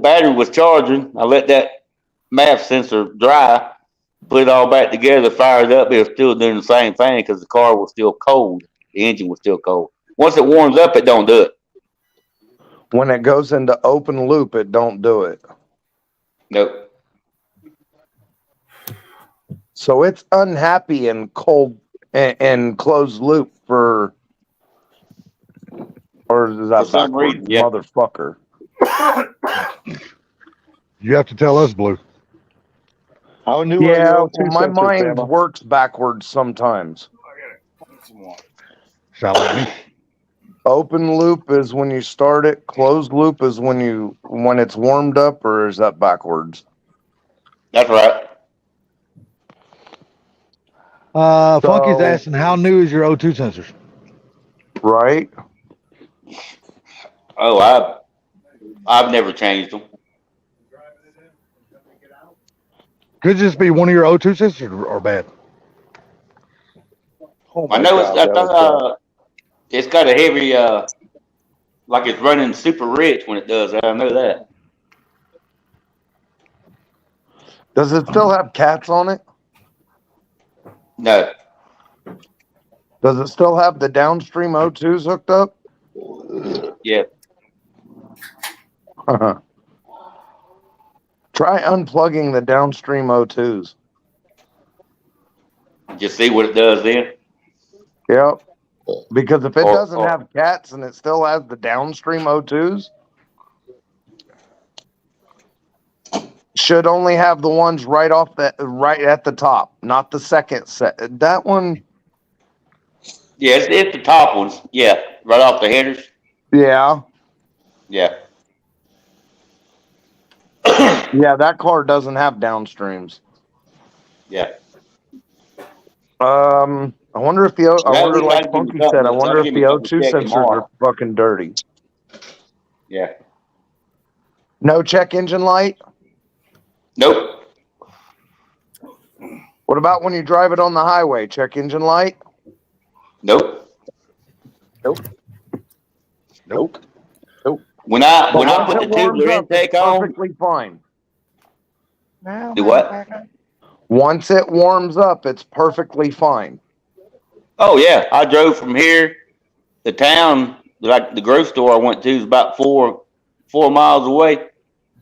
battery was charging, I let that MAF sensor dry, put it all back together, fired up. It was still doing the same thing because the car was still cold. The engine was still cold. Once it warms up, it don't do it. When it goes into open loop, it don't do it. Nope. So it's unhappy in cold and closed loop or is that For some backwards, reason, yeah. motherfucker? You have to tell us, Blue. How new are Yeah, your O2 my sensors, mind Bama? works backwards sometimes. Sound like me. Open loop is when you start it. Closed loop is when it's warmed up, or is that backwards? That's right. Funky's So- asking, how new is your O2 sensors? Right? Oh, I've never changed them. Could just be one of your O2 sensors or bad. Oh I my know God, it's got a heavy like it's running super rich when it does that. I know that. Does it still have cats on it? No. Does it still have the downstream O2s hooked up? Yeah. Try unplugging the downstream O2s. Just see what it does then. Yep. Because if it Or- doesn't or- have cats and it still has the downstream O2s, should only have the ones right at the top, not the second set. That one, Yeah, it's the top ones. Yeah, right off the headers. yeah. Yeah. Yeah, that car doesn't have downstreams. Yeah. I wonder if the Well, we like gotta give Funky me said, I something- wonder gotta if give the me something O2 to check sensors tomorrow. are fucking dirty. Yeah. No check engine light? Nope. What about when you drive it on the highway? Check engine light? Nope. Nope. When I Once put it the warms tubular up, it's intake on, perfectly fine. do what? Once it warms up, it's perfectly fine. Oh yeah, I drove from here to town. Like the grocery store I went to is about four miles away.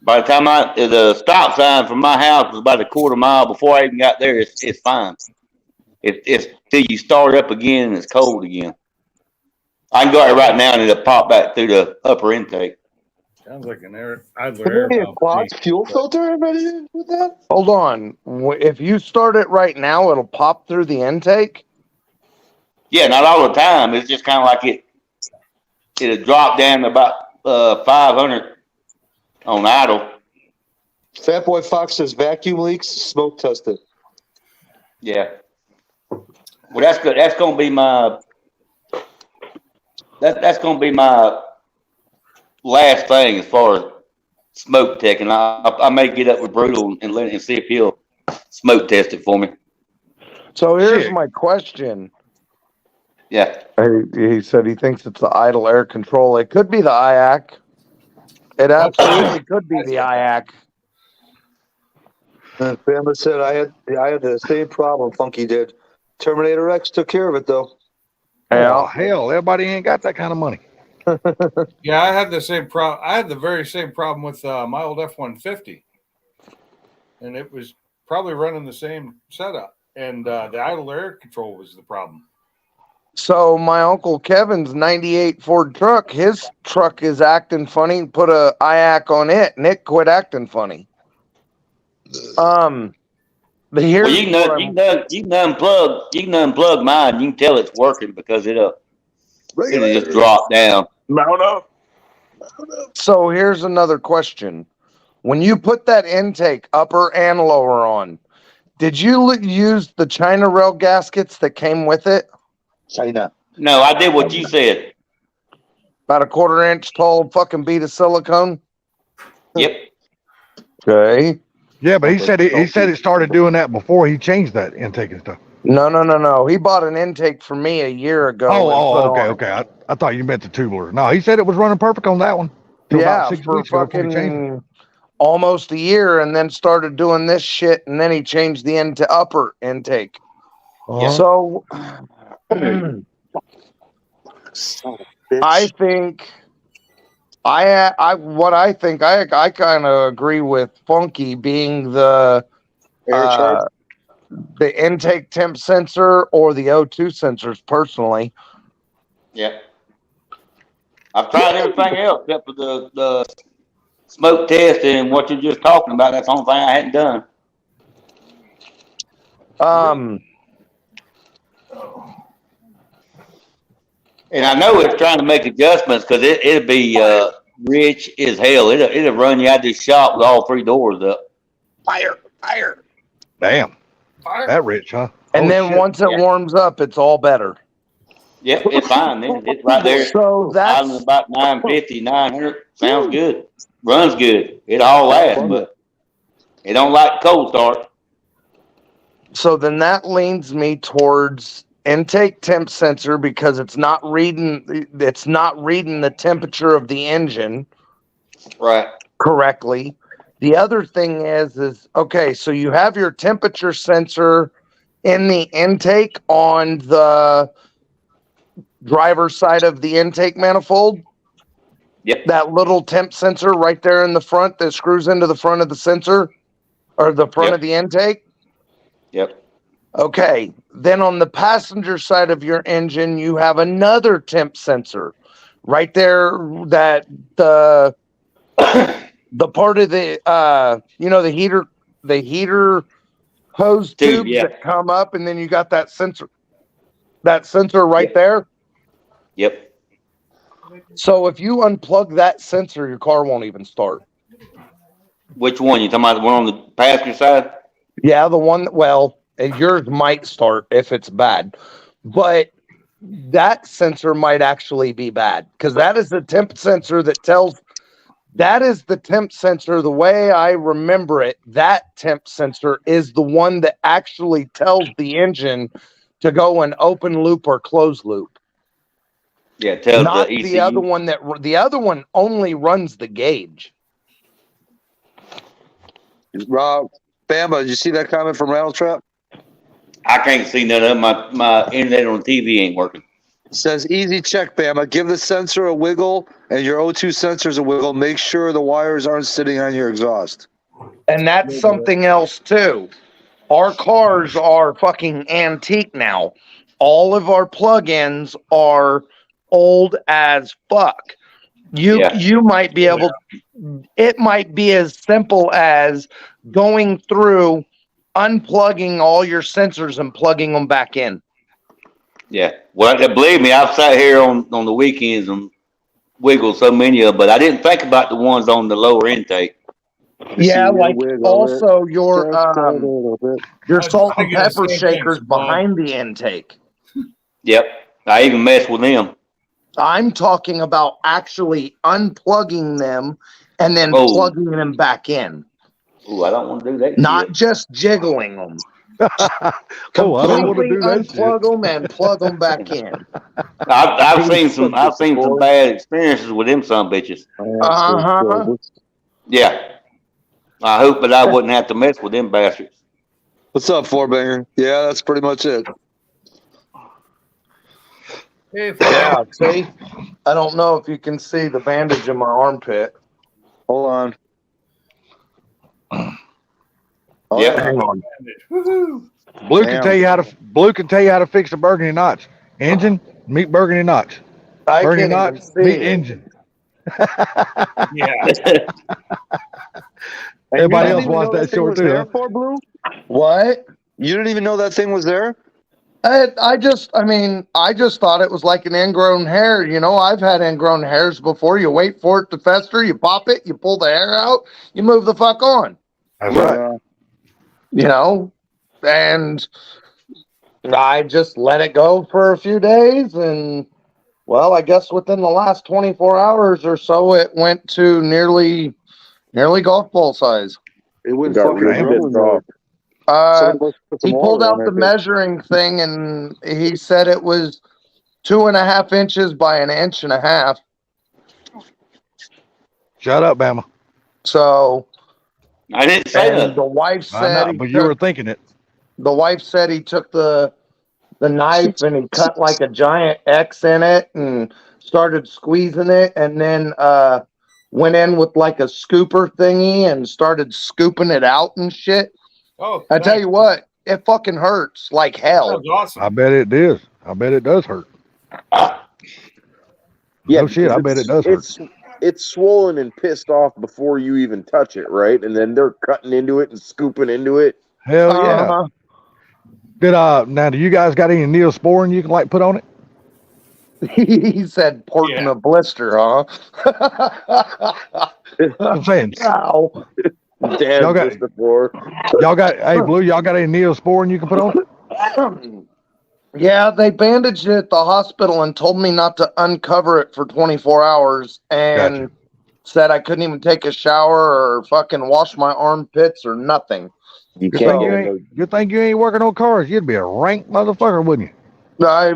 By the time the stop sign from my house was about a quarter mile before I even got there. It's fine. It's till you start up again and it's cold again. I can go out right now and it'll pop back through the upper intake. Sounds like an idler Could air there be a valve. quad fuel filter embedded with that? Hold on. If you start it right now, it'll pop through the intake? Yeah, not all the time. It's just kind of like it'll drop down to about 500 on idle. Fat Boy Fox says vacuum leaks, smoke tested. Yeah. Well, that's good. That's gonna be my. That's gonna be my last thing as far as smoke tech, and I may get up with Brutal and see if he'll smoke test it for me. So here's Shit. my question. Yeah. He said he thinks it's the idle air control. It could be the IAC. It absolutely could be the IAC. Bama said I had the same problem Funky did. Terminator X took care of it though. Oh, Yeah. hell, everybody ain't got that kind of money. Yeah, I had the same problem. I had the very same problem with my old F-150, and it was probably running the same setup. And the idle air control was the problem. So my Uncle Kevin's 98 Ford truck, his truck is acting funny. Put a IAC on it, and it quit acting funny. But here's Well, you can unplug mine. You can tell it's working because it'll just drop down. Mount up. So here's another question. When you put that intake upper and lower on, did you use the China rail gaskets that came with it? China. No, I did what you said. About a 1/4 inch tall fucking bead of silicone? Yep. Okay. Yeah, but he said it started doing that before he changed that intake and stuff. No. He bought an intake for me a year ago. Okay. I thought you meant the tubular. No, he said it was running perfect on that one. Yeah, About 6 for weeks ago before he changed it. fucking almost a year, and then started doing this shit, and then he changed the into upper intake. So I think I kind of agree with Funky being the intake temp sensor or the O2 sensors personally. Yeah. I've tried everything else except for the smoke test and what you're just talking about. That's the only thing I hadn't done. And I know it's trying to make adjustments because it'll be rich as hell. It'll run you out of this shop with all 3 doors up. Fire. Damn. That rich, huh? And then once it warms up, it's all better. Yep, it's fine then. It's right there. So that's about 950, 900. Sounds good. Runs good. It all lasts, but it don't like cold start. So then that leans me towards intake temp sensor because it's not reading the temperature of the engine correctly. The other thing is okay, so you have your temperature sensor in the intake on the driver's side of the intake manifold. Yep. That little temp sensor right there in the front that screws into the front of the sensor or the front of the intake. Yep. Okay. Then on the passenger side of your engine, you have another temp sensor right there that the part of the the heater hose tubes that come up, and then you got that sensor right there. Yep. So if you unplug that sensor, your car won't even start. Which one? You talking about the one on the passenger side? Yeah, the one yours might start if it's bad, but that sensor might actually be bad because that is the temp sensor the way I remember it. That temp sensor is the one that actually tells the engine to go in open loop or closed loop. Yeah, tells not the ECU. The other one only runs the gauge. Rob, Bama, did you see that comment from Rattletrap? I can't see none of them. My internet on the TV ain't working. It says easy check, Bama. Give the sensor a wiggle and your O2 sensors a wiggle. Make sure the wires aren't sitting on your exhaust. And that's something else too. Our cars are fucking antique now. All of our plug-ins are old as fuck. You might be able. It might be as simple as going through, unplugging all your sensors and plugging them back in. Yeah. Well, believe me, I've sat here on the weekends and wiggled so many of them, but I didn't think about the ones on the lower intake. Yeah, like also your salt and pepper shakers behind the intake. Yep. I even messed with them. I'm talking about actually unplugging them and then plugging them back in. Oh, I don't want to do that. Not just jiggling them. Completely unplug them and plug them back in. I've seen some bad experiences with them some bitches. Yeah. I hope that I wouldn't have to mess with them bastards. What's up, Fourbanger? Yeah, that's pretty much it. Yeah, see? I don't know if you can see the bandage in my armpit. Hold on. Yeah. Hang on. Blue can tell you how to fix a burgundy notch. Engine, meet burgundy notch. Burgundy notch, meet engine. Yeah. Everybody else wants that short too. Huh? What? You didn't even know that thing was there? I just thought it was like an ingrown hair. You know, I've had ingrown hairs before. You wait for it to fester, you pop it, you pull the hair out, you move the fuck on. That's right. You know, and I just let it go for a few days, and well, I guess within the last 24 hours or so, it went to nearly golf ball size. It went fucking He pulled out the measuring thing and he said it was 2.5 inches by 1.5 inches. Shut up, Bama. So I didn't say that. The wife said, but you were thinking it. The wife said he took the knife and he cut like a giant X in it and started squeezing it, and then went in with like a scooper thingy and started scooping it out and shit. Oh, I tell you what, it fucking hurts like hell. Sounds awesome. I bet it is. I bet it does hurt. Yeah, no shit. I bet it does hurt. It's swollen and pissed off before you even touch it, right? And then they're cutting into it and scooping into it. Hell yeah. Now, do you guys got any Neosporin you can like put on it? He said port in a blister, huh? I'm saying. Wow. Damn, y'all got, hey, Blue, y'all got any Neosporin you can put on it? Yeah, they bandaged it at the hospital and told me not to uncover it for 24 hours and said I couldn't even take a shower or fucking wash my armpits or nothing. Good thing you ain't working on cars. You'd be a rank motherfucker, wouldn't you? Yeah.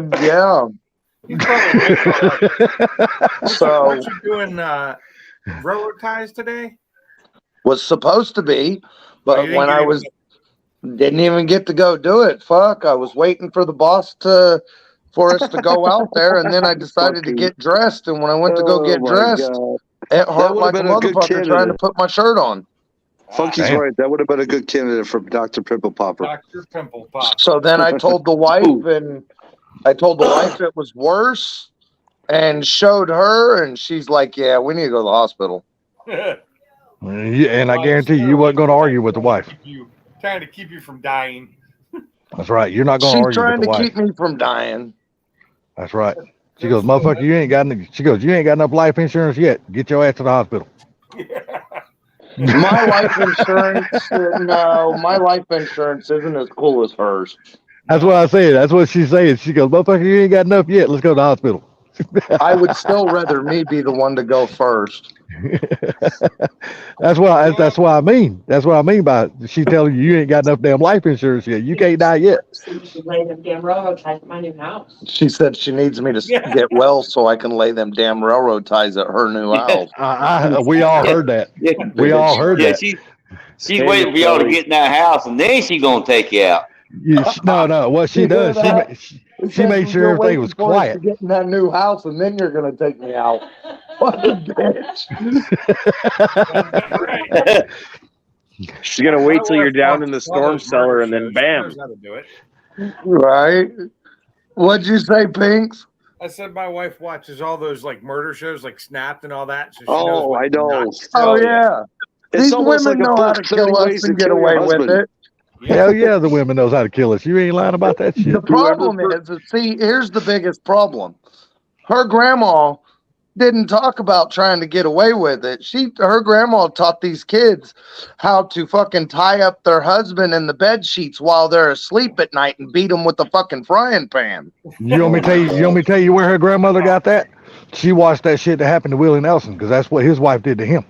So, what you doing railroad ties today? Was supposed to be, but when I was didn't even get to go do it. Fuck, I was waiting for the boss for us to go out there, and then I decided to get dressed. And when I went to go get dressed, it hurt like a motherfucker trying to put my shirt on. Funky's right. That would have been a good candidate for Dr. Pimple Popper. Dr. Pimple Popper. So then I told the wife, and it was worse, and showed her, and she's like, "Yeah, we need to go to the hospital." And I guarantee you wasn't going to argue with the wife. Trying to keep you from dying. That's right. You're not going to argue with the wife. She's trying to keep me from dying. That's right. She goes, motherfucker, you ain't got enough life insurance yet. Get your ass to the hospital. My life insurance, my life insurance isn't as cool as hers. That's what I said. That's what she's saying. She goes, motherfucker, you ain't got enough yet. Let's go to the hospital. I would still rather me be the one to go first. That's what I mean. That's what I mean by she telling you ain't got enough damn life insurance yet. You can't die yet. Lay them damn railroad ties at my new house. She said she needs me to get well so I can lay them damn railroad ties at her new house. We all heard that. We all heard that. She's waiting for y'all to get in that house, and then she's gonna take you out. No. What she does, she made sure everything was quiet. To get in that new house, and then you're gonna take me out. Fucking bitch. She's gonna wait till you're down in the storm cellar, and then bam. Right? What'd you say, Pinks? I said my wife watches all those like murder shows, like Snapped and all that. So she knows I know. Oh yeah. These women know how to kill us and get away with it. Hell yeah, the women knows how to kill us. You ain't lying about that shit. The problem is, here's the biggest problem. Her grandma didn't talk about trying to get away with it. Her grandma taught these kids how to fucking tie up their husband in the bed sheets while they're asleep at night and beat them with the fucking frying pan. You want me to tell you where her grandmother got that? She watched that shit that happened to Willie Nelson because that's what his wife did to him.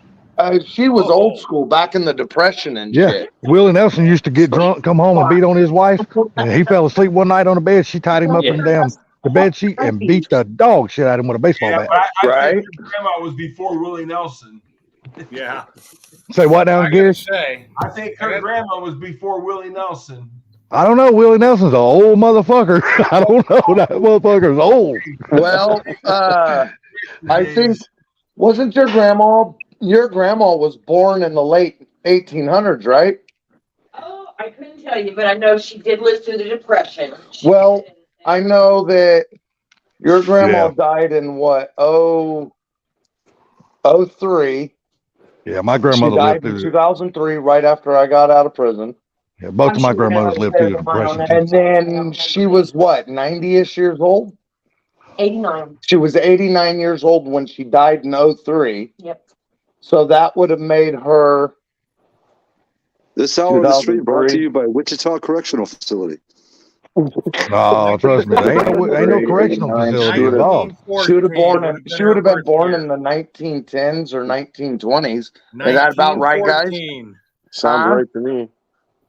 She was old school back in the Depression and shit. Willie Nelson used to get drunk, come home and beat on his wife, and he fell asleep one night on the bed. She tied him up in the bed sheet and beat the dog shit out of him with a baseball bat. I think your grandma was before Willie Nelson. Yeah. Say what now, Gary? I think her grandma was before Willie Nelson. I don't know. Willie Nelson's an old motherfucker. I don't know. That motherfucker's old. Well, I think, wasn't your grandma was born in the late 1800s, right? Oh, I couldn't tell you, but I know she did live through the Depression. Well, I know that your grandma died in what, 03. Yeah, my grandmother lived in 2003, right after I got out of prison. Yeah, both of my grandmothers lived through the Depression. And then she was what, 90-ish years old? 89. She was 89 years old when she died in 03. Yep. So that would have made her. This hour of the street brought to you by Wichita Correctional Facility. No, trust me, there ain't no correctional facility involved. She would have been born in the 1910s or 1920s. Is that about right, guys? Sounds right to me.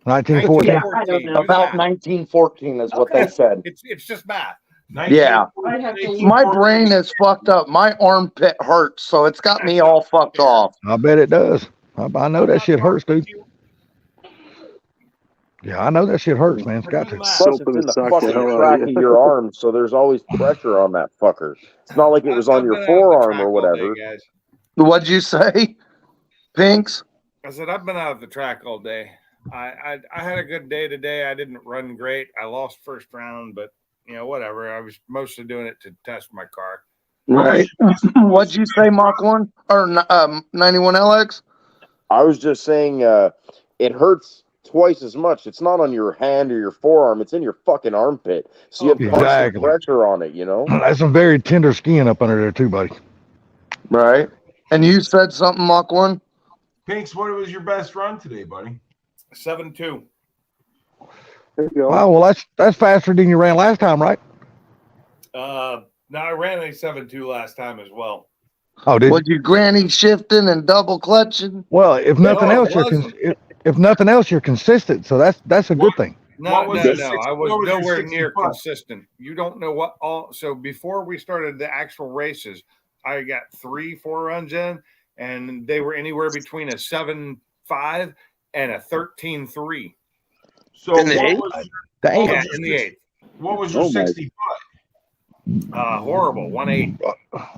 1914. Yeah, I don't know. About 1914 is what they said. It's just math. Yeah. I have to My brain is fucked up. My armpit hurts, so it's got me all fucked off. I bet it does. I know that shit hurts, dude. Yeah, I know that shit hurts, man. It's got to. Plus, it's in the fucking track of your arm, so there's always pressure on that fucker. It's not like it was on your forearm or whatever. Guys. What'd you say, Pinks? I said I've been out of the track all day. I had a good day today. I didn't run great. I lost first round, but whatever. I was mostly doing it to test my car. Right. What'd you say, Mach 1 or 91LX? I was just saying it hurts twice as much. It's not on your hand or your forearm. It's in your fucking armpit. So you have constant pressure on it, That's some very tender skin up under there too, buddy. Right. And you said something, Mach 1? Pinks, what was your best run today, buddy? 7.2. Wow, well that's faster than you ran last time, right? No, I ran a 7.2 last time as well. Oh, did Was you granny shifting and double clutching? Well, if nothing else, if nothing else, you're consistent. So that's a good thing. No. I was nowhere near consistent. You don't know what all. So before we started the actual races, I got 3-4 runs in, and they were anywhere between a 7.5 and a 13.3. So in the eighth? Yeah, in the 8th. What was your 60 foot? Horrible. 1.8.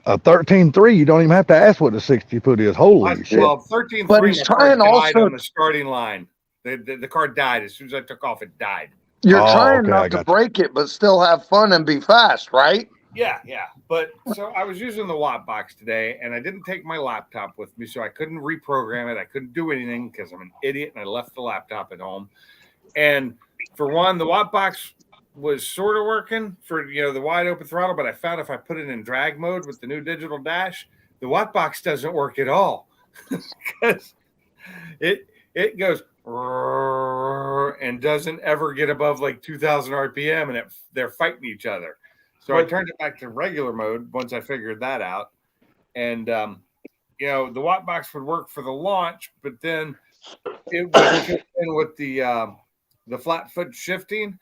A 13.3. You don't even have to ask what the 60 foot is. Holy shit! Well, 13.3. But he's trying also on the starting line. The car died as soon as I took off. It died. You're trying not to break it, but still have fun and be fast, right? Yeah. But so I was using the watt box today, and I didn't take my laptop with me, so I couldn't reprogram it. I couldn't do anything because I'm an idiot, and I left the laptop at home. And for one, the watt box was sort of working for the wide open throttle, but I found if I put it in drag mode with the new digital dash, the watt box doesn't work at all because it goes and doesn't ever get above like 2,000 RPM, and they're fighting each other. So I turned it back to regular mode once I figured that out, and the watt box would work for the launch, but then it would kick in with the flat foot shifting.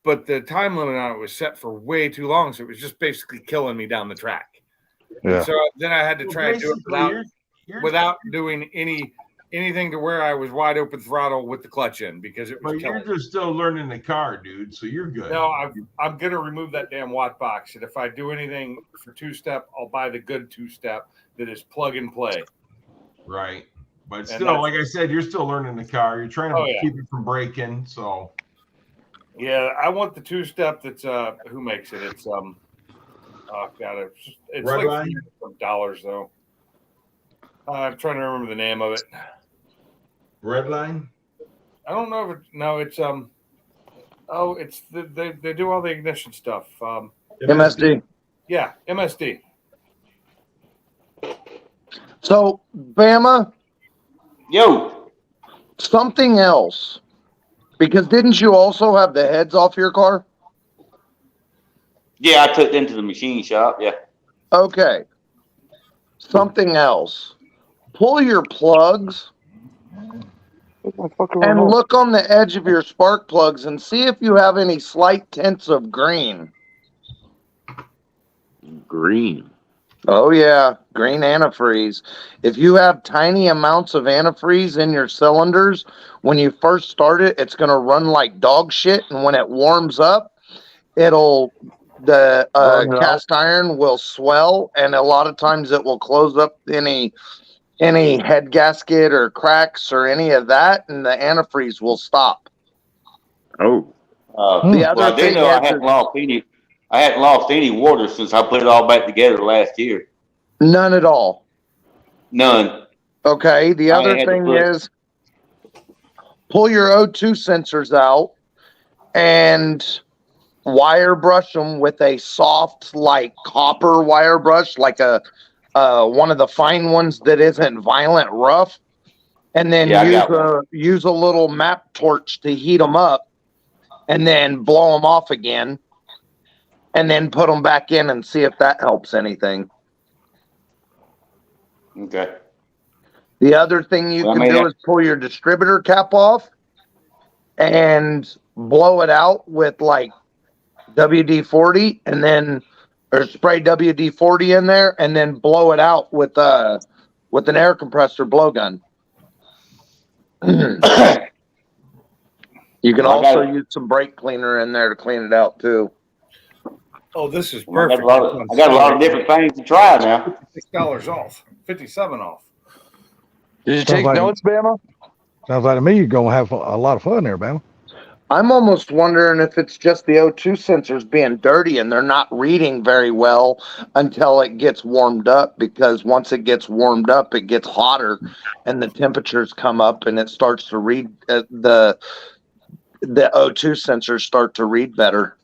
But the time limit on it was set for way too long, so it was just basically killing me down the track. Yeah. So then I had to try and do it without doing anything to where I was wide open throttle with the clutch in because it was. But you're just still learning the car, dude. So you're good. No, I'm gonna remove that damn watt box, and if I do anything for 2-step, I'll buy the good 2-step that is plug and play. Right, but still, like I said, you're still learning the car. You're trying to keep it from breaking. So. Yeah, I want the 2-step that's who makes it? It's oh god, it's like $3 though. I'm trying to remember the name of it. Redline? I don't know if it's they do all the ignition stuff. MSD. Yeah, MSD. So, Bama. Yo. Something else. Because didn't you also have the heads off your car? Yeah, I took them to the machine shop. Yeah. Okay. Something else. Pull your plugs and look on the edge of your spark plugs and see if you have any slight tints of green. Green. Oh, yeah. Green antifreeze. If you have tiny amounts of antifreeze in your cylinders, when you first start it, it's going to run like dog shit. And when it warms up, the cast iron will swell. And a lot of times it will close up any head gasket or cracks or any of that. And the antifreeze will stop. Oh. The other thing is I hadn't lost any water since I put it all back together last year. None at all. None. Okay. The other thing is pull your O2 sensors out and wire brush them with a soft, like copper wire brush, like one of the fine ones that isn't violent rough. And then use a little map torch to heat them up and then blow them off again. And then put them back in and see if that helps anything. Okay. The other thing you can do is pull your distributor cap off and blow it out with like WD-40 and then, or spray WD-40 in there and then blow it out with an air compressor blowgun. You can also use some brake cleaner in there to clean it out too. Oh, this is I perfect. got a lot of different things to try now. $56 off, 57 off. Did you take notes, Bama? Sounds like to me you're gonna have a lot of fun there, Bama. I'm almost wondering if it's just the O2 sensors being dirty and they're not reading very well until it gets warmed up, because once it gets warmed up, it gets hotter and the temperatures come up and it starts to read the O2 sensors start to read better.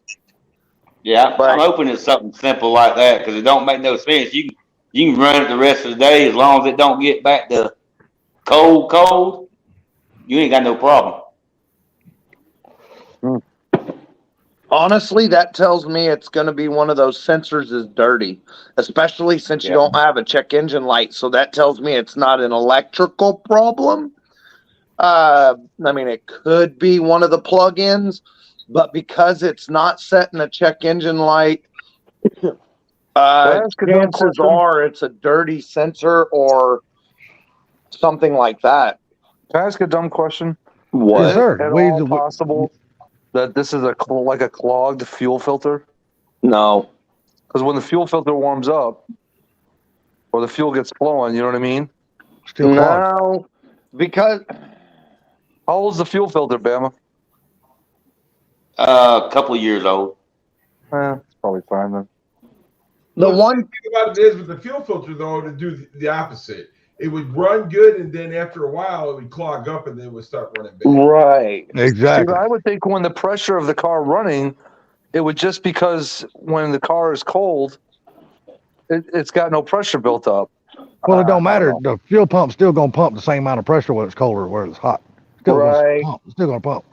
Yeah, I'm hoping it's something simple like that because it don't make no sense. You can run it the rest of the day as long as it don't get back to cold. You ain't got no problem. Honestly, that tells me it's going to be one of those sensors is dirty, especially since you don't have a check engine light. So that tells me it's not an electrical problem. I mean, it could be one of the plug-ins, but because it's not set in a check engine light, chances are it's a dirty sensor or something like that. Can I ask a dumb question? What? Yes, sir. At all possible that this is like a clogged fuel filter? No. Because when the fuel filter warms up, or the fuel gets flowing, you know what I mean? Still clogged. No, because how old is the fuel filter, Bama? A couple of years old. It's probably fine then. The one thing about it is with the fuel filter though, to do the opposite. It would run good, and then after a while, it would clog up, and then it would start running bad. Right. Exactly. See, I would think when the pressure of the car running, it would just because when the car is cold, it's got no pressure built up. Well, it don't matter. The fuel pump's still gonna pump the same amount of pressure whether it's cold or whether it's hot. Still Right. gonna pump. It's still gonna pump.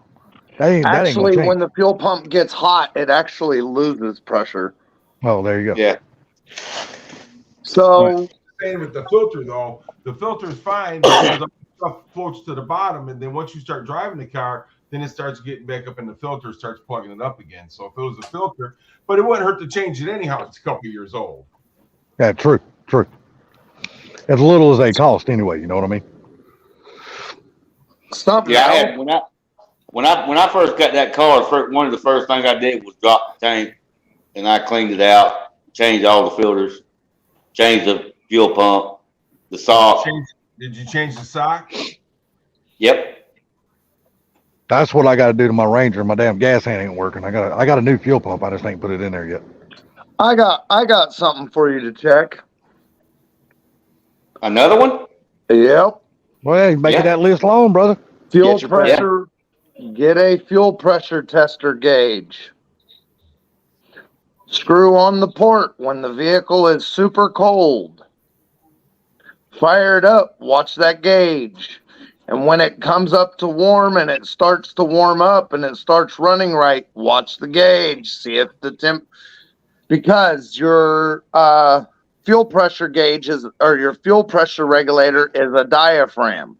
That ain't actually, gonna change. when the fuel pump gets hot, it actually loses pressure. Oh, there you go. Yeah. So, Same with the filter though. The filter is fine because stuff floats to the bottom, and then once you start driving the car, then it starts getting back up in the filter, starts plugging it up again. So if it was a filter, but it wouldn't hurt to change it anyhow. It's a couple of years old. Yeah, true. As little as they cost, anyway. You know what I mean? something Yeah, I else. had, when I first got that car, one of the first things I did was drop the tank, and I cleaned it out, changed all the filters, changed the fuel pump, the sock. Did you change the sock? Yep. That's what I got to do to my Ranger. My damn gas hand ain't working. I got a new fuel pump. I just ain't put it in there yet. I got something for you to check. Another one? Yep. Well, hey, making that list long, brother. Fuel pressure. Get a fuel pressure tester gauge. Screw on the port when the vehicle is super cold. Fire it up. Watch that gauge. And when it comes up to warm and it starts to warm up and it starts running right, watch the gauge. See if the temp, because your fuel pressure gauge is, or your fuel pressure regulator is a diaphragm.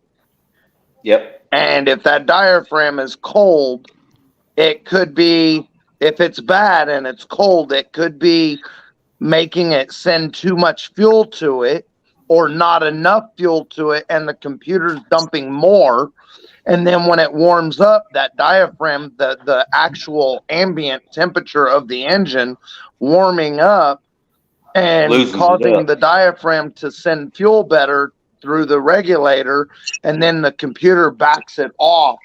Yep. And if that diaphragm is cold, it could be, if it's bad and it's cold, it could be making it send too much fuel to it or not enough fuel to it, and the computer's dumping more. And then when it warms up, that diaphragm, the actual ambient temperature of the engine warming up and Loosens it causing up. the diaphragm to send fuel better through the regulator, and then the computer backs it off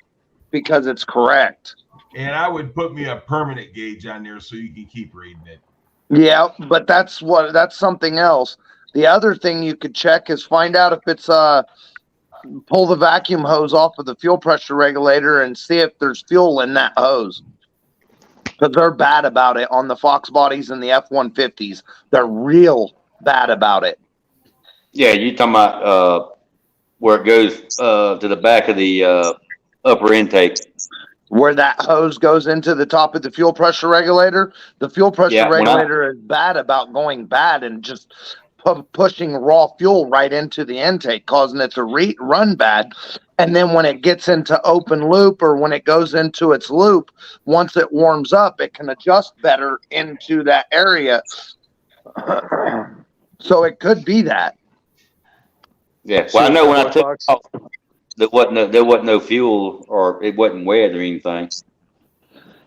because it's correct. And I would put me a permanent gauge on there so you can keep reading it. Yeah, but that's something else. The other thing you could check is find out if it's pull the vacuum hose off of the fuel pressure regulator and see if there's fuel in that hose. Because they're bad about it on the Fox bodies and the F-150s. They're real bad about it. Yeah, you talking about where it goes to the back of the upper intake. Where that hose goes into the top of the fuel pressure regulator. The fuel pressure regulator is bad about going bad and just pushing raw fuel right into the intake, causing it to run bad. And then when it gets into open loop or when it goes into its loop, once it warms up, it can adjust better into that area. So it could be that. Yeah. Well, I know when I took it off, there wasn't no fuel, or it wasn't wet or anything.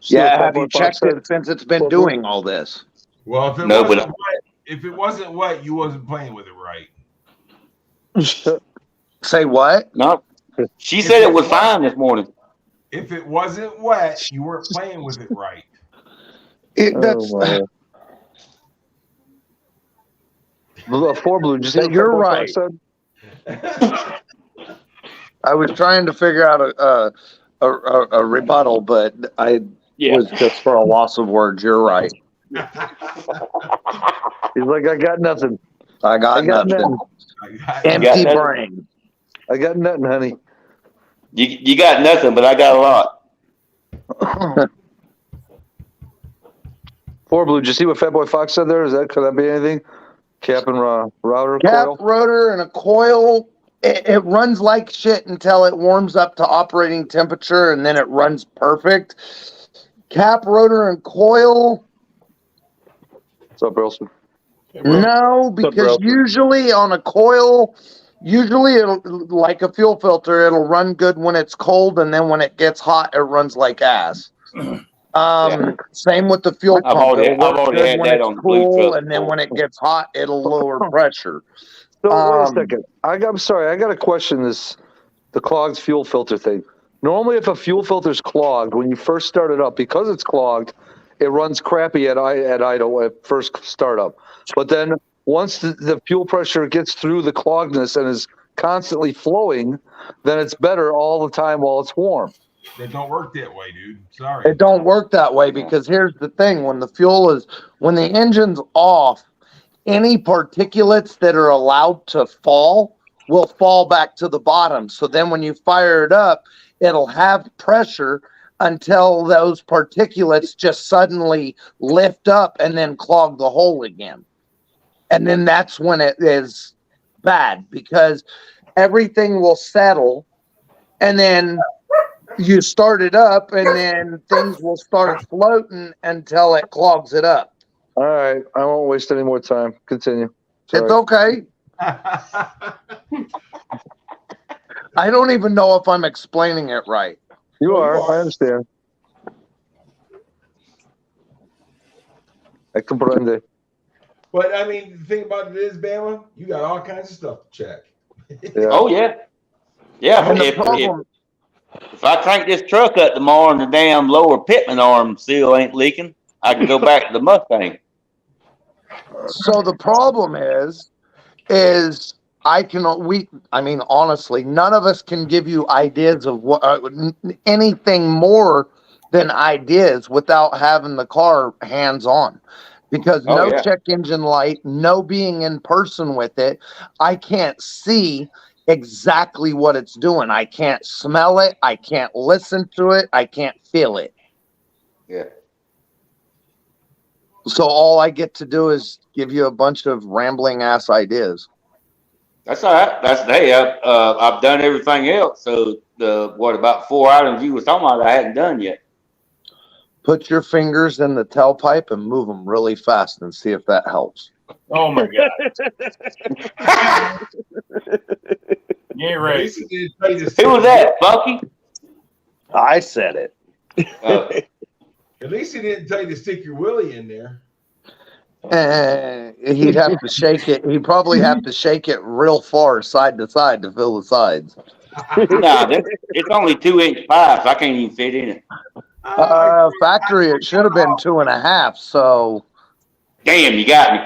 Yeah, have you checked it since it's been doing all this? Well, if it wasn't wet, you wasn't playing with it right. Say what? No. She said it was fine this morning. If it wasn't wet, you weren't playing with it right. That's Four Blue. Did you see you're right. I was trying to figure out a rebuttal, but I was just for a loss of words. You're right. He's like, I got nothing. I got nothing. Empty brain. I got nothing, honey. You got nothing, but I got a lot. Four Blue. Did you see what Fatboy Fox said there? Could that be anything? Cap and rotor. Cap, coil? rotor, and a coil. It runs like shit until it warms up to operating temperature, and then it runs perfect. Cap, rotor, and coil. What's up, Burleson? No, because usually on a coil, it'll, like a fuel filter, it'll run good when it's cold, and then when it gets hot, it runs like ass. Same with the fuel pump. I've already had that on the blue truck. And then when it gets hot, it'll lower pressure. So wait a second. I'm sorry. I got to question the clogged fuel filter thing. Normally, if a fuel filter is clogged, when you first start it up, because it's clogged, it runs crappy at idle at first startup. But then once the fuel pressure gets through the cloggedness and is constantly flowing, then it's better all the time while it's warm. It don't work that way, dude. Sorry. It don't work that way because here's the thing: when the engine's off, any particulates that are allowed to fall will fall back to the bottom. So then when you fire it up, it'll have pressure until those particulates just suddenly lift up and then clog the hole again. And then that's when it is bad because everything will settle and then you start it up and then things will start floating until it clogs it up. All right. I won't waste any more time. Continue. Sorry. It's okay. I don't even know if I'm explaining it right. You are. I understand. I comprende. But I mean, the thing about it is, Bama, you got all kinds of stuff to check. Yeah. Oh yeah, yeah. If I crank this truck up tomorrow and the damn lower pitman arm seal ain't leaking, I can go back to the Mustang. So the problem is honestly, none of us can give you ideas of what anything more than ideas without having the car hands on. Because check engine light, no being in person with it, I can't see exactly what it's doing. I can't smell it. I can't listen to it. I can't feel it. Yeah. So all I get to do is give you a bunch of rambling ass ideas. That's all right. I've done everything else. So about 4 items you was talking about I hadn't done yet. Put your fingers in the tailpipe and move them really fast and see if that helps. Oh my God. You ain't ready. Who was that, Bucky? I said it. At least he didn't tell you to stick your willy in there. He'd have to shake it. He'd probably have to shake it real far side to side to fill the sides. No, it's only 2-inch pipes. I can't even fit in it. Factory, it should have been 2.5. So, damn, you got me.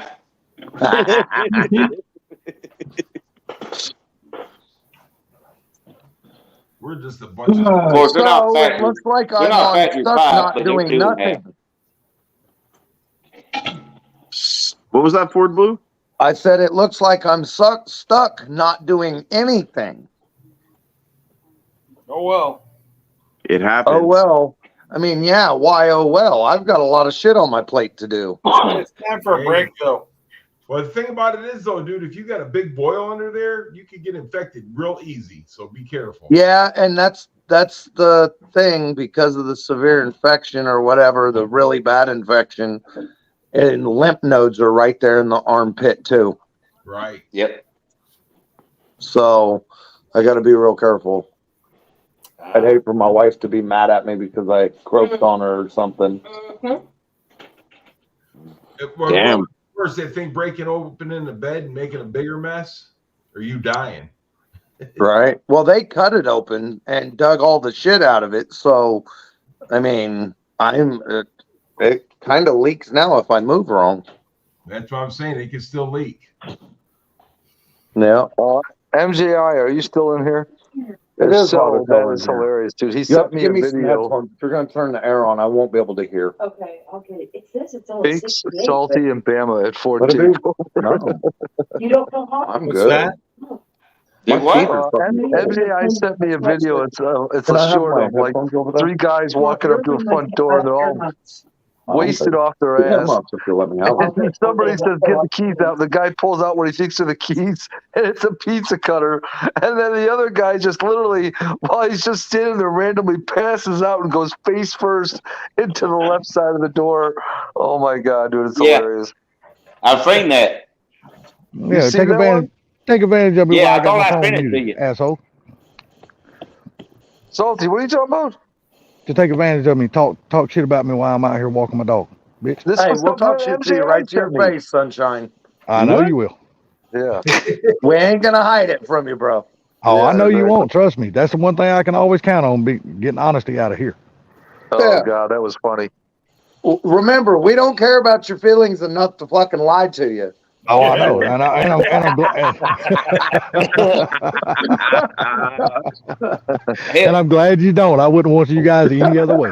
We're just a bunch of. Of course, they're not it looks like I'm on stuck, not doing nothing. What was that, Ford Blue? I said it looks like I'm stuck, not doing anything. Oh well. It happened. Oh well. I mean, yeah. Why? Oh well. I've got a lot of shit on my plate to do. It's time for a break, though. Well, the thing about it is, though, dude, if you got a big boil under there, you could get infected real easy. So be careful. Yeah, and that's the thing, because of the severe infection or whatever, the really bad infection, and lymph nodes are right there in the armpit too. Right. Yep. So I got to be real careful. I'd hate for my wife to be mad at me because I croaked on her or something. Damn. First, they think breaking open in the bed and making a bigger mess, or you dying. Right. Well, they cut it open and dug all the shit out of it. So, I mean, it kind of leaks now if I move wrong. That's what I'm saying. It can still leak. Yeah. MJI, are you still in here? It is hard to tell That is in here. hilarious, dude. He You have sent to me give a me some video. headphones. If you're going to turn the air on, I won't be able to hear. Okay, I'll get it. It says it's only Peaks, 68. Salty, and Bama at Would it 14. be? No, You don't feel hot? I'm What's good. that? Did My what? teeth are fucking cold. MJI sent me a video. It's Can a I have short my of like headphones over there? 3 guys walking up to a front door and they're all wasted off Two their ass. months if you let me have them. And somebody says, "Get the keys out." The guy pulls out what he thinks are the keys, and it's a pizza cutter. And then the other guy just literally, while he's just standing there, randomly passes out and goes face first into the left side of the door. Oh my god, dude, it's Yeah. hilarious. I've seen that. Yeah, see take that advantage. Take advantage of me Yeah, while I I got thought my I phone sent it to muted, you. asshole. Salty, what are you talking about? To take advantage of me, talk shit about me while I'm out here walking my dog, bitch. This Hey, was we'll something talk that shit to you MJI right to your sent me. face, sunshine. I know What? you will. Yeah. We ain't going to hide it from you, bro. Oh, I Yeah, know you very- won't. Trust me. That's the one thing I can always count on, getting honesty out of here. Oh Yeah. god, that was funny. Remember, we don't care about your feelings enough to fucking lie to you. Oh, I know, and I'm glad. And I'm glad you don't. I wouldn't want you guys any other way.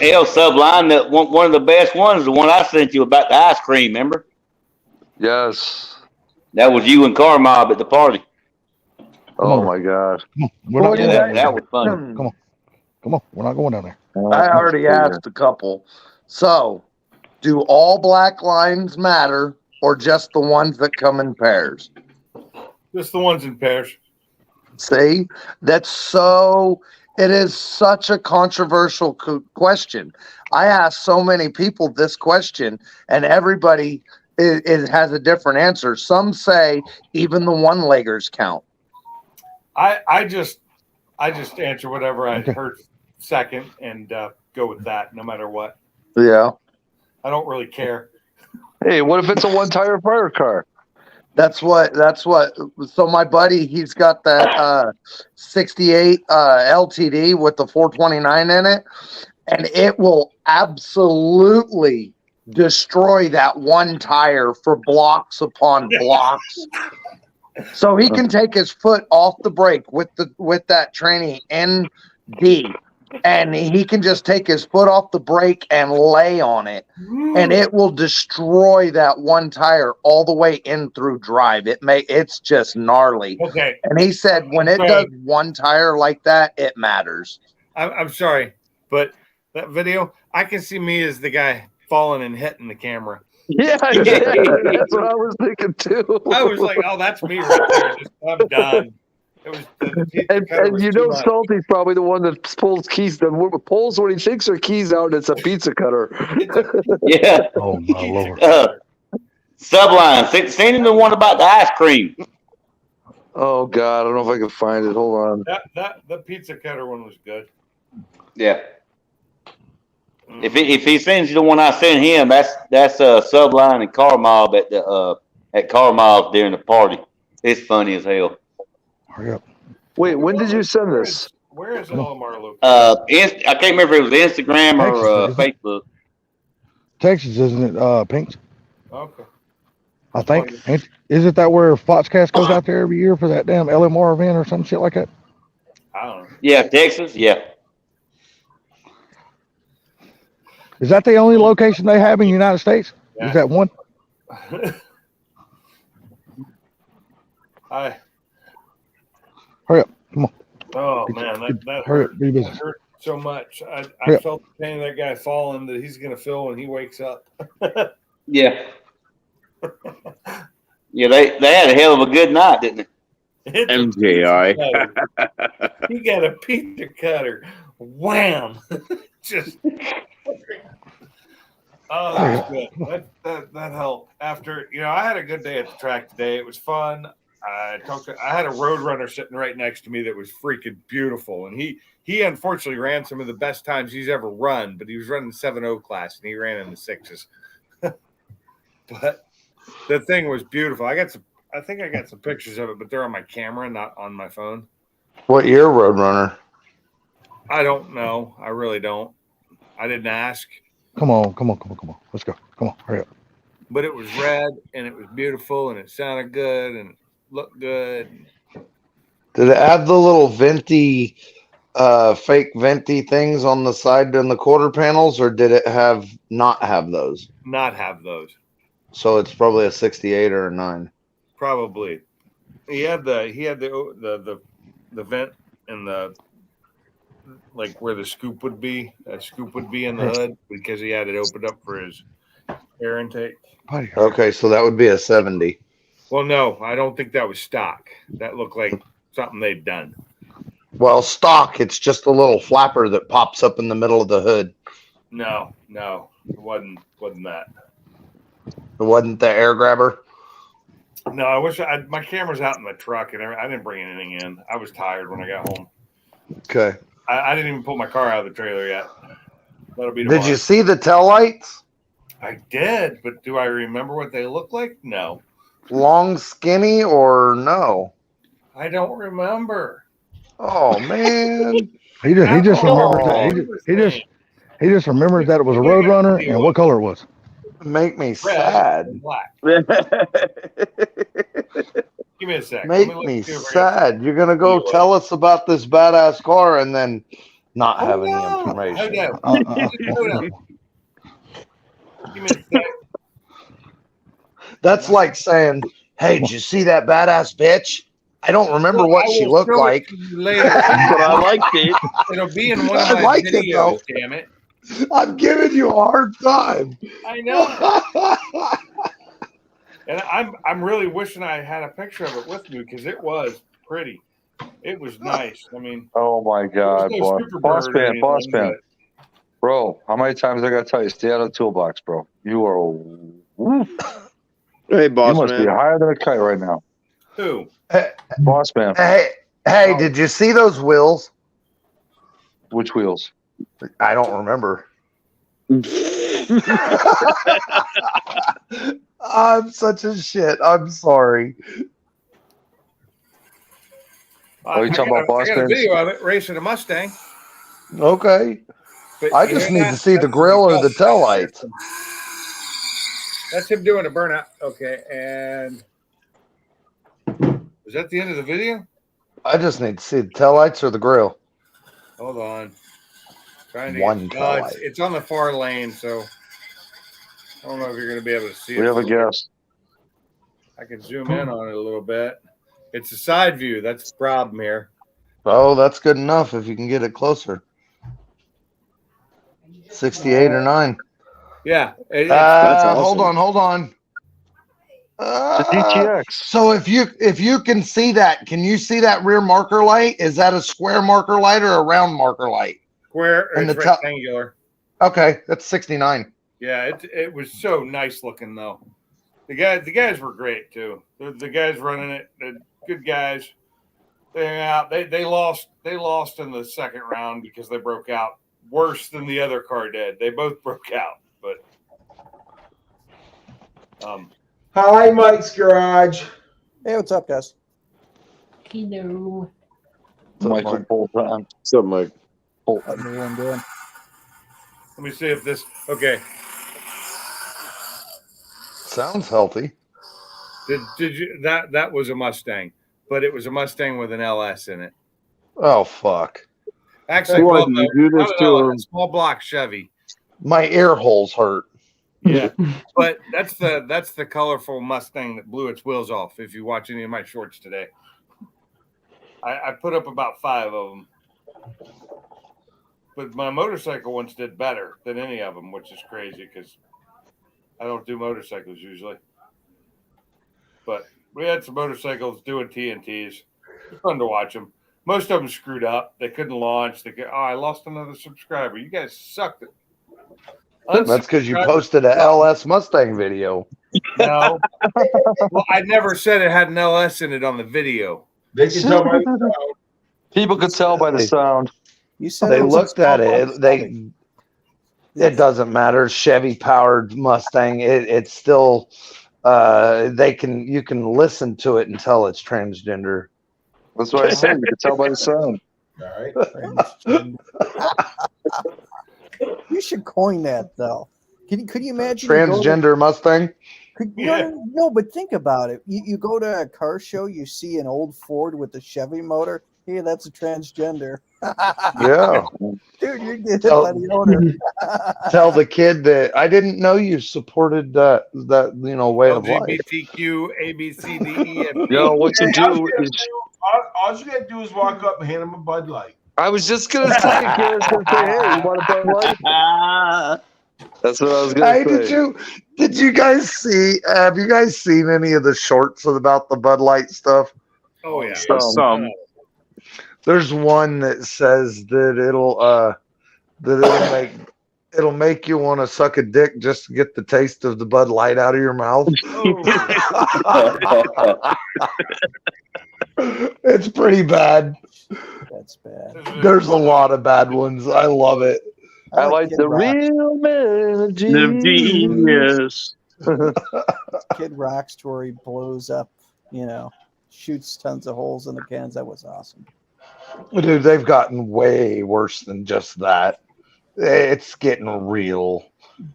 Hell, Subline, that one of the best ones is the one I sent you about the ice cream, remember? Yes. That was you and Car Mob at the party. Oh my god. Come on. We're not Well, going you down guys- there. That was fun. Come on. Come on. We're not going down there. I already asked a couple. So, do all black lines matter or just the ones that come in pairs? Just the ones in pairs. See, it is such a controversial question. I asked so many people this question, and everybody it has a different answer. Some say even the one-leggers count. I just answer whatever I heard second and go with that, no matter what. Yeah, I don't really care. Hey, what if it's a one-tire fire car? that's what. So my buddy, he's got that 68 LTD with the 429 in it, and it will absolutely destroy that one tire for blocks upon blocks. So he can take his foot off the brake with that tranny ND, and he can just take his foot off the brake and lay on it, and it will destroy that one tire all the way in through drive. It's just gnarly. Okay. And he said when it does one tire like that, it matters. I'm sorry, but that video, I can see me as the guy falling and hitting the camera. Yeah, that's what I was thinking too. I was like, oh, that's me right there. I'm done. It was, and you know, Salty's probably the one that pulls keys. Pulls when he thinks are keys out, and it's a pizza cutter. Yeah. Oh my lord. Subline, seen the one about the ice cream. Oh god, I don't know if I can find it. Hold on. The pizza cutter one was good. Yeah. If he sends you the one I sent him, that's Subline and Car Mob at Car Mob during the party. It's funny as hell. Hurry up. Wait, when did you send this? Where is LMR located? I can't remember if it was Instagram or Facebook. Texas, isn't it? Pinks. Okay. I think. Is it that where Foxcast goes out there every year for that damn LMR event or some shit like that? I don't know. Yeah, Texas. Yeah. Is that the only location they have in the United States? Yeah. Is that one? Hurry up. Come on. Oh man, that Hurry hurt. up. Be business. That hurt so much. I Hurry up. felt the pain of that guy falling that he's gonna feel when he wakes up. Yeah. Yeah, they had a hell of a good night, didn't they? MJI. He got a pizza cutter. Wham! Just. Oh, that was good. That helped. After I had a good day at the track today. It was fun. I had a roadrunner sitting right next to me that was freaking beautiful, and he unfortunately ran some of the best times he's ever run, but he was running the 7.0 class and he ran in the 6s. But the thing was beautiful. I think I got some pictures of it, but they're on my camera, not on my phone. What year Roadrunner? I don't know. I really don't. I didn't ask. Come on. Let's go. Come on, hurry up. But it was red and it was beautiful and it sounded good and looked good. Did it have the little venti, fake venti things on the side and the quarter panels, or did it not have those? Not have those. So it's probably a 68 or a 9. Probably. He had the vent and the like where the scoop would be. That scoop would be in the hood because he had it opened up for his air intake. Okay, so that would be a 70. Well, no, I don't think that was stock. That looked like something they'd done. Well, stock, it's just a little flapper that pops up in the middle of the hood. No, it wasn't that. It wasn't the air grabber? No, I wish my camera's out in the truck and I didn't bring anything in. I was tired when I got home. Okay. I didn't even pull my car out of the trailer yet. That'll be tomorrow. Did you see the tail lights? I did, but do I remember what they look like? No. Long, skinny, or no? I don't remember. Oh man. He just remembers that he just remembers that it was a Roadrunner and what color it was. Make me sad. Black. Give me a sec. Make me sad. You're gonna go tell us about this badass car and then not have any information. Give me a sec. That's like saying, "Hey, did you see that badass bitch? I don't remember what she looked like, later. But I liked it. It'll be in one of my videos. Damn it! I'm giving you a hard time. I know. And I'm really wishing I had a picture of it with me because it was pretty. It was nice. I mean, oh my God, boss man. Bro, how many times I gotta tell you, stay out of the toolbox, bro. You are Hey, boss you must man. be higher than a kite right now. Who? Boss man. Hey, did you see those wheels? Which wheels? I don't remember. I'm such a shit. I'm sorry. Are you talking about boss I got a man? video of it racing a Mustang. Okay. But I just need to see the grill or the tail lights. That's him doing a burnout. Okay, and was that the end of the video? I just need to see the tail lights or the grill. Hold on. Trying to One get, tail light. it's on the far lane, so I don't know if you're going to be able to see it. We have a guess. I can zoom in on it a little bit. It's a side view. That's the problem here. Oh, that's good enough if you can get it closer. 68 or 9. Yeah. That's awesome. Hold on. It's a DTX. So if you can see that, can you see that rear marker light? Is that a square marker light or a round marker light? Square. And it's the rectangular. Okay, that's 69. Yeah, it was so nice looking though. The guys were great too. The guys running it, the good guys. They lost in the second round because they broke out worse than the other car did. They both broke out, but Hi, Mike's Garage. Hey, what's up, guys? Hello. Michael Bolton. What's up, Mike? What everyone doing? let me see if this. Okay, Sounds healthy. did you that was a Mustang, but it was a Mustang with an LS in it. Oh fuck. Actually, Why well, did you do this not an to LS, him? small block Chevy. My ear holes hurt. Yeah, but that's the colorful Mustang that blew its wheels off. If you watch any of my shorts today, I put up about 5 of them. But my motorcycle ones did better than any of them, which is crazy because I don't do motorcycles usually. but we had some motorcycles doing TNTs. It's fun to watch them. Most of them screwed up. They couldn't launch. I lost another subscriber. You guys sucked it. That's because you posted a LS Mustang video. No. Well, I never said it had an LS in it on the video. They can tell by the sound. People could tell by the sound. You said They it was looked at it. It doesn't matter. Chevy powered Mustang. It's still. You can listen to it and tell it's transgender. That's what I said. You can tell by the sound. All right. You should coin that though. Could you imagine Transgender Mustang? No, but think about it. You go to a car show, you see an old Ford with a Chevy motor. Hey, that's a transgender. Yeah. Dude, you're getting it by the owner. Tell the kid that I didn't know you supported that way of life. LGBTQ, A, B, C, D, E, F, G. Yo, what you do is all you gotta do is walk up and hand him a Bud Light. I was just gonna say, Garrett's gonna say, hey, you want a Bud Light? That's what I was gonna say. Did you guys see? Have you guys seen any of the shorts about the Bud Light stuff? Oh yeah, some. There's one that says that it'll make you want to suck a dick just to get the taste of the Bud Light out of your mouth. It's pretty bad. That's bad. There's a lot of bad ones. I love it. I like the real melody. Yes. Kid Rock's where he blows up, shoots tons of holes in the cans. That was awesome. Dude, they've gotten way worse than just that. It's getting real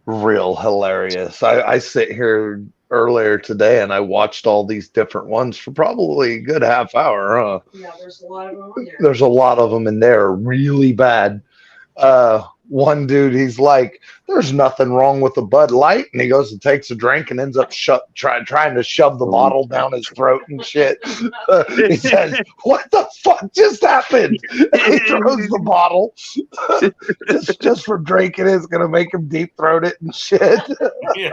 hilarious. I sit here earlier today and I watched all these different ones for probably a good half hour. Huh? Yeah, there's a lot of them on there. There's a lot of them in there, really bad. One dude, he's like, "There's nothing wrong with the Bud Light," and he goes and takes a drink and ends up trying to shove the bottle down his throat and shit. He says, "What the fuck just happened?" And he throws the bottle just for drinking. It's gonna make him deep throat it and shit. Yeah.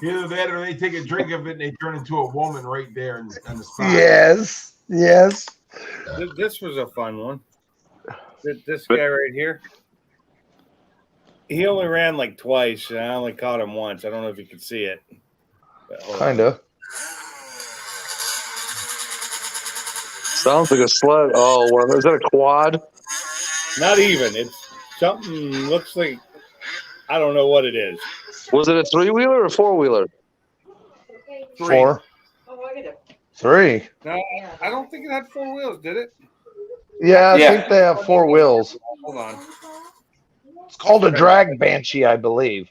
Either that or they take a drink of it and they turn into a woman right there on the spot. Yes. This was a fun one. This guy right here. He only ran like twice, and I only caught him once. I don't know if you could see it. Kinda. Sounds like a sled. Oh, well, is that a quad? Not even. It's something looks like, I don't know what it is. Was it a 3-wheeler or 4-wheeler? 4. Three. No, I don't think it had 4 wheels, did it? Yeah, I think they have 4 wheels. Hold on. It's called a drag banshee, I believe.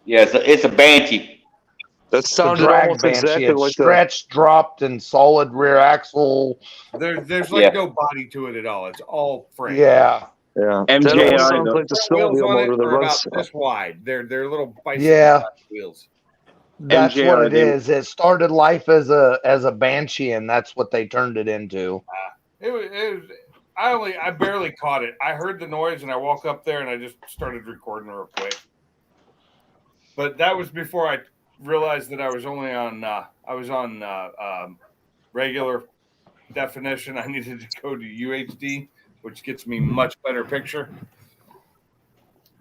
Yeah, it's a Banshee. That It's a sounded drag almost banshee. exactly It's like stretched, dropped, and solid rear axle. There's like no body to it at all. It's all frame. Yeah. Yeah. MJI, That almost sounds like the Wheels snowmobile on it motor that are about runs. this wide. They're little bicycle Yeah. wheels. That's MJI, what it is. It started life as a banshee, and that's what they turned it into. It was. I barely caught it. I heard the noise and I walked up there and I just started recording real quick. But that was before I realized that I was only on. I was on regular definition. I needed to go to UHD, which gets me much better picture.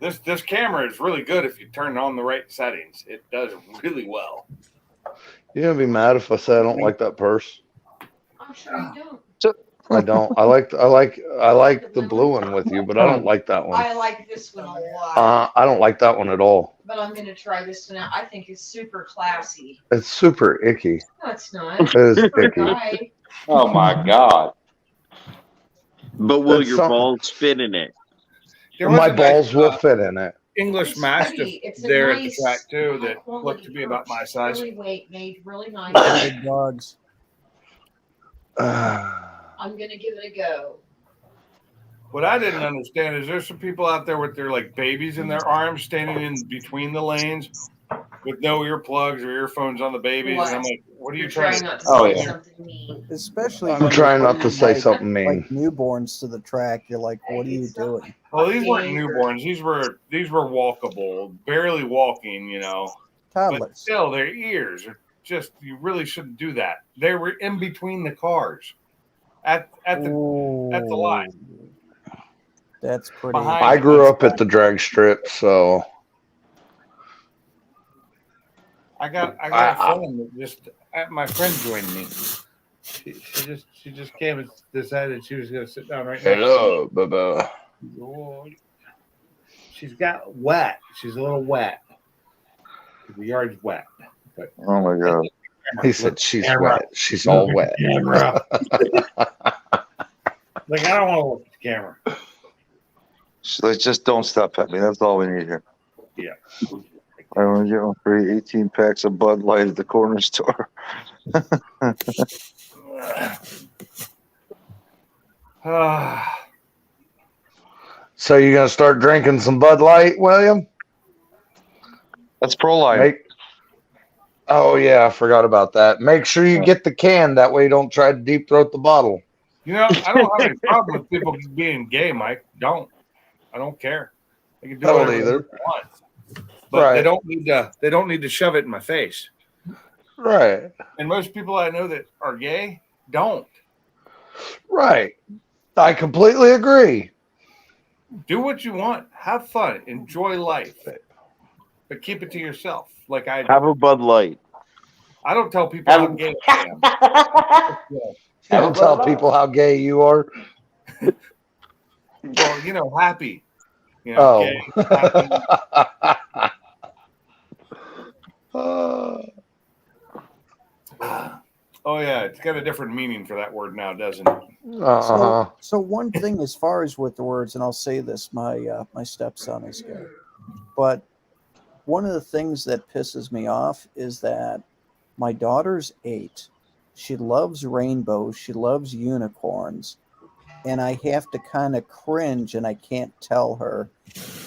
This camera is really good if you turn on the right settings. It does really well. You're gonna be mad if I say I don't like that purse. I'm sure you don't. I don't. I like the blue one with you, but I don't like that one. I like this one a lot. I don't like that one at all. But I'm going to try this one out. I think it's super classy. It's super icky. No, it's not. It is icky. Right. Oh my God. But will It's your something. balls fit in it? There was My a nice, balls will fit in it. English It's Mastiff pretty. It's a there at the nice, track too that high-quality looked to be about my purse. size. Really weight made, really nice. Big dogs. I'm going to give it a go. What I didn't understand is there's some people out there with their like babies in their arms standing in between the lanes with no earplugs or earphones on the babies. And I'm like, what are you trying to not to Oh, say yeah. something mean. Especially I'm when trying you not to say like- something mean. Like newborns to the track, you're like, what are you doing? Well, these weren't newborns. These were walkable, barely walking, But Toddlers. still, their ears are just you really shouldn't do that. They were in between the cars at the line. That's pretty. I grew up at the drag strip, so I got a friend that just my friend joined me. She just came and decided she was going to sit down right next hello, to me. Bubba. She's got wet. She's a little wet. The yard's wet. But Oh my god! He said she's wet. She's all wet. Camera. Like I don't want to look at the camera. She's like, just don't stop at me. That's all we need here. Yeah. I want to get one free 18 packs of Bud Light at the corner store. So you gonna start drinking some Bud Light, William? That's pro-life. Oh yeah, I forgot about that. Make sure you get the can. That way you don't try to deep throat the bottle. You know, I don't have any problem with people being gay, Mike. I don't care. They can do whatever they want. But they don't need to shove it in my face. Right. And most people I know that are gay don't. Right. I completely agree. Do what you want. Have fun. Enjoy life. But keep it to yourself. Like I do. Have a Bud Light. I don't tell people how gay I am. You don't tell people how gay you are. Well, you know, happy. You know, gay, happy. Oh yeah, it's got a different meaning for that word now, doesn't it? So one thing as far as with the words, and I'll say this, my stepson is gay, but one of the things that pisses me off is that my daughter's 8. She loves rainbows. She loves unicorns. And I have to kind of cringe, and I can't tell her,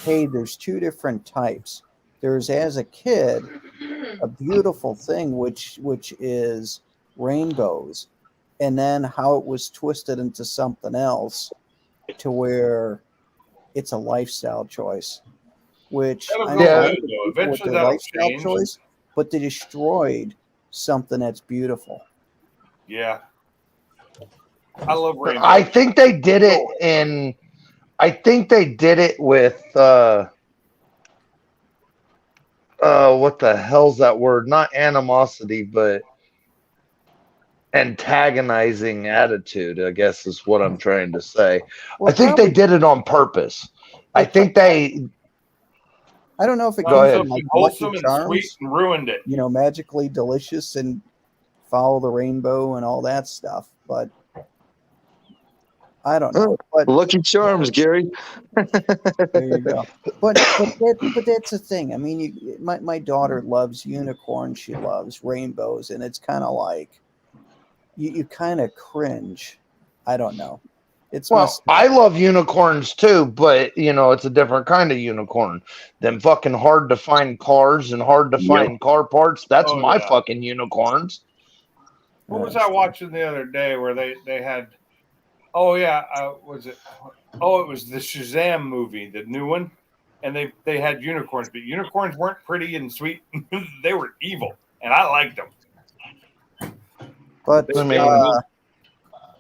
hey, there's 2 different types. There's, as a kid, a beautiful thing, which is rainbows. And then how it was twisted into something else to where it's a lifestyle choice. Which I know with their lifestyle choice, but they destroyed something that's beautiful. Yeah. I love rainbows. I think they did it with what the hell's that word? Not animosity, but antagonizing attitude, I guess is what I'm trying to say. Well, I think they did it on purpose. I don't know if it Go came ahead. from like Wholesome Lucky and Charms, sweet and ruined it. you know, magically delicious and follow the rainbow and all that stuff, but I don't know. But Lucky Charms, Gary. there you go. But that's the thing. I mean, my daughter loves unicorns. She loves rainbows, and it's kind of like you kind of cringe. I don't know. I love unicorns too, but you know, it's a different kind of unicorn. Them fucking hard to find cars and hard to find car parts. That's my fucking unicorns. What was I watching the other day where they had? Oh yeah, was it? Oh, it was the Shazam movie, the new one, and they had unicorns, but unicorns weren't pretty and sweet. They were evil, and I liked them. But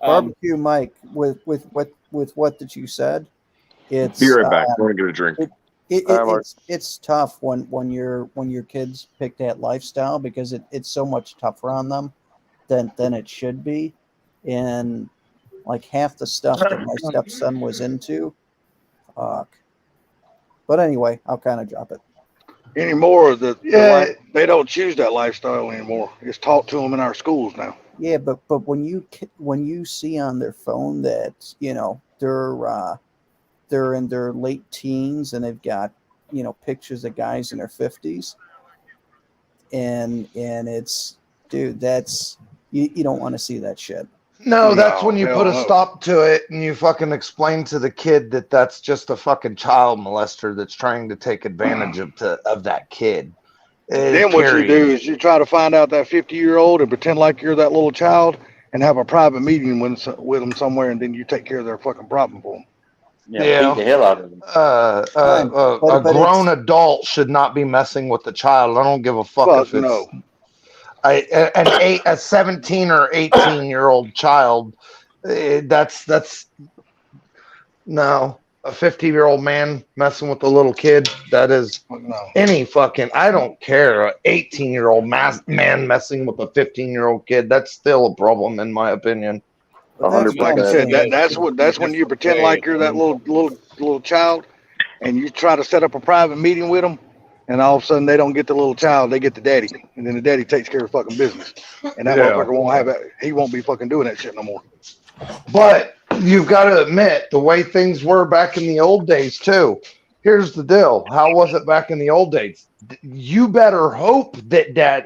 barbecue, Mike, with what that you said, it's be right back. I want to get a drink. It's tough when your kids pick that lifestyle because it's so much tougher on them than it should be, and like half the stuff that my stepson was into, fuck. But anyway, I'll kind of drop it. Anymore, they don't choose that lifestyle anymore. It's taught to them in our schools now. Yeah, but when you see on their phone that, you know, they're in their late teens and they've got, you know, pictures of guys in their 50s, and it's, dude, that's you don't want to see that shit. No, that's when you put a stop to it and you fucking explain to the kid that that's just a fucking child molester that's trying to take advantage of that kid. Then what you do is you try to find out that 50-year-old and pretend like you're that little child and have a private meeting with them somewhere, and then you take care of their fucking problem for them. Yeah, beat the hell out of them. A grown adult should not be messing with the child. I don't give a fuck if it's. a 17 or 18-year-old child. That's no, a 50-year-old man messing with a little kid. That is any fucking. I don't care. A 18-year-old man messing with a 15-year-old kid. That's still a problem in my opinion. 100%. Like I said, that's when you pretend like you're that little child, and you try to set up a private meeting with them, and all of a sudden they don't get the little child, they get the daddy, and then the daddy takes care of fucking business, and that motherfucker won't have it. He won't be fucking doing that shit no more. But you've got to admit the way things were back in the old days too. Here's the deal. How was it back in the old days? You better hope that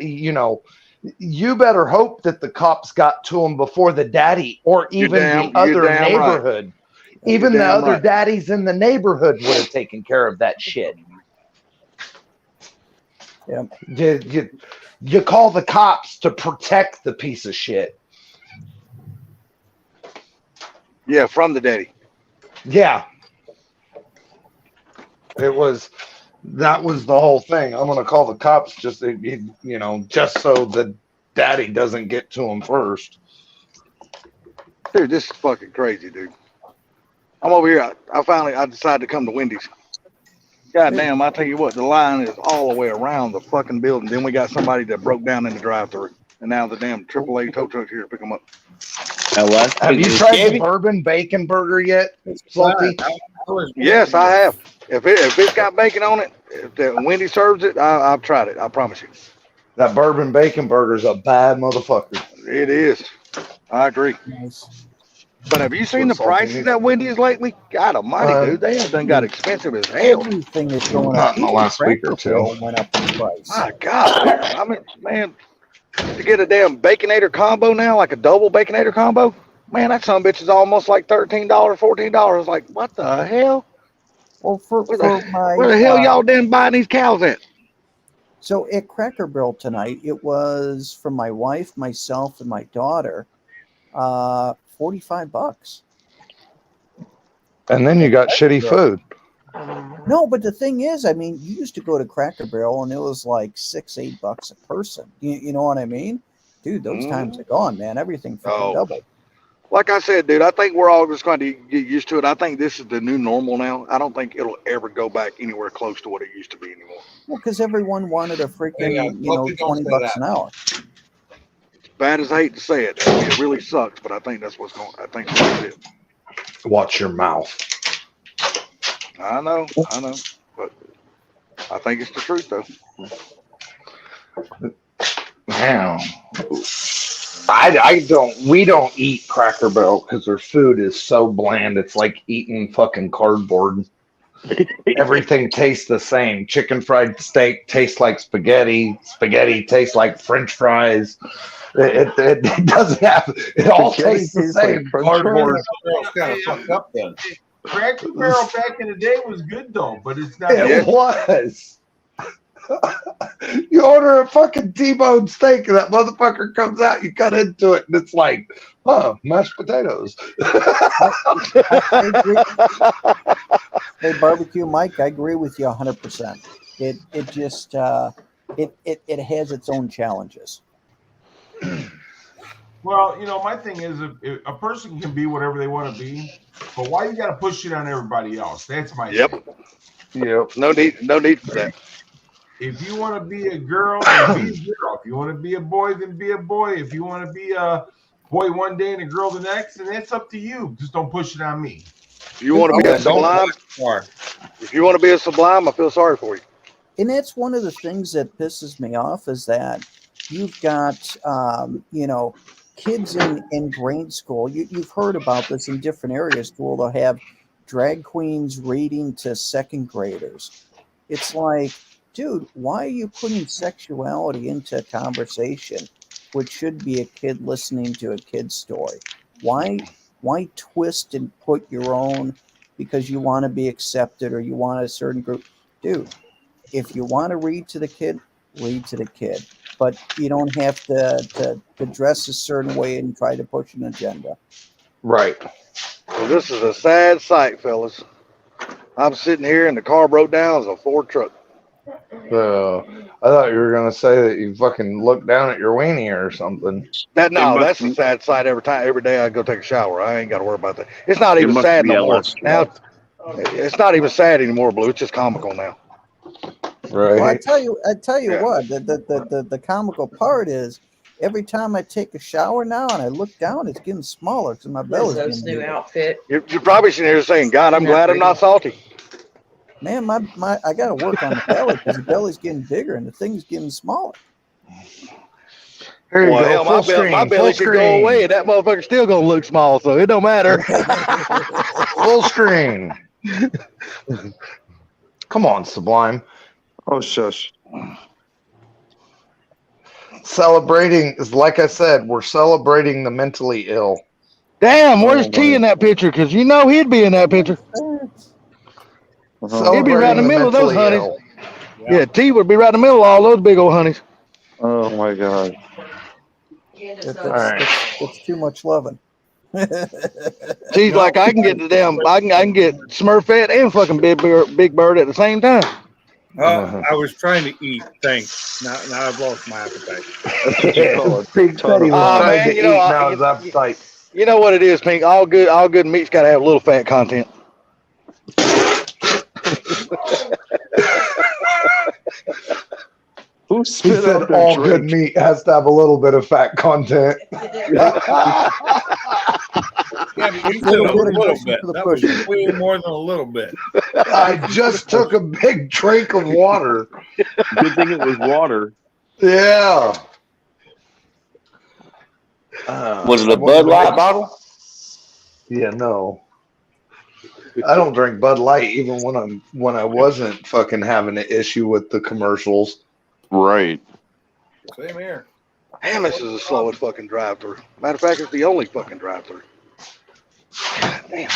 you better hope that the cops got to him before the daddy or even the other neighborhood. Right. Even the other daddies in the neighborhood would have taken care of that shit. Yeah. You call the cops to protect the piece of shit. Yeah, from the daddy. Yeah. That was the whole thing. I'm gonna call the cops just so the daddy doesn't get to him first. Dude, this is fucking crazy, dude. I'm over here. I decided to come to Wendy's. God damn, I tell you what, the line is all the way around the fucking building. Then we got somebody that broke down in the drive-thru, and now the damn AAA tow truck's here to pick them up. Have you tried the bourbon bacon burger yet, Salty? Yes, I have. If it's got bacon on it, if the Wendy serves it, I've tried it. I promise you. That bourbon bacon burger's a bad motherfucker. It is. I agree. Nice. But have you seen the prices at Wendy's lately? God almighty, dude. They have done got expensive as hell. Everything is going Not up. in the last week or two. Went up in price. My God. I mean, man, to get a damn Baconator combo now, like a double Baconator combo, man, that son of a bitch is almost like $13, $14. Like, what the hell? Well, Where the hell y'all damn buying these cows at? So at Cracker Barrel tonight, it was for my wife, myself, and my daughter, $45. And then you got shitty food. No, but the thing is, I mean, you used to go to Cracker Barrel and it was like $6, $8 a person. You know what I mean? Dude, those times are gone, man. Everything freaking doubled. Like I said, dude, I think we're all just going to get used to it. I think this is the new normal now. I don't think it'll ever go back anywhere close to what it used to be anymore. Well, because everyone wanted a freaking, $20 an hour. As bad as I hate to say it, it really sucks, but I think that's what's going. I think that's what it is. Watch your mouth. I know, but I think it's the truth, though. Damn. We don't eat Cracker Barrel because their food is so bland. It's like eating fucking cardboard. Everything tastes the same. Chicken fried steak tastes like spaghetti. Spaghetti tastes like French fries. It doesn't have. It all tastes the same. Cardboard. Kind of fucked up then. Cracker Barrel back in the day was good though, but it's not. It was. You order a fucking T-bone steak and that motherfucker comes out, you cut into it and it's like, mashed potatoes. Hey, Barbecue Mike, I agree with you 100%. It just it has its own challenges. Well, my thing is, if a person can be whatever they want to be, but why you got to push it on everybody else? That's my thing. Yep. No need for that. If you want to be a girl, then be a girl. If you want to be a boy, then be a boy. If you want to be a boy one day and a girl the next, then that's up to you. Just don't push it on me. If you want to be a sublime, I feel sorry for you. And that's one of the things that pisses me off is that you've got, kids in grade school. You've heard about this in different areas where they'll have drag queens reading to second graders. It's like, dude, why are you putting sexuality into a conversation which should be a kid listening to a kid's story? Why twist and put your own because you want to be accepted or you want a certain group? Dude, if you want to read to the kid, read to the kid. But you don't have to dress a certain way and try to push an agenda. Right. Well, this is a sad sight, fellas. I'm sitting here and the car broke down. It was a Ford truck. So I thought you were gonna say that you fucking look down at your weenie or something. That's a be, sad sight every day I go take a shower. I ain't got to worry about that. It's not it even must sad be no more. LS. Now it's not even sad anymore, Blue. It's just comical now. Right. Well, I tell you Yeah. what, the comical part is every time I take a shower now and I look down, it's getting smaller because my belly's Lizzo's getting new bigger. outfit. You're probably sitting here saying, God, I'm glad I'm not salty. Man, I got to work on the belly because the belly's getting bigger and the thing's getting smaller. Here you Well, go. hell, Full screen. my belly Full could go away screen. and that motherfucker's still going to look small, so it don't matter. Full screen. Come on, Sublime. Oh, shush. Celebrating is like I said, we're celebrating the mentally ill. Damn, where's Oh, T my. in that picture? Because you know he'd be in that picture. Uh-huh. He'd be right in the middle of those mentally honeys. ill. Yeah, T would be right in the middle of all those big old honeys. Oh my God. That's too much loving. T's like I can get the damn I can get Smurfette and fucking Big Bird at the same time. I was trying to eat. Thanks. Now I've lost my appetite. Pig said he was trying to eat, now his appetite. You know what it is, Pink. All good meat's got to have a little fat content. Who spit He said out that all drink? good meat has to have a little bit of fat content. Yeah, but you said a little bit. That was way more than a little bit. I just took a big drink of water. Good thing it was water. Yeah. Was it a Bud Light bottle? Yeah, no. I don't drink Bud Light even when I wasn't fucking having an issue with the commercials. Right. Same here. Damn, this is the slowest fucking drive-through. Matter of fact, it's the only fucking drive-through. God damn.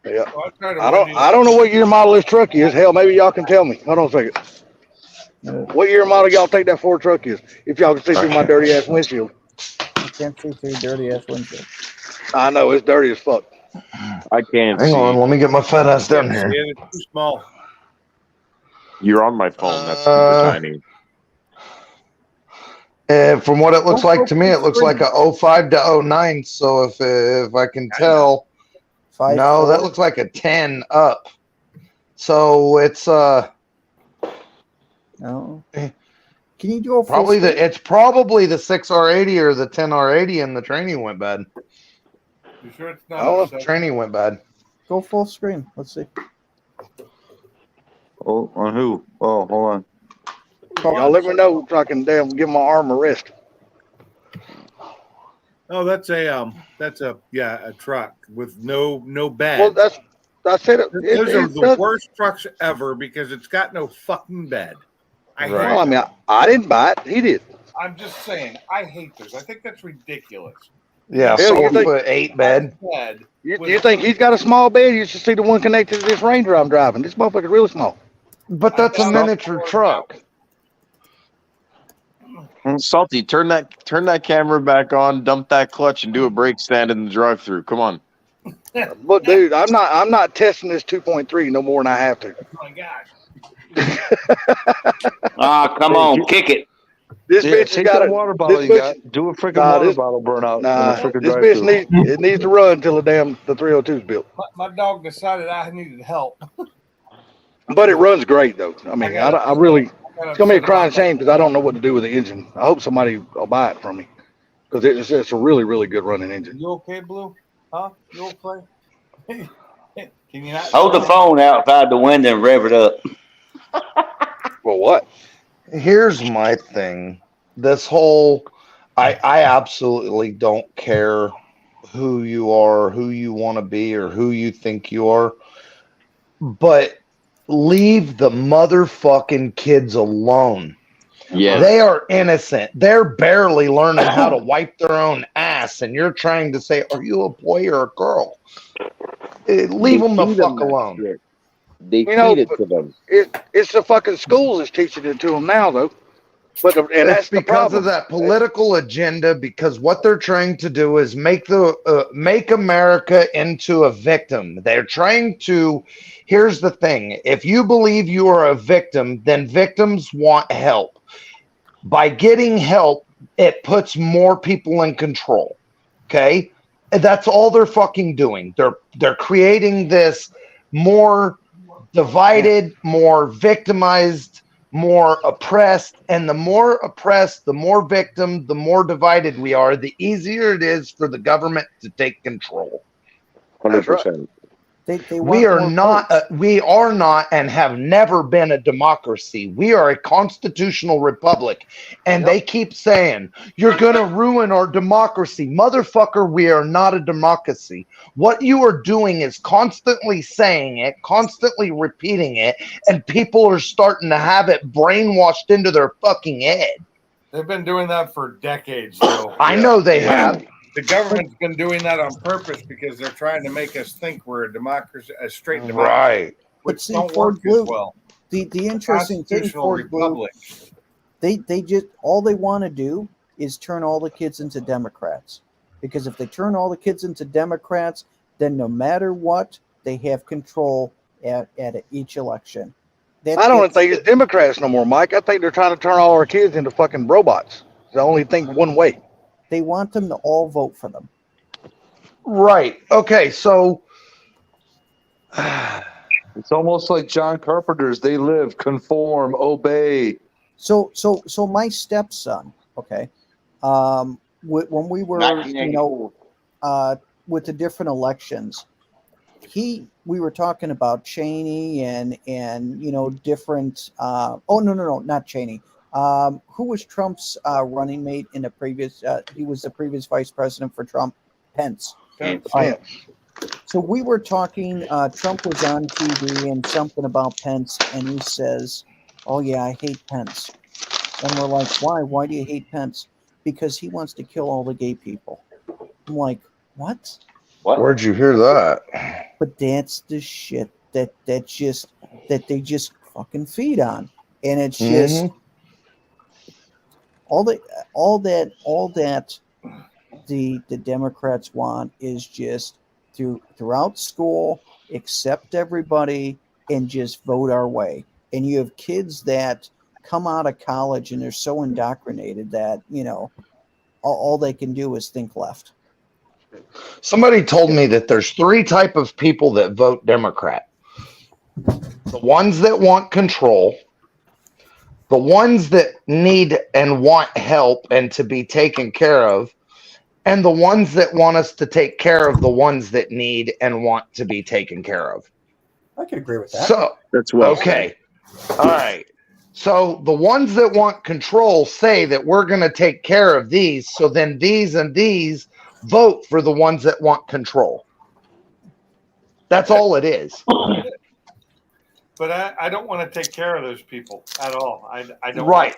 Yeah. I don't know what year model this truck is. Hell, maybe y'all can tell me. Hold on a second. What year model y'all think that Ford truck is? If y'all can see through my dirty ass windshield. I can't see through dirty ass windshield. I know it's dirty as fuck. I can't Hang see. on, let me get my fat ass down here. Yeah, it's too small. You're on my phone. That's super tiny. From what it looks like to me, it looks like a 05 to 09. So if I can tell, no, that looks like a 10 up. So it's no. Can you do a full screen? it's probably the 6R80 or the 10R80 and the training went bad. You sure it's I not? don't know if the training went bad. Go full screen. Let's see. Oh, on who? Oh, hold on. Y'all let me know so I can damn give my arm a rest. Oh, that's a truck with no bed. Well, I said it. Those are the worst trucks ever because it's got no fucking bed. Well, I mean, I didn't buy it. He did. I'm just saying, I hate those. I think that's ridiculous. Yeah, Hell, you think- 4'8" bed. You think he's got a small bed? You should see the one connected to this Ranger I'm driving. This motherfucker's really small. But that's a miniature truck. Salty, turn that camera back on, dump that clutch, and do a brake stand in the drive-through. Come on. But dude, I'm not testing this 2.3 no more than I have to. Oh my gosh. Come on, kick it. This bitch take has got that a water bottle you got. Do a freaking water bottle burnout. Nah, in the freaking this drive-thru. bitch needs to run until the 302's built. My dog decided I needed help. But it runs great though. I mean, I really, it's gonna be a crying shame because I don't know what to do with the engine. I hope somebody will buy it from me because it's a really, really good running engine. You okay, Blue? Huh? You okay? Can you not Hold the phone outside the window and rev it up. Well, what? Here's my thing. This whole, I absolutely don't care who you are, who you want to be, or who you think you are. But leave the motherfucking kids alone. Yeah. They are innocent. They're barely learning how to wipe their own ass, and you're trying to say, are you a boy or a girl? Leave them the fuck alone. They feed it to them. It's the fucking schools that's teaching it to them now, though. But and It's that's the because problem. of that political agenda. Because what they're trying to do is make America into a victim. They're trying to. Here's the thing: if you believe you are a victim, then victims want help. By getting help, it puts more people in control. Okay, and that's all they're fucking doing. They're creating this more divided, more victimized, more oppressed. And the more oppressed, the more victim, the more divided we are, the easier it is for the government to take control. 100%. They We want are more not, votes. we are not, and have never been a democracy. We are a constitutional republic. And they keep saying, you're going to ruin our democracy. Motherfucker, we are not a democracy. What you are doing is constantly saying it, constantly repeating it, and people are starting to have it brainwashed into their fucking head. They've been doing that for decades, though. I know they have. The government's been doing that on purpose because they're trying to make us think we're a democracy, a straight democracy, Right. which see, don't Ford work Blue, as well. The interesting thing, Constitutional Ford Blue, republic. they just all they want to do is turn all the kids into Democrats. Because if they turn all the kids into Democrats, then no matter what, they have control at each election. I don't even think it's Democrats no more, Mike. I think they're trying to turn all our kids into fucking robots. They only think one way. They want them to all vote for them. Right. Okay. So it's almost like John Carpenter's "They Live, Conform, Obey." So my stepson, okay, when we were, with the different elections, we were talking about Cheney and different. Oh no, not Cheney. Who was Trump's running mate in the previous? He was the previous vice president for Trump, Pence. So we were talking. Trump was on TV and something about Pence, and he says, "Oh yeah, I hate Pence." And we're like, "Why? Why do you hate Pence?" Because he wants to kill all the gay people. I'm like, "What? Where'd you hear that?" But that's the shit that they just fucking feed on, and it's just all that the Democrats want is just throughout school, accept everybody and just vote our way. And you have kids that come out of college and they're so indoctrinated that all they can do is think left. Somebody told me that there's three type of people that vote Democrat. The ones that want control, the ones that need and want help and to be taken care of, and the ones that want us to take care of the ones that need and want to be taken care of. I could agree with that. So that's well okay. All right. So the ones that want control say that we're going to take care of these. So then these and these vote for the ones that want control. That's all it is. But I don't want to take care of those people at all. I don't. Right.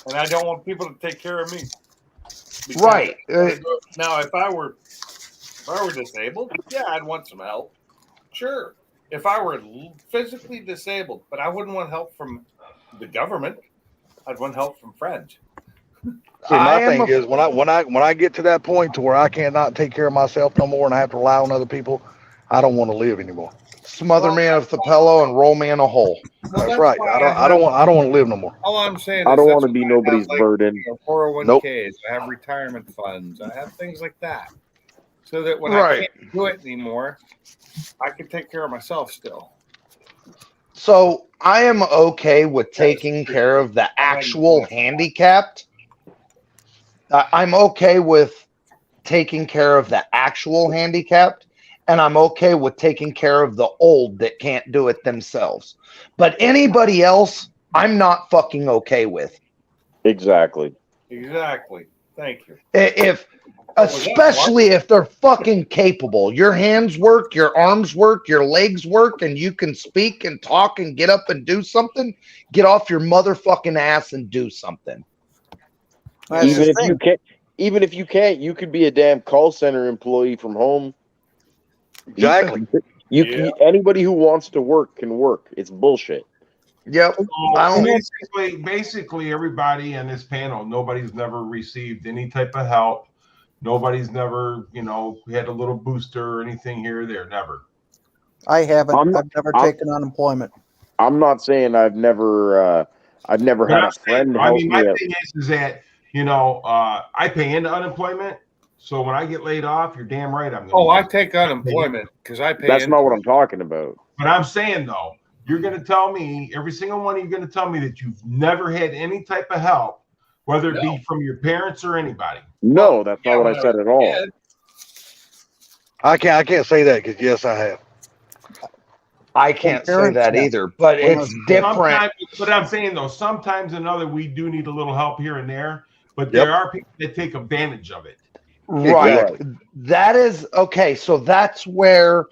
And I don't want people to take care of me. Right. Now, if I were disabled, yeah, I'd want some help. Sure. If I were physically disabled, but I wouldn't want help from the government. I'd want help from friends. See, my thing is when I get to that point to where I cannot take care of myself no more and I have to rely on other people, I don't want to live anymore. Smother me with a pillow and roll me in a hole. That's right. I don't want to live no more. All I'm saying is I don't want to be nobody's have, burden. 401ks, I have retirement funds, I have things like that. So that when I can't do it anymore, I can take care of myself still. So I am okay with taking care of the actual handicapped. I'm okay with taking care of the actual handicapped, and I'm okay with taking care of the old that can't do it themselves. But anybody else, I'm not fucking okay with. Exactly. Thank you. Especially if they're fucking capable. Your hands work, your arms work, your legs work, and you can speak and talk and get up and do something. Get off your motherfucking ass and do something. Even if you can't, you could be a damn call center employee from home. Exactly. Anybody who wants to work can work. It's bullshit. Yep. So basically, everybody in this panel, nobody's never received any type of help. Nobody's never, had a little booster or anything here or there. Never. I haven't. I've never taken unemployment. I'm not saying I've never had a friend help me my out. thing is that I pay into unemployment, so when I get laid off, you're damn right I'm going. I take unemployment because I pay. That's not what I'm talking about. But I'm saying though, you're going to tell me, every single one of you, going to tell me that you've never had any type of help, whether it be from your parents or anybody. No, that's not what I said at all. I can't say that because yes, I have. I can't say that either, but it's different. But I'm saying though, sometimes another we do need a little help here and there, but there are people that take advantage of it. Right. That is okay. So that's where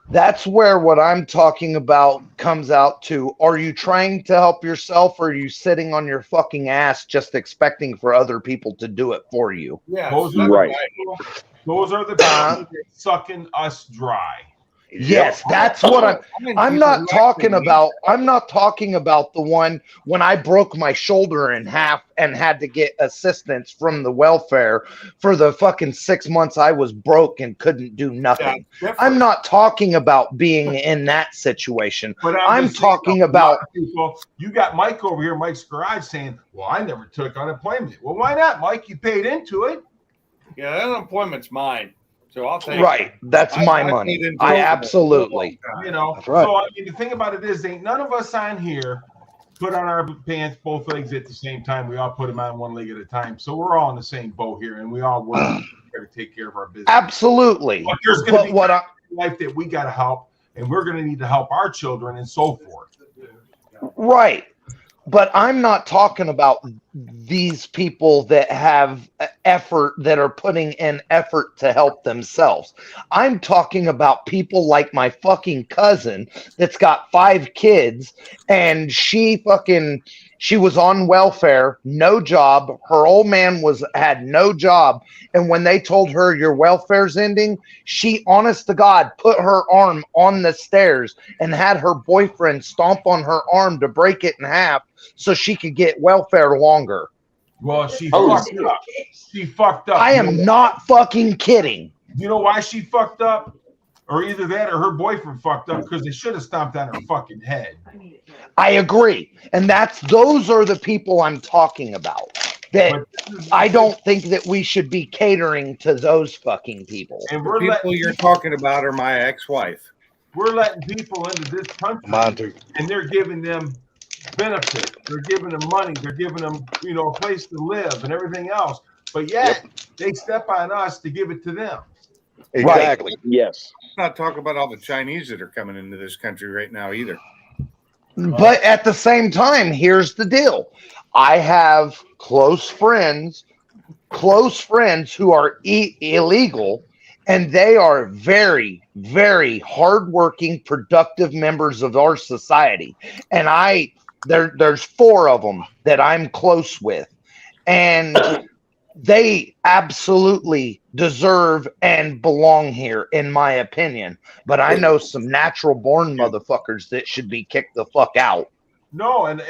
what I'm talking about comes out to. Are you trying to help yourself, or are you sitting on your fucking ass just expecting for other people to do it for you? Yeah, those are the people sucking us dry. Yes, that's what I'm not talking about. I'm not talking about the one when I broke my shoulder in half and had to get assistance from the welfare for the fucking 6 months I was broke and couldn't do nothing. I'm not talking about being in that situation. But I'm talking about people. You got Mike over here, Mike's Garage, saying, "Well, I never took unemployment." Well, why not, Mike? You paid into it. Yeah, that unemployment's mine. So I'll take it. That's my money. I absolutely. That's right. So I mean, the thing about it is, ain't none of us on here put on our pants both legs at the same time. We all put them on one leg at a time. So we're all in the same boat here, and we all work to take care of our business. Absolutely. But there's going to be life that we got to help, and we're going to need to help our children and so forth. Right. But I'm not talking about these people that have effort, that are putting in effort to help themselves. I'm talking about people like my fucking cousin that's got 5 kids, and she was on welfare, no job. Her old man had no job. And when they told her your welfare's ending, she, honest to God, put her arm on the stairs and had her boyfriend stomp on her arm to break it in half so she could get welfare longer. Well, she fucked up. She fucked up. I am not fucking kidding. You know why she fucked up? Or either that or her boyfriend fucked up, because they should have stomped on her fucking head. I agree. And those are the people I'm talking about. That I don't think that we should be catering to those fucking people. And the people you're talking about are my ex-wife. We're letting people into this country. Mine too. And they're giving them benefits. They're giving them money. They're giving them, a place to live and everything else. But yet they step on us to give it to them. Exactly. Right. Yes. Let's not talk about all the Chinese that are coming into this country right now either. But at the same time, here's the deal. I have close friends who are illegal, and they are very, very hardworking, productive members of our society. And there's 4 of them that I'm close with, and they absolutely deserve and belong here, in my opinion. But I know some natural born motherfuckers that should be kicked the fuck out. No, and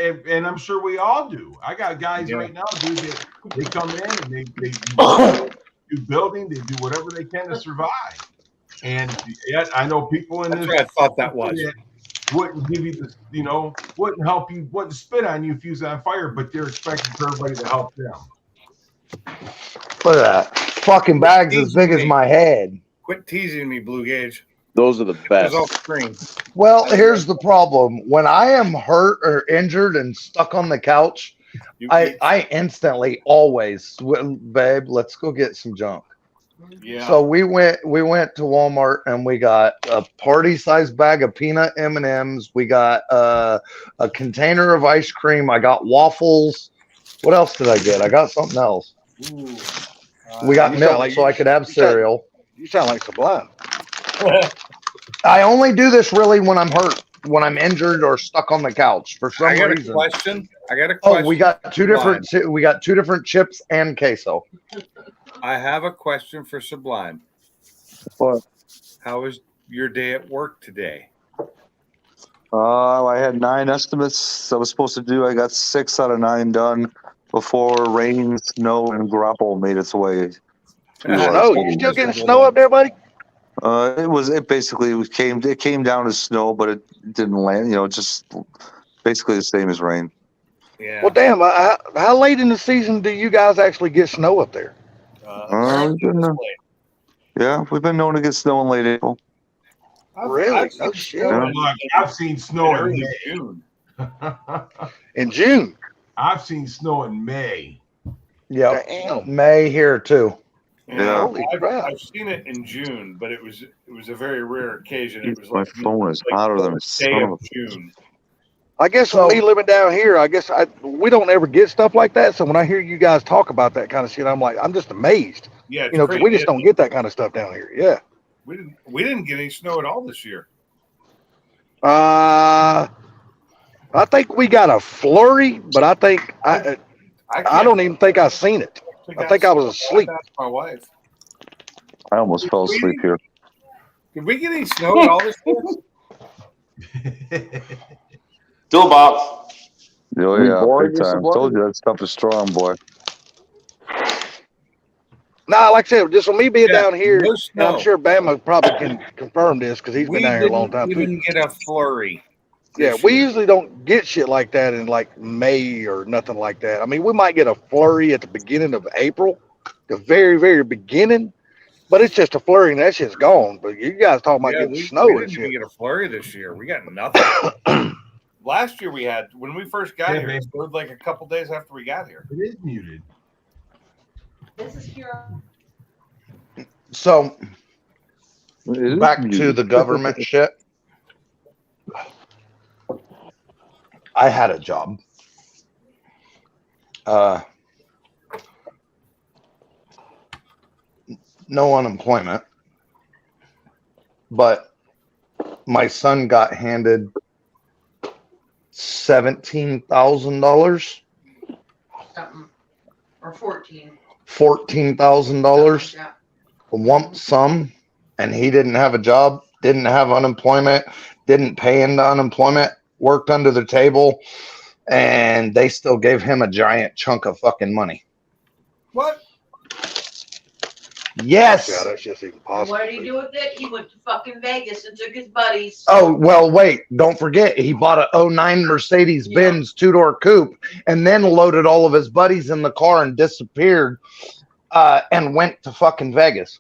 I'm sure we all do. I got guys right now, dude, that they come in and they do building, they do whatever they can to survive. And yet I know people in this. That's what I thought that was. Wouldn't give you the, wouldn't help you, wouldn't spit on you if you was on fire, but they're expecting for everybody to help them. Look at that. Fucking bags as big as my head. Quit teasing me, Blue Gauge. Those are the best. Off screen. Well, here's the problem. When I am hurt or injured and stuck on the couch, I instantly always, babe, let's go get some junk. Yeah. So we went to Walmart and we got a party-sized bag of peanut M&Ms. We got a container of ice cream. I got waffles. What else did I get? I got something else. Ooh. We got milk so I could have cereal. You sound like Sublime. I only do this really when I'm hurt, when I'm injured or stuck on the couch for some reason. I got a question. Oh, we got two different chips and queso. I have a question for Sublime. What? How was your day at work today? I had 9 estimates I was supposed to do. I got 6 out of 9 done before rain, snow, and grapple made its way to our Snow? You still getting snow up there, buddy? It came down as snow, but it didn't land. Just basically the same as rain. Yeah. Well, damn. How late in the season do you guys actually get snow up there? We've been known to get snow in late April. Really? Oh shit! I've seen snow in early May. June. In June. I've seen snow in May. Yeah, Damn. May here too. Yeah, Holy crap. I've seen it in June, but it was a very rare occasion. It was My like phone is hotter than a day son of of a. June. I guess So- me living down here, we don't ever get stuff like that. So when I hear you guys talk about that kind of shit, I'm just amazed. Yeah, it's Because we crazy. just don't get that kind of stuff down here. Yeah. We didn't get any snow at all this year. I think we got a flurry, but I think I don't even think I seen it. I think I was asleep. That's my wife. I almost fell asleep here. Did we get any snow at all this year? Toolbox. Oh We yeah, boring big you time. some blood? Told you that stuff is strong, boy. Nah, like I said, just with me being Yeah, down here, no and snow. I'm sure Bama probably can confirm this because he's been down here a long time We too. didn't even get a flurry. Yeah, this we year. usually don't get shit like that in like May or nothing like that. I mean, we might get a flurry at the beginning of April, the very, very beginning, but it's just a flurry and that shit's gone. But you guys talking about getting snow we and didn't shit. even get a flurry this year. We got nothing. Last year we had, when we first got here, it snowed like a couple days after we got here. It is muted. This is Kira. So It is back to muted. the government shit. I had a job. No unemployment, but my son got handed $17,000, Something. Or 14. $14,000, Yeah. a lump sum, and he didn't have a job, didn't have unemployment, didn't pay into unemployment, worked under the table, and they still gave him a giant chunk of fucking money. What? Yes. Yeah, that's just even And possible. what did he do with it? He went to fucking Vegas and took his buddies. Oh, well, wait, don't forget, he bought a '09 Mercedes-Benz two-door coupe and then loaded all of his buddies in the car and disappeared and went to fucking Vegas.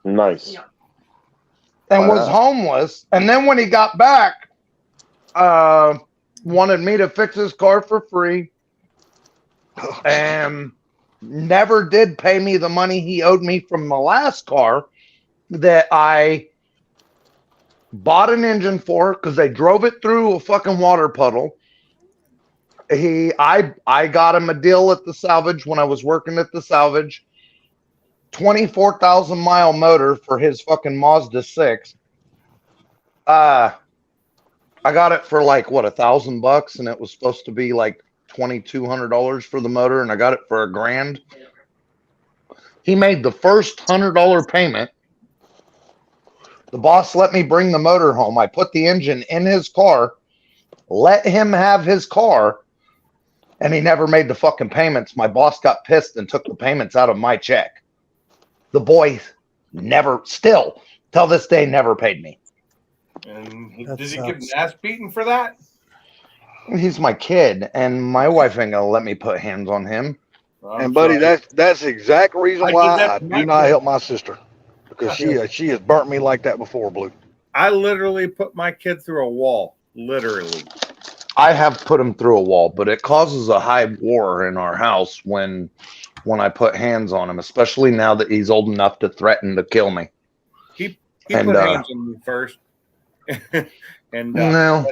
Nice. Yeah. And was homeless. And then when he got back, wanted me to fix his car for free and never did pay me the money he owed me from the last car that I bought an engine for because they drove it through a fucking water puddle. I got him a deal at the salvage when I was working at the salvage. 24,000 mile motor for his fucking Mazda 6. I got it for like what, $1,000, and it was supposed to be like $2,200 for the motor, and I got it for $1,000. He made the first $100 payment. The boss let me bring the motor home. I put the engine in his car, let him have his car, and he never made the fucking payments. My boss got pissed and took the payments out of my check. The boy never, still, till this day, never paid me. And That did he get an sucks. ass beaten for that? He's my kid, and my wife ain't gonna let me put hands on him. And buddy, that's the exact reason I did why that I to do my not kid. help my sister because she has burnt me like that before, Blue. I literally put my kid through a wall. Literally. I have put him through a wall, but it causes a high war in our house when I put hands on him, especially now that he's old enough to threaten to kill me. He And, put hands on me first. And No.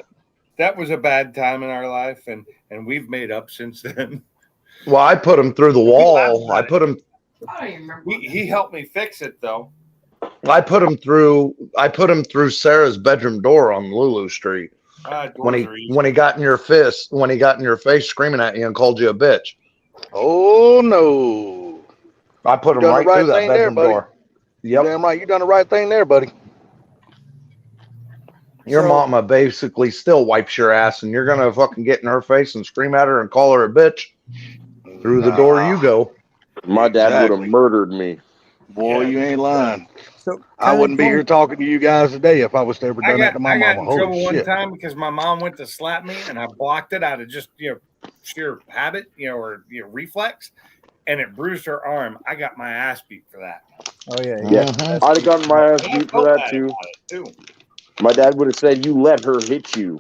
that was a bad time in our life, and we've made up since then. Well, I put him through the laughed wall. at I it. put him. I don't even remember. He helped me fix it though. I put him through Sarah's bedroom door on Lulu Street when Doors are easy. he got in your face screaming at you and called you a bitch. Oh no! I put him done the right right through that thing there, bedroom buddy. door. Yep. Damn right, you done the right thing there, buddy. Your So- mama basically still wipes your ass, and you're gonna fucking get in her face and scream at her and call her a bitch. Through the door you go. My dad would have murdered me. Boy, you ain't lying. So I wouldn't be here talking to you guys today if I was ever done that to my I got mama. in Holy trouble one shit. time because my mom went to slap me and I blocked it out of just sheer habit, or reflex, and it bruised her arm. I got my ass beat for that. Oh yeah, Yeah, I'd have gotten my ass beat for that too. My dad would have said, "You let her hit you."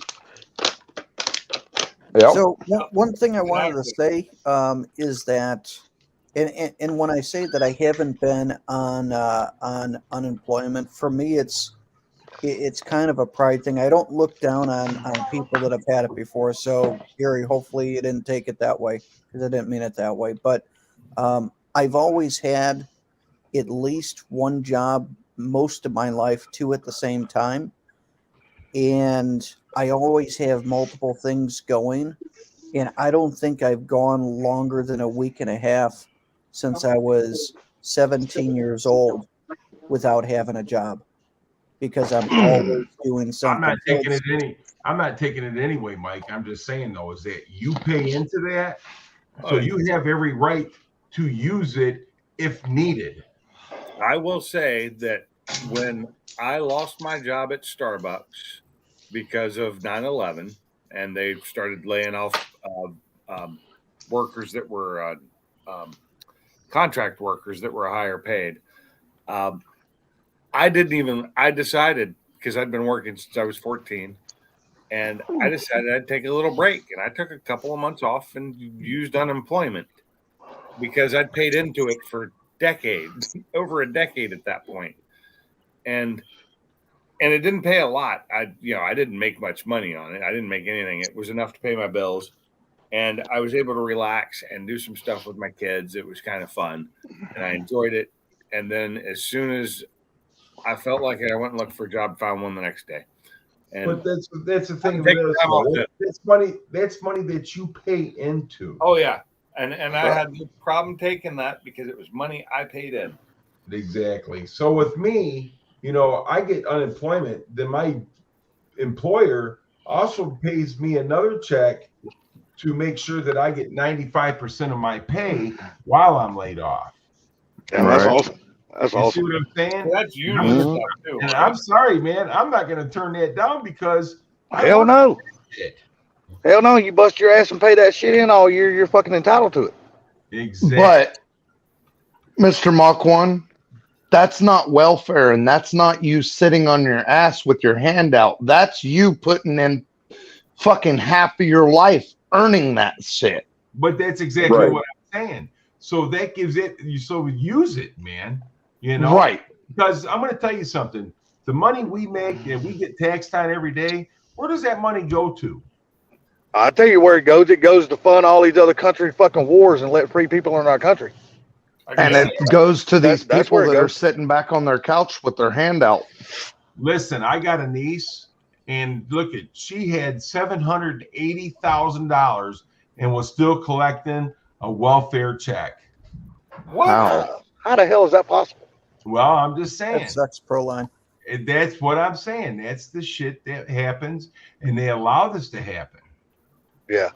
So one thing I wanted to say is that, and when I say that I haven't been on unemployment, for me it's kind of a pride thing. I don't look down on people that have had it before. So Gary, hopefully you didn't take it that way, because I didn't mean it that way. But I've always had at least one job most of my life, two at the same time, and I always have multiple things going. And I don't think I've gone longer than a week and a half since I was 17 years old without having a job, because I'm always doing something. I'm not taking it anyway, Mike. I'm just saying though, is that you pay into that, so you have every right to use it if needed. I will say that when I lost my job at Starbucks because of 9/11, and they started laying off workers that were contract workers that were higher paid. I decided, because I'd been working since I was 14, and I decided I'd take a little break, and I took a couple of months off and used unemployment because I'd paid into it for decades, over a decade at that point. And it didn't pay a lot. I didn't make much money on it. I didn't make anything. It was enough to pay my bills, and I was able to relax and do some stuff with my kids. It was kind of fun, and I enjoyed it. And then as soon as I felt like it, I went and looked for a job, found one the next day. And But that's the thing. Take the time off That's money. That's money that you pay into. Oh yeah, and I had no problem taking that because it was money I paid in. Exactly. So with me, I get unemployment, then my employer also pays me another check to make sure that I get 95% of my pay while I'm laid off. Yeah, that's awesome. That's awesome. See what I'm saying? Well, that's union stuff too. And I'm sorry, man. I'm not going to turn that down because Hell no. Hell no. You bust your ass and pay that shit in all year, you're fucking entitled to it. Exactly. But Mr. Mach 1, that's not welfare, and that's not you sitting on your ass with your hand out. That's you putting in fucking half of your life earning that shit. But that's exactly what I'm saying. So that gives it, so use it, man. Right. Because I'm going to tell you something. The money we make and we get taxed on every day, where does that money go to? I'll tell you where it goes. It goes to fund all these other country fucking wars and let free people in our country. And it goes to these That's people where it that are goes. sitting back on their couch with their hand out. Listen, I got a niece, and look at, she had $780,000 and was still collecting a welfare check. Wow. How the hell is that possible? Well, I'm just saying. That sucks, Proline. That's what I'm saying. That's the shit that happens, and they allow this to happen. Yeah.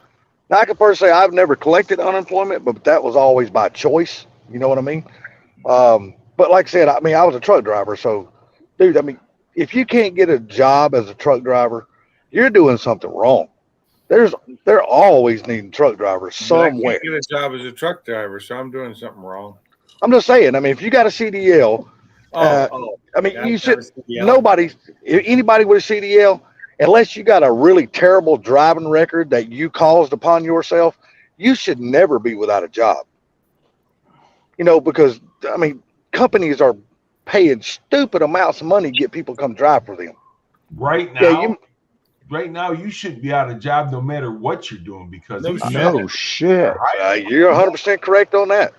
Now, I can personally say I've never collected unemployment, but that was always by choice. You know what I mean? But like I said, I was a truck driver. So, dude, if you can't get a job as a truck driver, you're doing something wrong. They're always needing truck drivers But I somewhere. can't get a job as a truck driver, so I'm doing something wrong. I'm just saying. If you got a CDL, you should. Anybody with a CDL, unless you got a really terrible driving record that you caused upon yourself, you should never be without a job. Because companies are paying stupid amounts of money to get people to come drive for them. Right now, you should be out of job no matter what you're doing because No shit. You're 100% correct on that.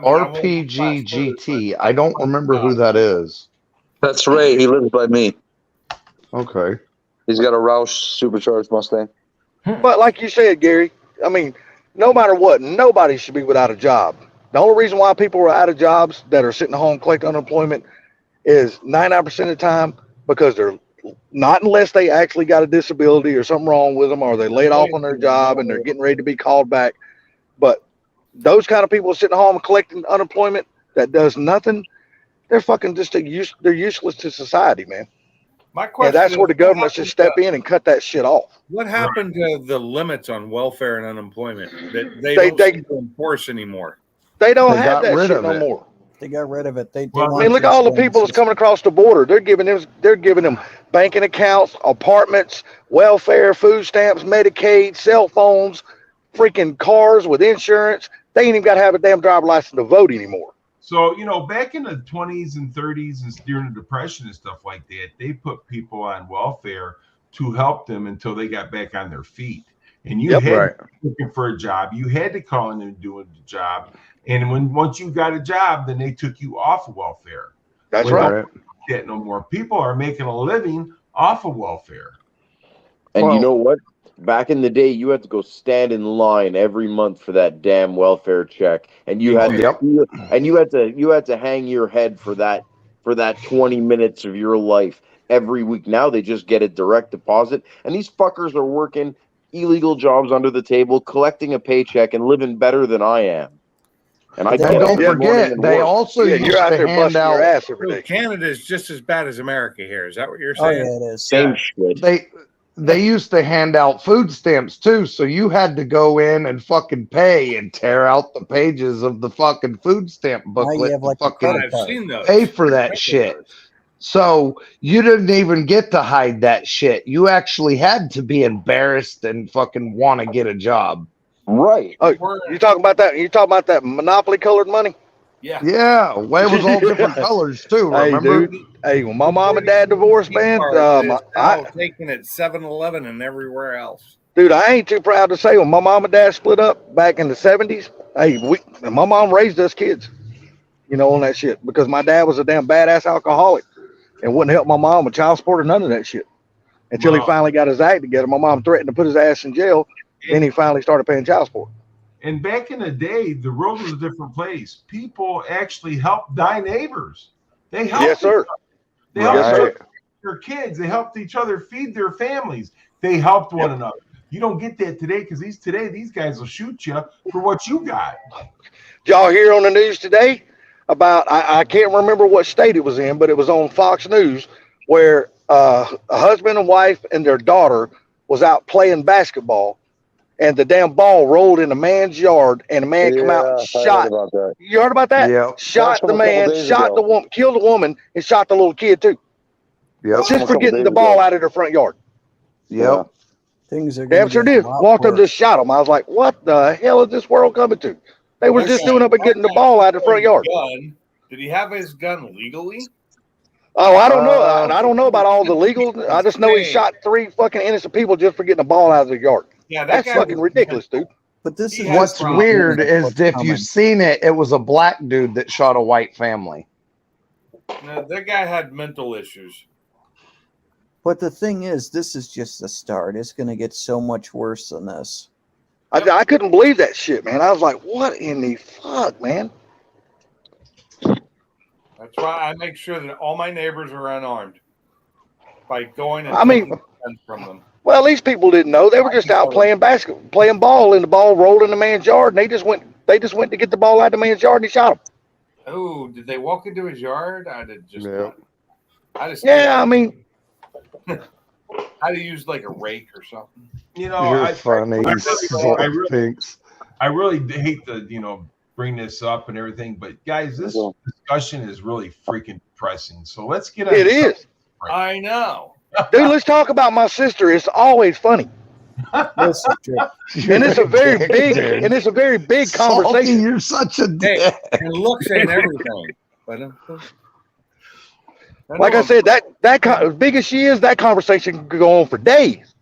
RPG GT. I don't remember who that is. That's Ray. He lives by me. Okay. He's got a Roush supercharged Mustang. But like you said, Gary, no matter what, nobody should be without a job. The only reason why people are out of jobs that are sitting at home collecting unemployment is 99% of the time because they're not unless they actually got a disability or something wrong with them, or they laid off on their job and they're getting ready to be called back. But those kind of people sitting home collecting unemployment that does nothing, they're fucking just they're useless to society, man. My question And that's is, where the government should step in and cut that shit off. what happened to the limits on welfare and unemployment that they don't seem to enforce anymore? They don't have that shit no more. They got rid of it. They I mean, look at all the people that's coming across the border. They're giving them banking accounts, apartments, welfare, food stamps, Medicaid, cell phones, freaking cars with insurance. They ain't even got to have a damn driver license to vote anymore. So, back in the 20s and 30s and during the Depression and stuff like that, they put people on welfare to help them until they got back on their feet. And you had looking for a job. You had to call in and do the job. And once you got a job, then they took you off of welfare. That's right. That no more. People are making a living off of welfare. And you know what? Back in the day, you had to go stand in line every month for that damn welfare check, and you had you had to hang your head for that 20 minutes of your life every week. Now they just get a direct deposit, and these fuckers are working illegal jobs under the table, collecting a paycheck, and living better than I am. And I don't forget, they also used you're out to there hand busting your out. ass every day. Canada is just as bad as America here. Is that what you're Oh saying? yeah, it is. Same shit. They used to hand out food stamps too, so you had to go in and fucking pay and tear out the pages of the fucking food stamp booklet have, like, to a fucking credit card. I've seen those. pay for that shit. So you didn't even get to hide that shit. You actually had to be embarrassed and fucking want to get a job. Right. Oh, you talking about that? You talking about that monopoly colored money? Yeah. Yeah. Well, it was all different colors too. Hey, Remember? dude. Hey, when my mom and dad divorced, man, I taken at 7-Eleven and everywhere else. dude, I ain't too proud to say when my mom and dad split up back in the 70s. Hey, my mom raised us kids, on that shit, because my dad was a damn badass alcoholic and wouldn't help my mom with child support or none of that shit until he finally got his act together. My mom threatened to put his ass in jail. Then he finally started paying child support. And back in the day, the world was a different place. People actually helped thy neighbors. They helped. Yes, sir. They helped their kids. They helped each other feed their families. They helped one another. You don't get that today because these guys will shoot you for what you got. Did y'all hear on the news today about, I can't remember what state it was in, but it was on Fox News, where a husband and wife and their daughter was out playing basketball, and the damn ball rolled in a man's yard, and a man come out and shot. You heard about that? Yeah. Shot the man, shot the woman, killed the woman, and shot the little kid too. Yep. Just for getting the ball out of their front yard. Yep. Things are Damn sure did. Walked up, just shot him. I was like, what the hell is this world coming to? They were just doing up and getting the ball out of the front yard. Did he have his gun legally? Oh, I don't know. I don't know about all the legal. I just know he shot 3 fucking innocent people just for getting the ball out of their yard. Yeah, that's fucking ridiculous, dude. But this is What's weird is if you've seen it, it was a black dude that shot a white family. No, that guy had mental issues. But the thing is, this is just the start. It's going to get so much worse than this. I couldn't believe that shit, man. I was like, what in the fuck, man? That's why I make sure that all my neighbors are unarmed by going and taking guns from them. Well, these people didn't know. They were just out playing basketball, playing ball, and the ball rolled in the man's yard, and they just went to get the ball out of the man's yard, and he shot him. Oh, did they walk into his yard? I did just. Yeah, I mean, I'd use like a rake or something. You're funny. I really hate to bring this up and everything, but guys, this discussion is really freaking depressing. So let's get on. It is. I know. Dude, let's talk about my sister. It's always funny. And it's a very big conversation. You're such a dick. And looks ain't everything. But like I said, as big as she is, that conversation could go on for days.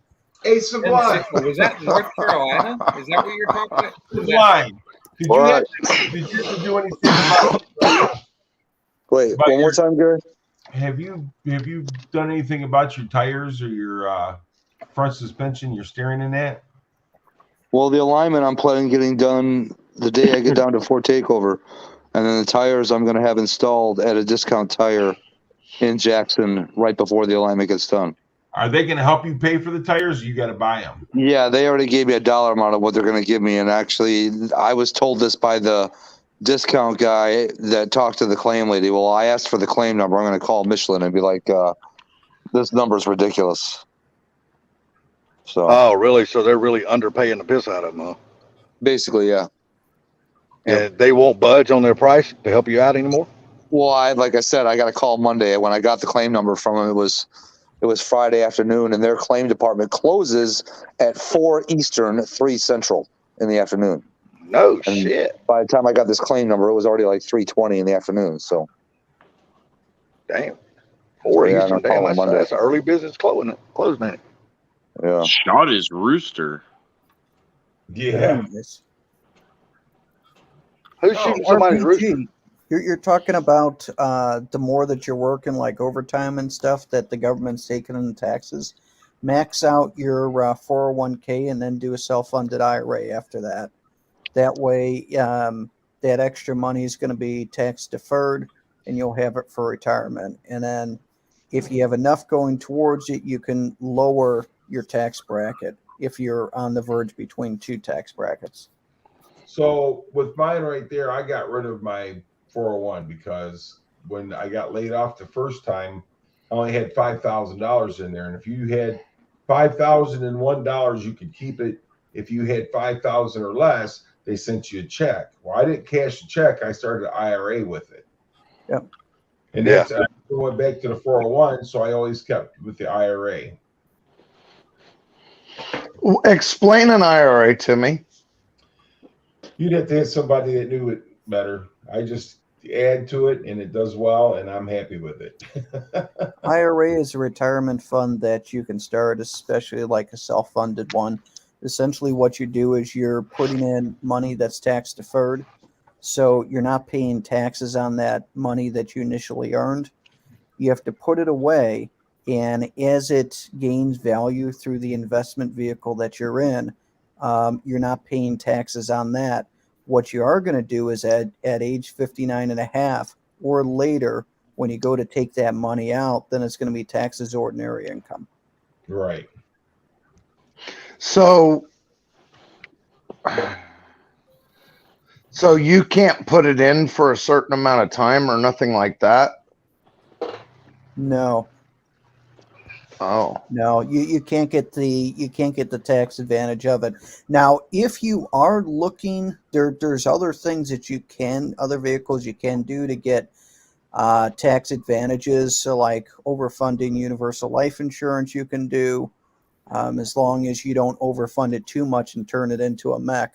Hey, Sublime. Was that North Carolina? Is that what you're talking about? Sublime. Did you have to do anything about? Wait, one more time, Gary. Have you done anything about your tires or your front suspension, your steering and that? Well, the alignment I'm planning on getting done the day I get down to Fort Takeover, and then the tires I'm going to have installed at a discount tire in Jackson right before the alignment gets done. Are they going to help you pay for the tires, or you got to buy them? Yeah, they already gave me a dollar amount of what they're going to give me, and actually, I was told this by the discount guy that talked to the claim lady. Well, I asked for the claim number. I'm going to call Michelin and be like, "This number's ridiculous." So. Oh, really? So they're really underpaying the piss out of them, huh? Basically, yeah. And they won't budge on their price to help you out anymore? Well, like I said, I got a call Monday. When I got the claim number from them, it was Friday afternoon, and their claim department closes at 4 Eastern, 3 Central in the afternoon. No shit. By the time I got this claim number, it was already like 3:20 in the afternoon. So, damn, 4 yeah, Eastern. Damn, that's an early business closing, ain't it? Yeah. Shot his rooster. Yeah. Who's shooting somebody's rooster? You're talking about the more that you're working, like overtime and stuff, that the government's taking in taxes. Max out your 401k and then do a self-funded IRA after that. That way, that extra money is going to be tax deferred, and you'll have it for retirement. And then, if you have enough going towards it, you can lower your tax bracket if you're on the verge between 2 tax brackets. So with mine right there, I got rid of my 401 because when I got laid off the first time, I only had $5,000 in there. And if you had $5,001, you could keep it. If you had 5,000 or less, they sent you a check. Well, I didn't cash the check. I started an IRA with it. Yep. And that's I went back to the 401, so I always kept with the IRA. Explain an IRA to me. You'd have to have somebody that knew it better. I just add to it, and it does well, and I'm happy with it. IRA is a retirement fund that you can start, especially like a self-funded one. Essentially, what you do is you're putting in money that's tax deferred, so you're not paying taxes on that money that you initially earned. You have to put it away, and as it gains value through the investment vehicle that you're in, you're not paying taxes on that. What you are going to do is at age 59 and a half or later, when you go to take that money out, then it's going to be taxed as ordinary income. Right. So you can't put it in for a certain amount of time or nothing like that? No. Oh. No, you can't get the tax advantage of it. Now, if you are looking, there's other things that other vehicles you can do to get tax advantages. So like overfunding universal life insurance you can do, as long as you don't overfund it too much and turn it into a mech.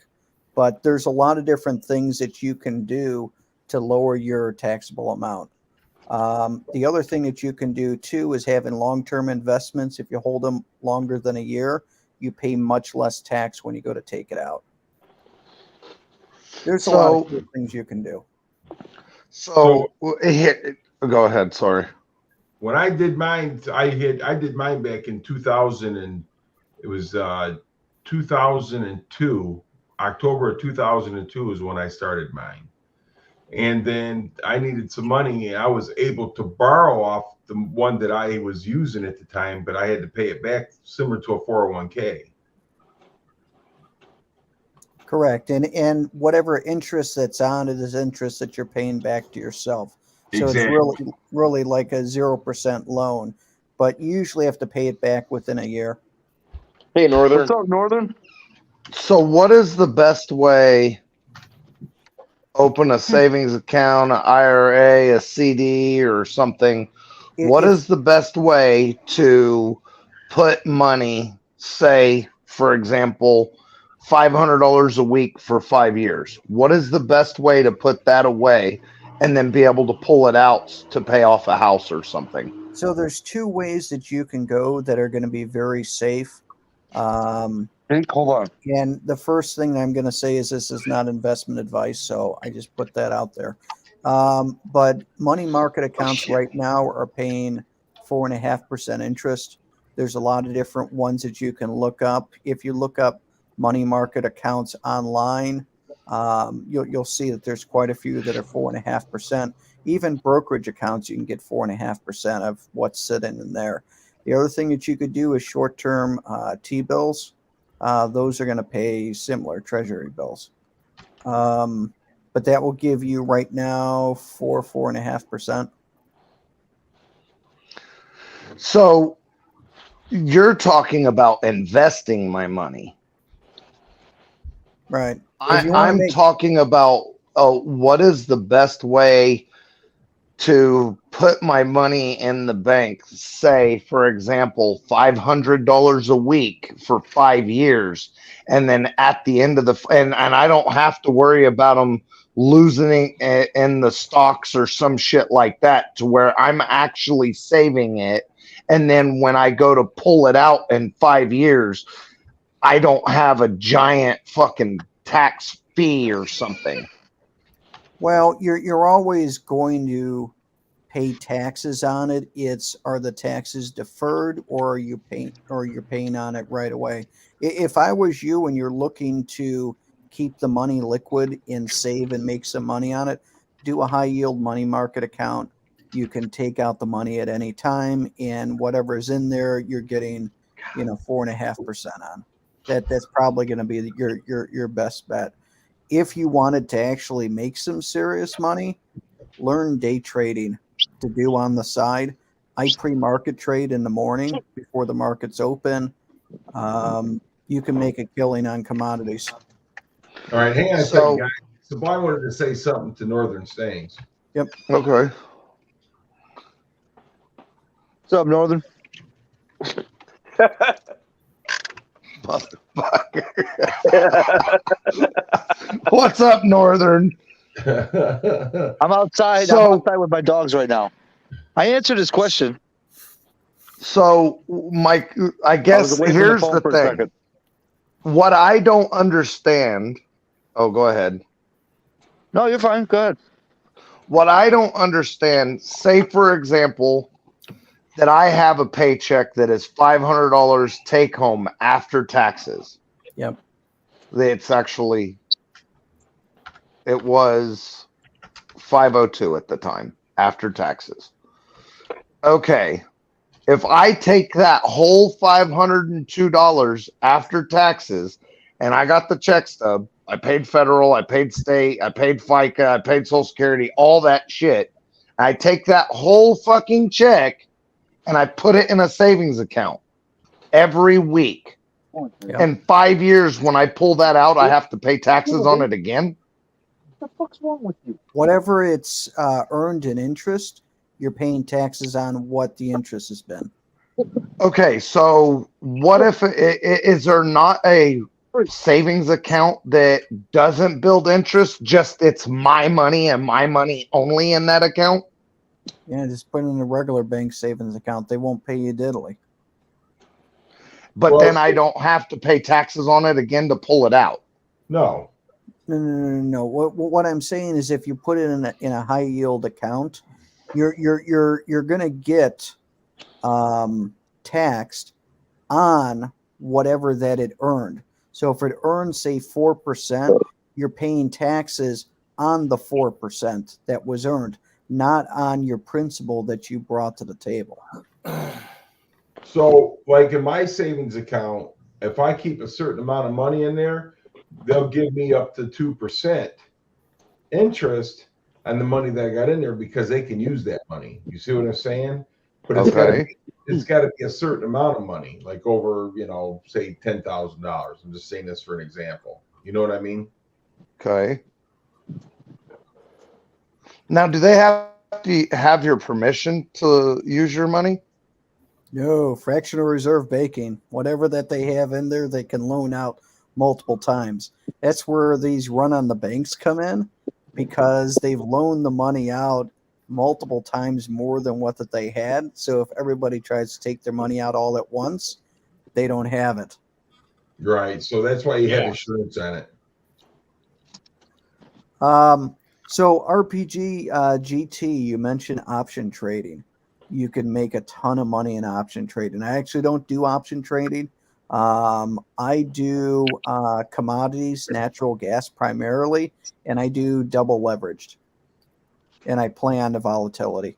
But there's a lot of different things that you can do to lower your taxable amount. The other thing that you can do too is having long-term investments. If you hold them longer than a year, you pay much less tax when you go to take it out. There's a lot of good things you can do. So go ahead. Sorry. When I did mine, I did mine back in 2000, and it was 2002. October of 2002 is when I started mine. And then I needed some money, and I was able to borrow off the one that I was using at the time, but I had to pay it back similar to a 401k. Correct. And whatever interest that's on it is interest that you're paying back to yourself. So Exactly. It's really like a 0% loan, but you usually have to pay it back within a year. Hey, Northern. What's up, Northern? So what is the best way? Open a savings account, an IRA, a CD, or something. What is the best way to put money, say, for example, $500 a week for 5 years? What is the best way to put that away and then be able to pull it out to pay off a house or something? So there's 2 ways that you can go that are going to be very safe. Hold on. And the first thing that I'm going to say is this is not investment advice, so I just put that out there. But money market accounts right now are paying 4.5% interest. There's a lot of different ones that you can look up. If you look up money market accounts online, You'll see that there's quite a few that are 4.5%. Even brokerage accounts, you can get 4.5% of what's sitting in there. The other thing that you could do is short-term T-bills. Those are going to pay similar Treasury bills. But that will give you right now 4.5%. So you're talking about investing my money. Right. I'm talking about what is the best way to put my money in the bank, say, for example, $500 a week for 5 years. And then at the end of and I don't have to worry about them losing in the stocks or some shit like that, to where I'm actually saving it. And then when I go to pull it out in 5 years, I don't have a giant fucking tax fee or something. Well, you're always going to pay taxes on it. Are the taxes deferred, or you're paying on it right away? If I was you and you're looking to keep the money liquid and save and make some money on it, do a high yield money market account. You can take out the money at any time, and whatever's in there, you're getting 4.5% on. That's probably going to be your best bet. If you wanted to actually make some serious money, learn day trading to do on the side. I pre-market trade in the morning before the markets open. You can make a killing on commodities. All right, hang on a second, guys. Sublime wanted to say something to Northern Stains. Yep. Okay. What's up, Northern? What's up, Northern? I'm outside. I'm outside with my dogs right now. I answered his question. So, Mike, I guess here's the thing. What I don't understand. Oh, go ahead. No, you're fine. Go ahead. What I don't understand, say, for example, that I have a paycheck that is $500 take home after taxes. Yep. It was 502 at the time after taxes. Okay. If I take that whole $502 after taxes and I got the check stub, I paid federal, I paid state, I paid FICA, I paid Social Security, all that shit. I take that whole fucking check and I put it in a savings account every week. Yep. In 5 years, when I pull that out, I have to pay taxes on it again. What the fuck's wrong with you? Whatever it's earned in interest, you're paying taxes on what the interest has been. Okay, so what if is there not a savings account that doesn't build interest? Just it's my money and my money only in that account? Yeah, just put it in a regular bank savings account. They won't pay you diddly. But then I don't have to pay taxes on it again to pull it out. No. No. What I'm saying is, if you put it in a high yield account, you're gonna get taxed on whatever that it earned. So if it earns, say, 4%, you're paying taxes on the 4% that was earned, not on your principal that you brought to the table. So, like in my savings account, if I keep a certain amount of money in there, they'll give me up to 2% interest on the money that I got in there, because they can use that money. You see what I'm saying? But it's got to be a certain amount of money, like over, say $10,000. I'm just saying this for an example. You know what I mean? Okay. Now, do they have to have your permission to use your money? No, fractional reserve banking, whatever that they have in there, they can loan out multiple times. That's where these run on the banks come in, because they've loaned the money out multiple times more than what that they had. So if everybody tries to take their money out all at once, they don't have it. Right. So that's why you have insurance on it. So RPG GT, you mentioned option trading. You can make a ton of money in option trading. I actually don't do option trading, I do commodities, natural gas primarily, and I do double leveraged, and I play on the volatility.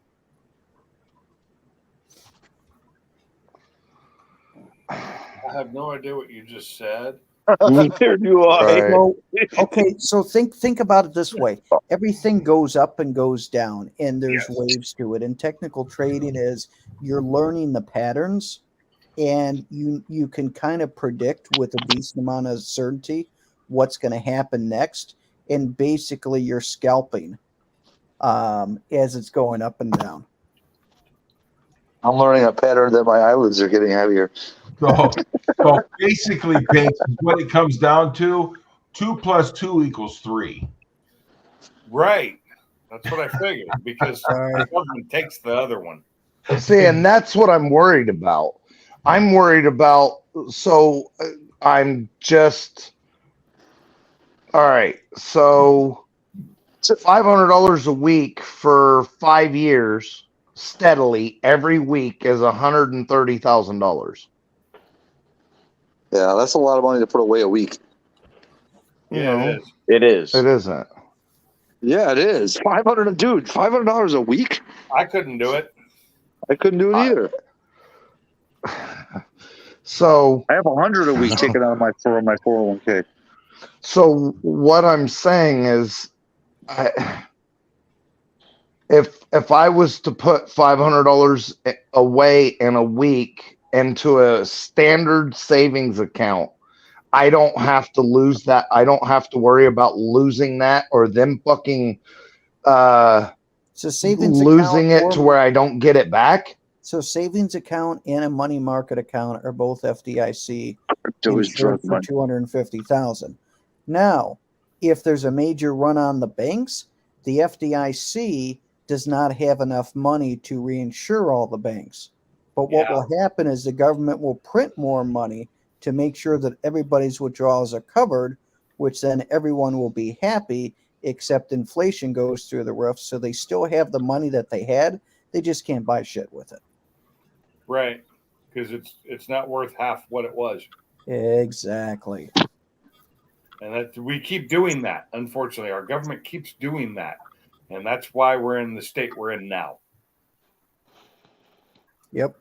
I have no idea what you just said. Neither do I. So, okay, so think about it this way: everything goes up and goes down, and there's waves to it. And technical trading is you're learning the patterns, and you can kind of predict with a decent amount of certainty what's going to happen next, and basically you're scalping as it's going up and down. I'm learning a pattern that my eyelids are getting heavier. So basically, Pinks, what it comes down to, 2 + 2 = 3. Right. That's what I figured because the government takes the other one. See, and that's what I'm worried about. I'm worried about. So I'm just. All right. So $500 a week for 5 years steadily every week is $130,000. Yeah, that's a lot of money to put away a week. Yeah, it is. It is. It isn't. Yeah, it is. $500 a week. I couldn't do it. I couldn't do it either. So I have 100 a week taken out of my 401k. So what I'm saying is, if I was to put $500 away in a week into a standard savings account, I don't have to lose that. I don't have to worry about losing that or them fucking losing it to where I don't get it back. So savings account and a money market account are both FDIC insured for $250,000. Now, if there's a major run on the banks, the FDIC does not have enough money to reinsure all the banks. But what will happen is the government will print more money to make sure that everybody's withdrawals are covered, which then everyone will be happy, except inflation goes through the roof. So they still have the money that they had. They just can't buy shit with it. Right. Because it's not worth half what it was. Exactly. And that we keep doing that. Unfortunately, our government keeps doing that. And that's why we're in the state we're in now. Yep.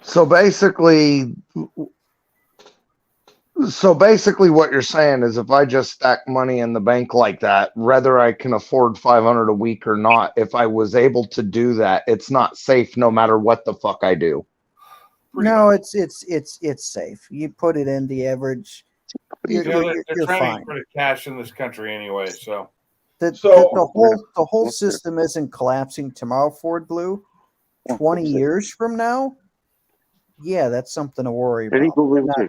So basically what you're saying is if I just stack money in the bank like that, whether I can afford 500 a week or not, if I was able to do that, it's not safe no matter what the fuck I do. No, it's safe. You put it in the average. You're they're trying fine. to get rid of cash in this country anyway. So The whole system isn't collapsing tomorrow. Ford Blue, 20 years from now, yeah, that's something to worry about. But not now.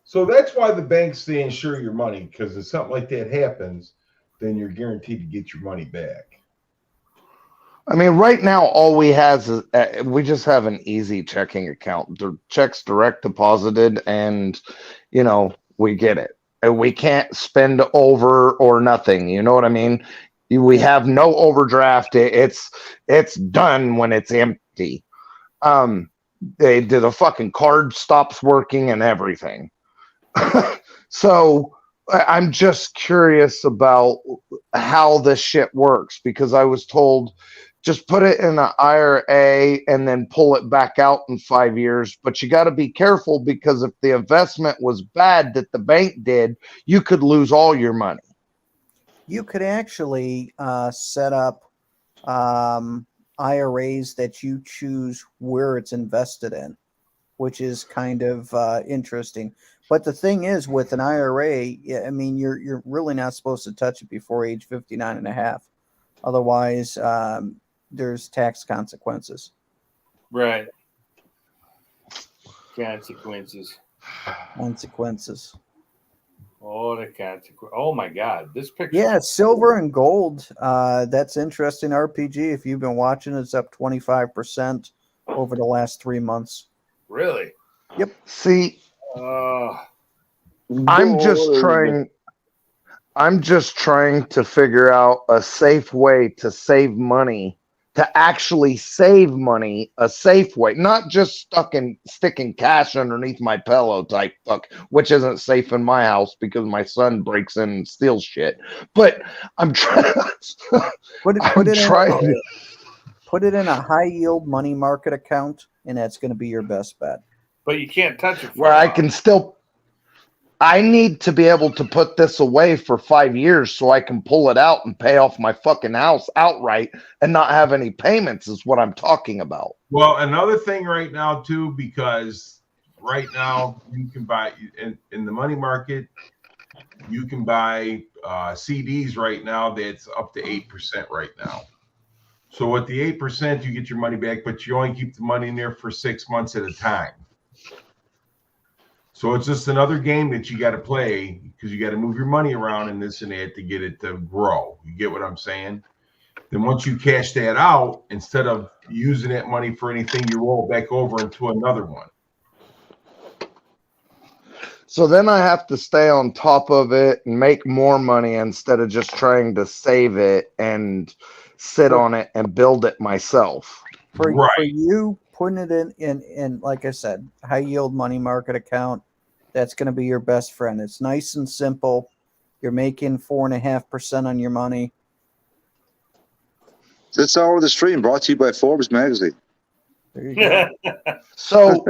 So that's why the banks, they insure your money, because if something like that happens, then you're guaranteed to get your money back. I mean, right now, all we have is we just have an easy checking account. The check's direct deposited, and we get it. And we can't spend over or nothing. You know what I mean? We have no overdraft. It's done when it's empty. The fucking card stops working and everything. So I'm just curious about how this shit works, because I was told just put it in an IRA and then pull it back out in 5 years. But you got to be careful, because if the investment was bad that the bank did, you could lose all your money. You could actually set up IRAs that you choose where it's invested in, which is kind of interesting. But the thing is, with an IRA, I mean, you're really not supposed to touch it before age 59 and a half. Otherwise, there's tax consequences. Right. Consequences. Oh, the consequence. Oh my God, this picture. Yeah, silver and gold. That's interesting. RPG, if you've been watching, it's up 25% over the last 3 months. Really? Yep. See, I'm just trying to figure out a safe way to save money, to to actually save money a safe way, not just sticking cash underneath my pillow type fuck, which isn't safe in my house because my son breaks in and steals shit. But I'm trying. Put it in a high yield money market account, and that's going to be your best bet. But you can't touch it. Where I can still. I need to be able to put this away for 5 years so I can pull it out and pay off my fucking house outright and not have any payments is what I'm talking about. Well, another thing right now too, because right now you can buy in the money market, you can buy CDs right now that's up to 8% right now. So with the 8%, you get your money back, but you only keep the money in there for 6 months at a time. So it's just another game that you got to play because you got to move your money around and this and that to get it to grow. You get what I'm saying? Then once you cash that out, instead of using that money for anything, you roll it back over into another one. So then I have to stay on top of it and make more money instead of just trying to save it and sit on it and build it myself. For you, putting it in, like I said, high yield money market account, that's going to be your best friend. It's nice and simple. You're making 4.5% on your money. This hour of the stream brought to you by Forbes magazine. There you go. So,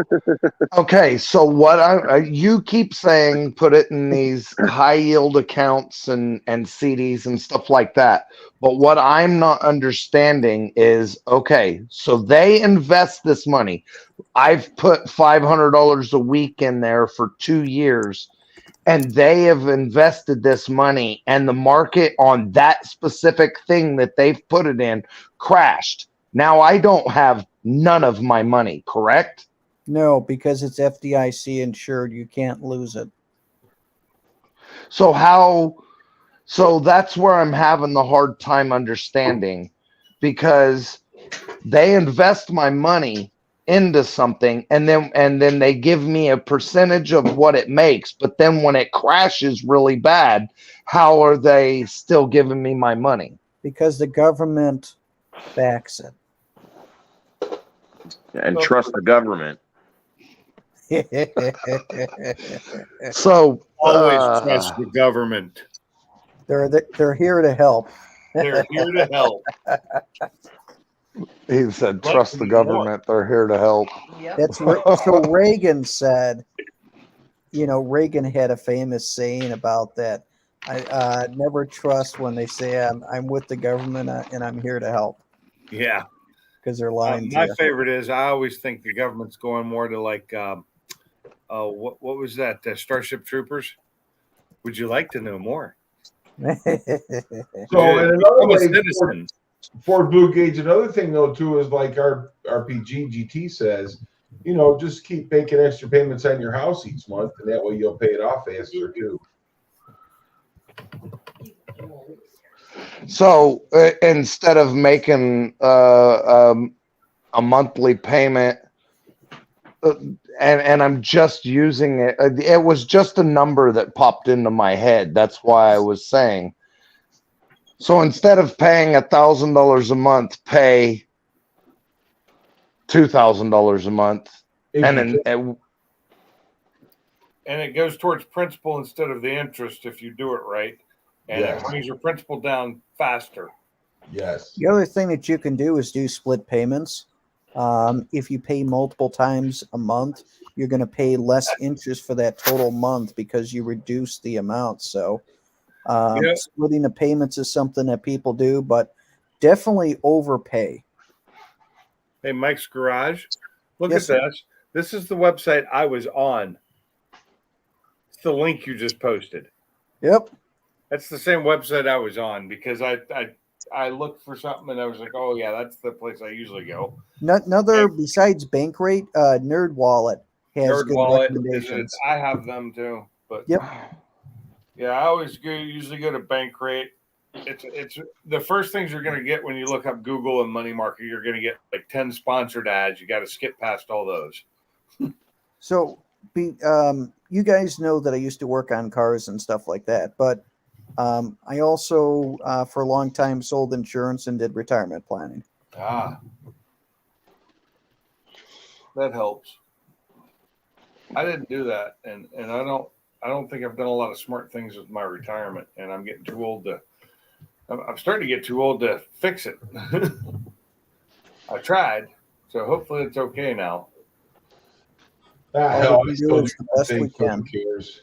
okay, so what you keep saying, put it in these high yield accounts and CDs and stuff like that. But what I'm not understanding is, okay, so they invest this money. I've put $500 a week in there for 2 years, and they have invested this money, and the market on that specific thing that they've put it in crashed. Now I don't have none of my money, correct? No, because it's FDIC insured. You can't lose it. So that's where I'm having the hard time understanding, because they invest my money into something and then they give me a percentage of what it makes, but then when it crashes really bad, how are they still giving me my money? Because the government backs it. And trust the government. So always trust the government. They're here to help. They're here to help. He said, trust the government. They're here to help. That's so Reagan said, Reagan had a famous saying about that. I never trust when they say I'm with the government and I'm here to help. Yeah. Because they're lying to my you. favorite is I always think the government's going more to like, what was that? Starship Troopers? Would you like to know more? So in another way, Ford Blue Gauge, another thing though too is like our RPG GT says, just keep making extra payments on your house each month, and that way you'll pay it off faster too. So instead of making a monthly payment, and I'm just using it, it was just a number that popped into my head. That's why I was saying. So instead of paying $1,000 a month, pay $2,000 a month, and it goes towards principal instead of the interest if you do it right. And it brings your principal down faster. Yes. The other thing that you can do is do split payments. If you pay multiple times a month, you're going to pay less interest for that total month because you reduce the amount. So splitting the payments is something that people do, but definitely overpay. Hey, Mike's Garage, look Yes, at this. This is the website I was on. It's the link you just posted. Yep. That's the same website I was on because I looked for something and I was like, oh yeah, that's the place I usually go. Another besides Bankrate, Nerd Wallet has good recommendations. I have them too, but yep. Yeah, I always usually go to Bankrate. It's the first things you're going to get when you look up Google and Money Market. You're going to get like 10 sponsored ads. You got to skip past all those. So, you guys know that I used to work on cars and stuff like that, but I also, for a long time, sold insurance and did retirement planning. That helps. I didn't do that, and I don't think I've done a lot of smart things with my retirement, and I'm getting too old to. I'm starting to get too old to fix it. I tried, so hopefully it's okay now. Hell, I do still do is the the best same we can. cares.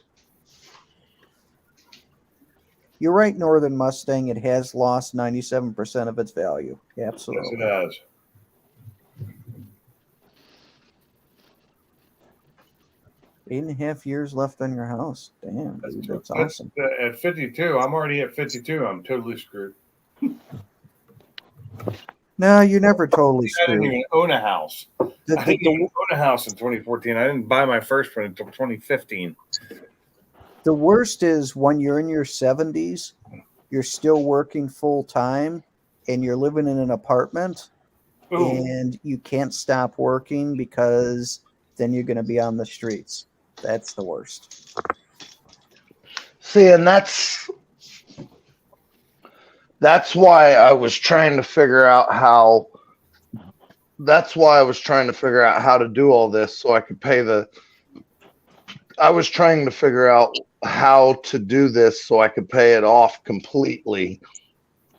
You're right, Northern Mustang. It has lost 97% of its value. Absolutely. Yes, it has. 8.5 years left on your house. Damn, dude, that's awesome. At 52, I'm already at 52. I'm totally screwed. No, you're never totally I didn't screwed. even own a house. I didn't even own a house in 2014. I didn't buy my first one until 2015. The worst is when you're in your 70s, you're still working full time, and you're living in an apartment, and you can't stop working because then you're going to be on the streets. That's the worst. See, and that's why I was trying to figure out how. That's why I was trying to figure out how to do all this so I could pay the. I was trying to figure out how to do this so I could pay it off completely,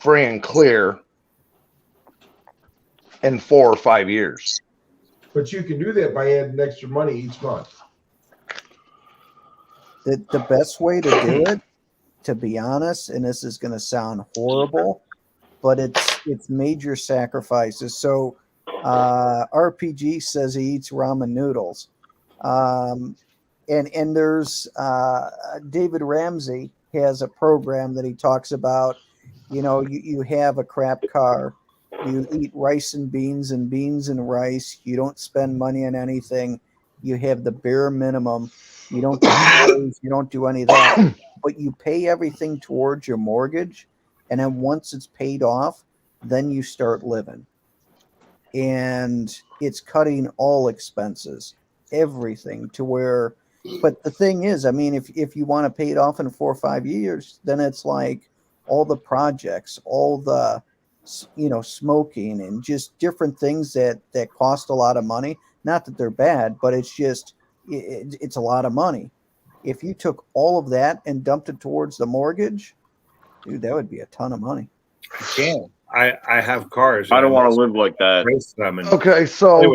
free and clear, in 4 or 5 years. But you can do that by adding extra money each month. The best way to do it, to be honest, and this is going to sound horrible, but it's major sacrifices. So RPG says he eats ramen noodles. And there's David Ramsey has a program that he talks about, you have a crap car, you eat rice and beans and rice, you don't spend money on anything, you have the bare minimum, you don't do clothes, you don't do any of that, but you pay everything towards your mortgage, and then once it's paid off, then you start living. And it's cutting all expenses, everything, to where, but the thing is, I mean, if you want to pay it off in 4 or 5 years, then it's like all the projects, all the, smoking and just different things that cost a lot of money. Not that they're bad, but it's just, it's a lot of money. If you took all of that and dumped it towards the mortgage, dude, that would be a ton of money. Yeah. I have cars. I don't want to live like that. Okay, so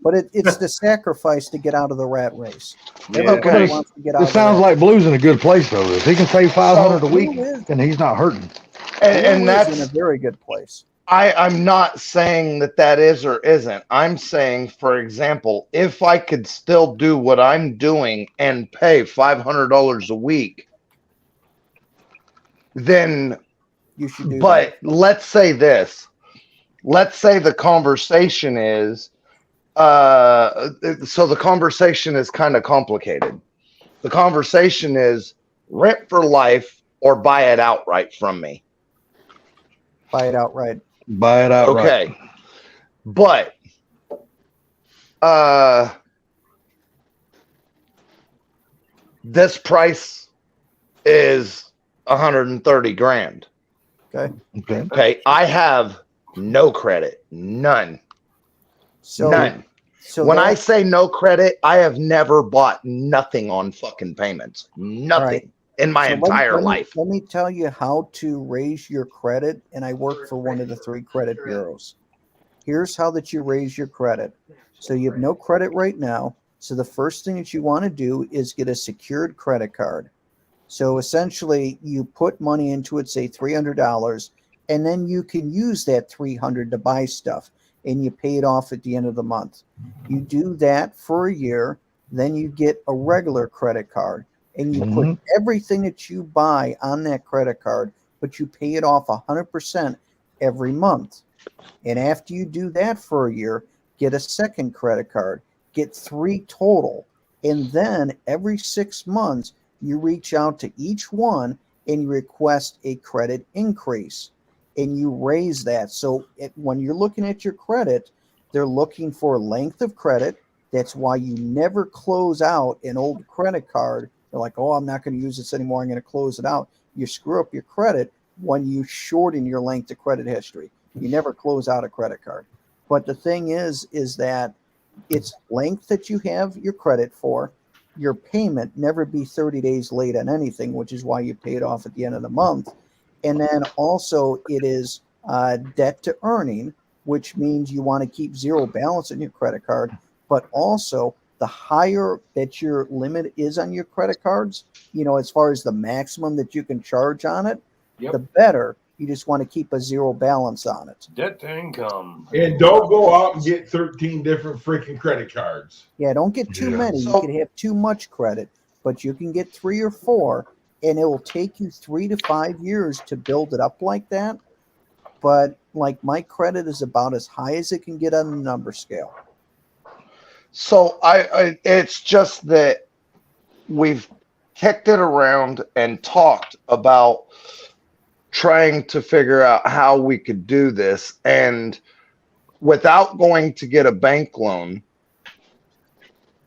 but it's the sacrifice to get out of the rat race. Okay, Wants to get it out sounds of like Blue's in a good place though. If he can save 500 a week, then he's not hurting. And that's in a very good place. I'm not saying that is or isn't. I'm saying, for example, if I could still do what I'm doing and pay $500 a week, then you should do that. Let's say this. Let's say the conversation is so the conversation is kind of complicated. The conversation is rent for life or buy it outright from me. Buy it outright. Buy it outright. Okay. But this price is 130 grand. Okay. I have no credit. None. None. So when I say no credit, I have never bought nothing on fucking payments. Nothing in my entire life. Let me tell you how to raise your credit. And I work for one of the 3 credit bureaus. Here's how that you raise your credit. So you have no credit right now. So the first thing that you want to do is get a secured credit card. So essentially you put money into it, say $300, and then you can use that $300 to buy stuff, and you pay it off at the end of the month. You do that for a year, then you get a regular credit card, and you put everything that you buy on that credit card, but you pay it off 100% every month. And after you do that for a year, get a second credit card, get 3 total, and then every 6 months, you reach out to each one and you request a credit increase, and you raise that. So when you're looking at your credit, they're looking for length of credit. That's why you never close out an old credit card. They're like, oh, I'm not going to use this anymore, I'm going to close it out. You screw up your credit when you shorten your length of credit history. You never close out a credit card. But the thing is that it's length that you have your credit for. Your payment never be 30 days late on anything, which is why you pay it off at the end of the month. And then also it is debt to earning, which means you want to keep zero balance in your credit card. But also the higher that your limit is on your credit cards, as far as the maximum that you can charge on it, the better. You just want to keep a zero balance on it. Debt to income. And don't go out and get 13 different freaking credit cards. Yeah, don't get too many. You can have too much credit, but you can get 3 or 4, and it will take you 3 to 5 years to build it up like that. But like my credit is about as high as it can get on the number scale. So it's just that we've kicked it around and talked about trying to figure out how we could do this, and without going to get a bank loan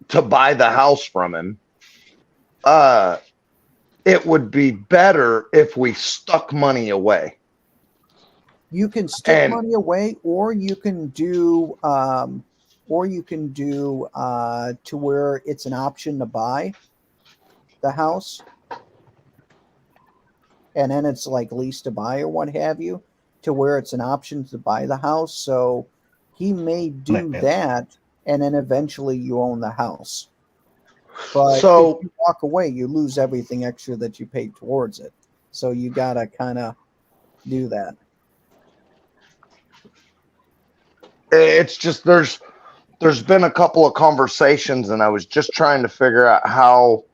to buy the house from him, it would be better if we stuck money away. You can stick money away, or you can do to where it's an option to buy the house, and then it's like lease to buy or what have you, to where it's an option to buy the house. So he may do that, and then eventually you own the house. But if you walk away, you lose everything extra that you paid towards it. So you gotta kind of do that. It's just there's been a couple of conversations, and I was just trying to figure out how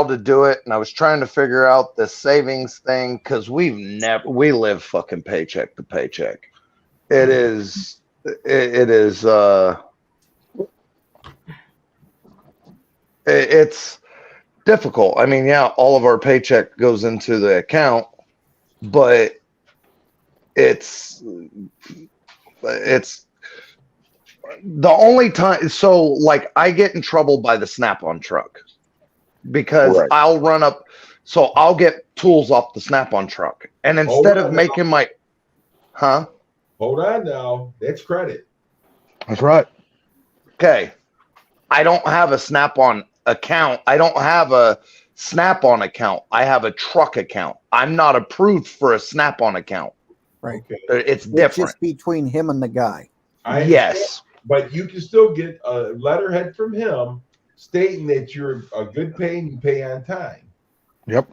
to do it, and I was trying to figure out the savings thing, because we live fucking paycheck to paycheck. It's difficult. I mean, yeah, all of our paycheck goes into the account, but it's the only time. So like I get in trouble by the Snap-on truck, because I'll run up. So I'll get tools off the Snap-on truck, and instead of making my, Hold on now, that's credit. That's right. Okay. I don't have a Snap-on account. I don't have a Snap-on account. I have a truck account. I'm not approved for a Snap-on account. Right. It's different. Just between him and the guy. Yes. But you can still get a letterhead from him stating that you're a good pay and you pay on time. Yep.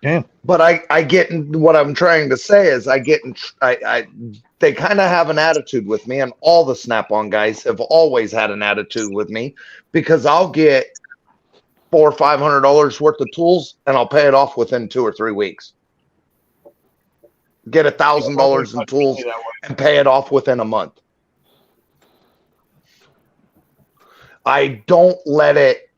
Yeah. But I get what I'm trying to say is they kind of have an attitude with me, and all the Snap-on guys have always had an attitude with me, because I'll get $400 or $500 worth of tools and I'll pay it off within 2 or 3 weeks. Get $1,000 in tools and pay it off within a month. I don't let it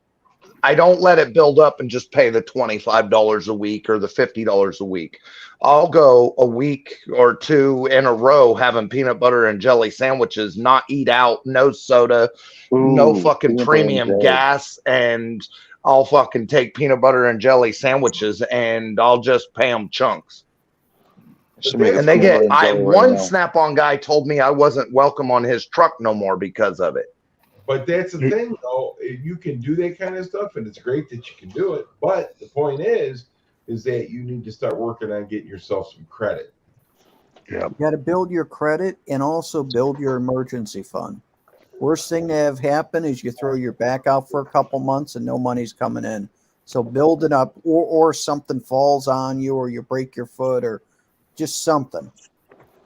build up and just pay the $25 a week or the $50 a week. I'll go a week or 2 in a row having peanut butter and jelly sandwiches, not eat out, no soda, no fucking premium gas, and I'll fucking take peanut butter and jelly sandwiches and I'll just pay them chunks. And they get one Snap-on guy told me I wasn't welcome on his truck no more because of it. But that's the thing, though. You can do that kind of stuff, and it's great that you can do it. But the point is that you need to start working on getting yourself some credit. Yeah. You got to build your credit and also build your emergency fund. Worst thing to have happen is you throw your back out for a couple months and no money's coming in. So build it up, or something falls on you, or you break your foot, or just something.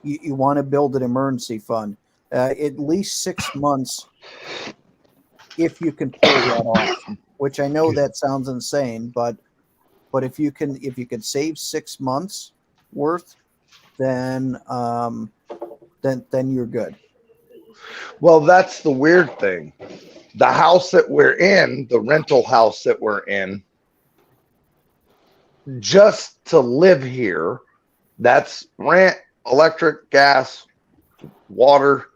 You want to build an emergency fund. At least 6 months, if you can pull that off. Which I know that sounds insane, but if you can save 6 months worth, then you're good. Well, that's the weird thing. The house that we're in, the rental house that we're in, just to live here, that's rent, electric, gas, water,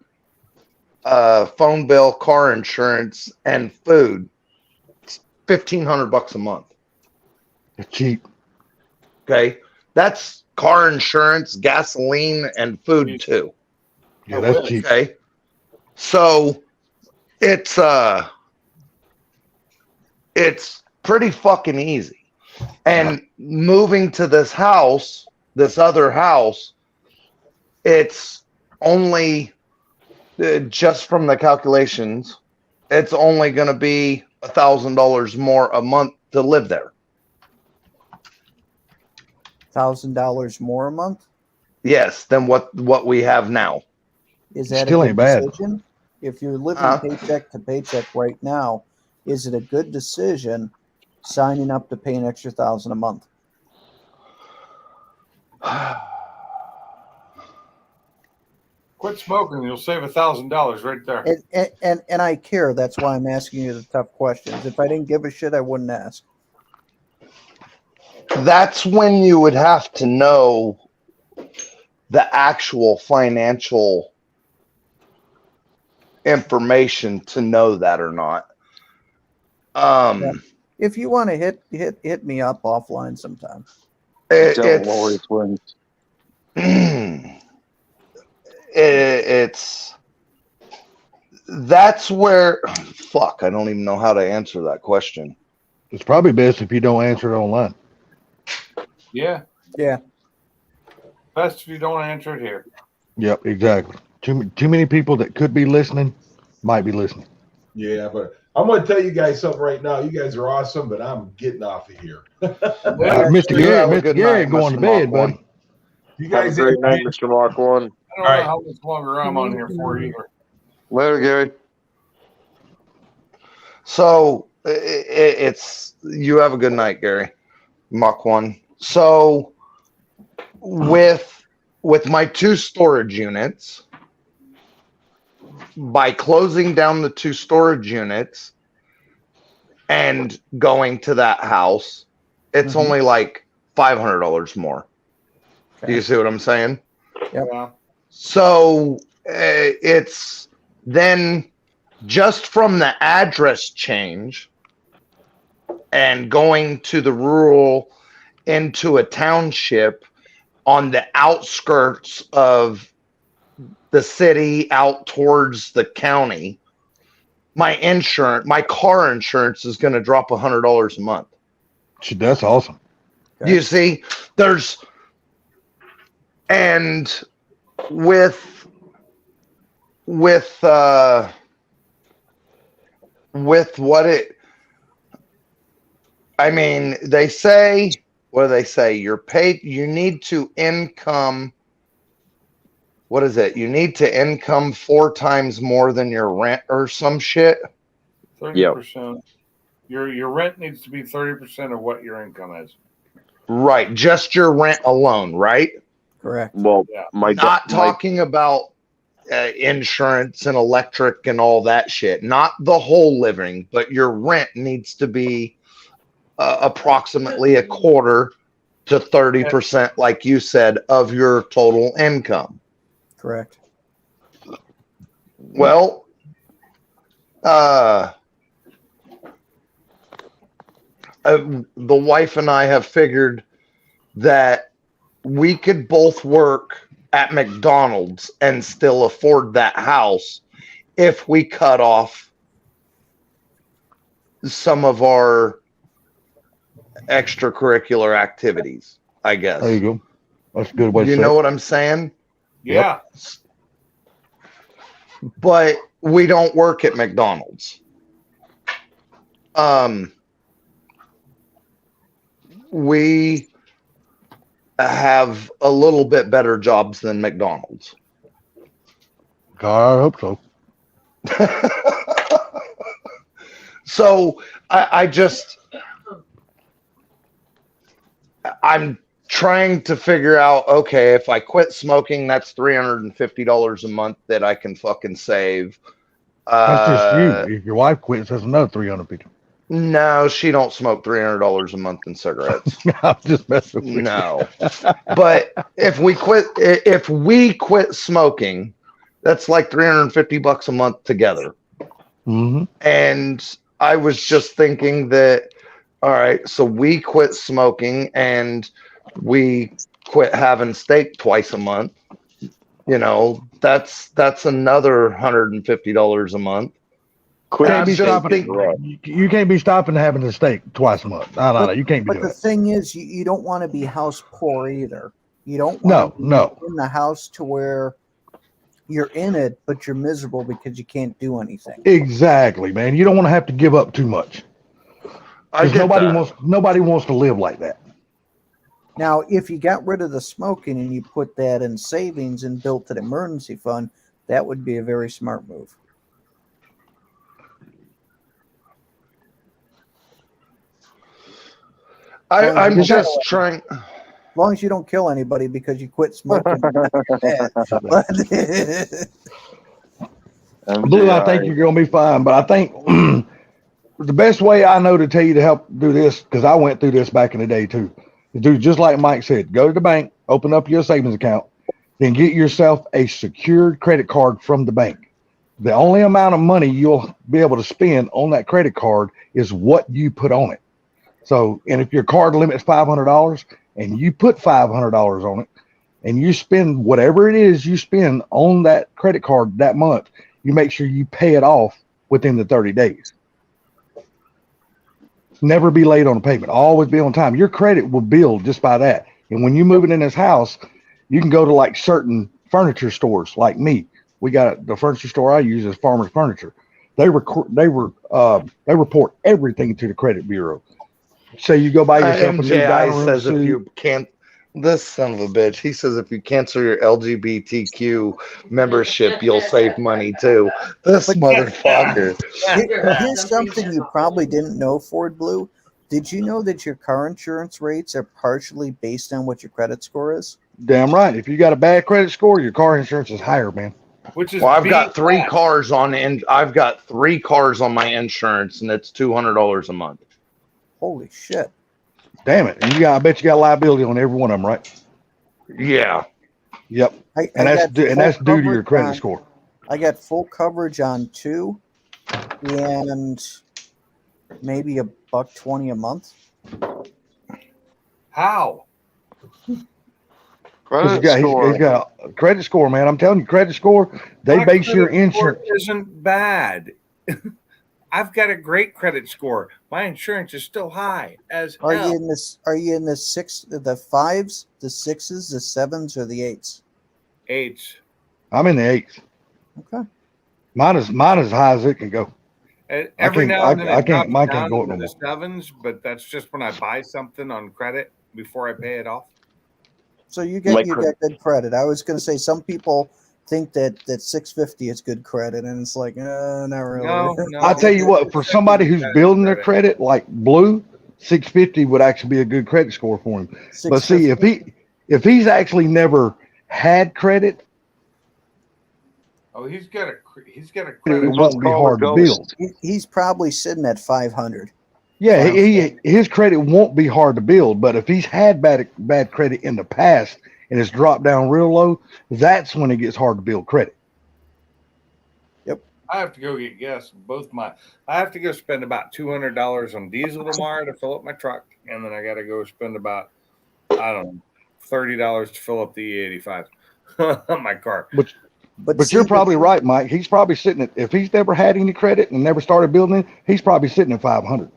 phone bill, car insurance, and food. It's $1,500 a month. It's cheap. Okay, that's car insurance, gasoline, and food too. Yeah, that's cheap. Okay. So it's pretty fucking easy. And moving to this house, this other house, it's only just from the calculations, it's only going to be $1,000 more a month to live there. $1,000 more a month? Yes, than what we have now. Is that Still a ain't good bad. decision? If you're living paycheck to paycheck right now, is it a good decision signing up to pay an extra $1,000 a month? Quit smoking, you'll save $1,000 right there. And I care. That's why I'm asking you the tough questions. If I didn't give a shit, I wouldn't ask. That's when you would have to know the actual financial information to know that or not. Yeah. If you want to hit me up offline sometime. It's that's where fuck, I don't even know how to answer that question. It's probably best if you don't answer it online. Yeah. Yeah. Best if you don't answer it here. Yep, exactly. Too many people that could be listening might be listening. Yeah, but I'm going to tell you guys something right now. You guys are awesome, but I'm getting off of here. Mr. Garrett going to bed, buddy. You guys have a great night, Mr. Mark One. I don't know how much longer I'm on here for either. Later, Gary. So it's you have a good night, Gary. Mach 1. So with my 2 storage units, by closing down the 2 storage units and going to that house, it's only like $500 more. Okay. Do you see what I'm saying? Yeah. So it's then just from the address change and going to the rural into a township on the outskirts of the city out towards the county, my car insurance is going to drop $100 a month. That's awesome. Okay. You see, and with what they say, what do they say? You're paid, you need to income, what is it? You need to income 4 times more than your rent or some shit. 30%. Your rent needs to be 30% of what your income is. Right. Just your rent alone, right? Correct. Well, not talking about insurance and electric and all that shit. Not the whole living, but your rent needs to be approximately a quarter to 30%, like you said, of your total income. Correct. Well, the wife and I have figured that we could both work at McDonald's and still afford that house if we cut off some of our extracurricular activities, I guess. There you go. That's a good way to say it. You know what I'm saying? Yeah. But we don't work at McDonald's. We have a little bit better jobs than McDonald's. I hope so. So I'm trying to figure out, okay, if I quit smoking, that's $350 a month that I can fucking save. That's just you. If your wife quits, that's another $350. No, she don't smoke $300 a month in cigarettes. I'm just messing with you. No. But if we quit smoking, that's like $350 a month together. Mm-hmm. And I was just thinking that, all right, so we quit smoking and we quit having steak twice a month. You know, that's another $150 a month. You can't be stopping having a steak twice a month. No, you can't be But doing the it. thing is, you don't want to be house poor either. You don't want to be in the house to where you're in it, but you're miserable because you can't do anything. Exactly, man. You don't want to have to give up too much. Because nobody wants to live like that. Now, if you got rid of the smoking and you put that in savings and built an emergency fund, that would be a very smart move. I'm just trying. As long as you don't kill anybody because you quit smoking. Blue, I think you're going to be fine. But I think the best way I know to tell you to help do this, because I went through this back in the day too, is do just like Mike said. Go to the bank, open up your savings account, then get yourself a secured credit card from the bank. The only amount of money you'll be able to spend on that credit card is what you put on it. So, and if your card limit's $500 and you put $500 on it and you spend whatever it is you spend on that credit card that month, you make sure you pay it off within the 30 days. Never be late on a payment. Always be on time. Your credit will build just by that. And when you're moving in this house, you can go to like certain furniture stores like me. We got the furniture store I use is Farmer's Furniture. They report everything to the credit bureau. Say you go buy yourself a new dining room says suit. if you can't, this son of a bitch, he says if you cancel your LGBTQ membership, you'll save money too. This motherfucker. Here's something you probably didn't know, Ford Blue. Did you know that your car insurance rates are partially based on what your credit score is? Damn right. If you got a bad credit score, your car insurance is higher, man. Which is well, I've got three cars on my insurance, and it's $200 a month. Holy shit! Damn it! And I bet you got liability on every one of them, right? Yeah. Yep. That's due to your credit score. I got full coverage on 2, and maybe $120 a month. How? He's got a credit score, man. I'm telling you, credit score. They base your insurance. Isn't bad. I've got a great credit score. My insurance is still high as Are hell. you in this? Are you in the 5s, the 6s, the 7s, or the 8s? 8s. I'm in the 8s. Okay. Mine is as high as it can go. Every now and then I can't. Mine down can't go up into no the more. 7s, but that's just when I buy something on credit before I pay it off. So you got good credit. I was going to say some people think that 650 is good credit, and it's like, not really. No, I tell you what, for somebody who's building their credit like Blue, 650 would actually be a good credit score for him. But see, if he's actually never had credit, he's got a credit. It won't be hard to build. He's probably sitting at 500. Yeah, his credit won't be hard to build, but if he's had bad credit in the past and it's dropped down real low, that's when it gets hard to build credit. Yep. I have to go get gas. I have to go spend about $200 on diesel tomorrow to fill up my truck, and then I got to go spend about $30 to fill up the E85 on my car. But you're probably right, Mike. He's probably sitting at, if he's never had any credit and never started building it, he's probably sitting at 500.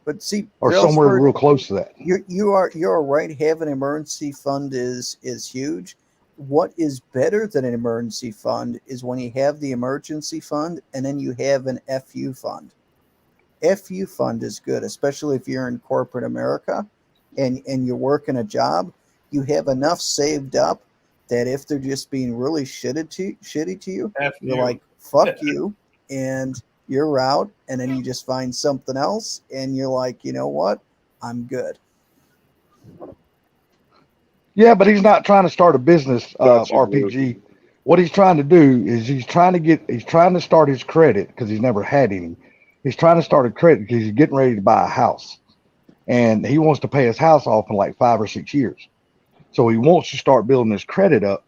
But see, or somewhere real close to that. You're right. Having an emergency fund is huge. What is better than an emergency fund is when you have the emergency fund and then you have an FU fund. FU fund is good, especially if you're in corporate America and you're working a job. You have enough saved up that if they're just being really shitty to you, you're like, fuck you, and you're out, and then you just find something else, and you're like, you know what? I'm good. Yeah, but he's not trying to start a business, RPG. What he's trying to do is he's trying to start his credit because he's never had any. He's trying to start a credit because he's getting ready to buy a house, and he wants to pay his house off in like 5 or 6 years. So he wants to start building his credit up.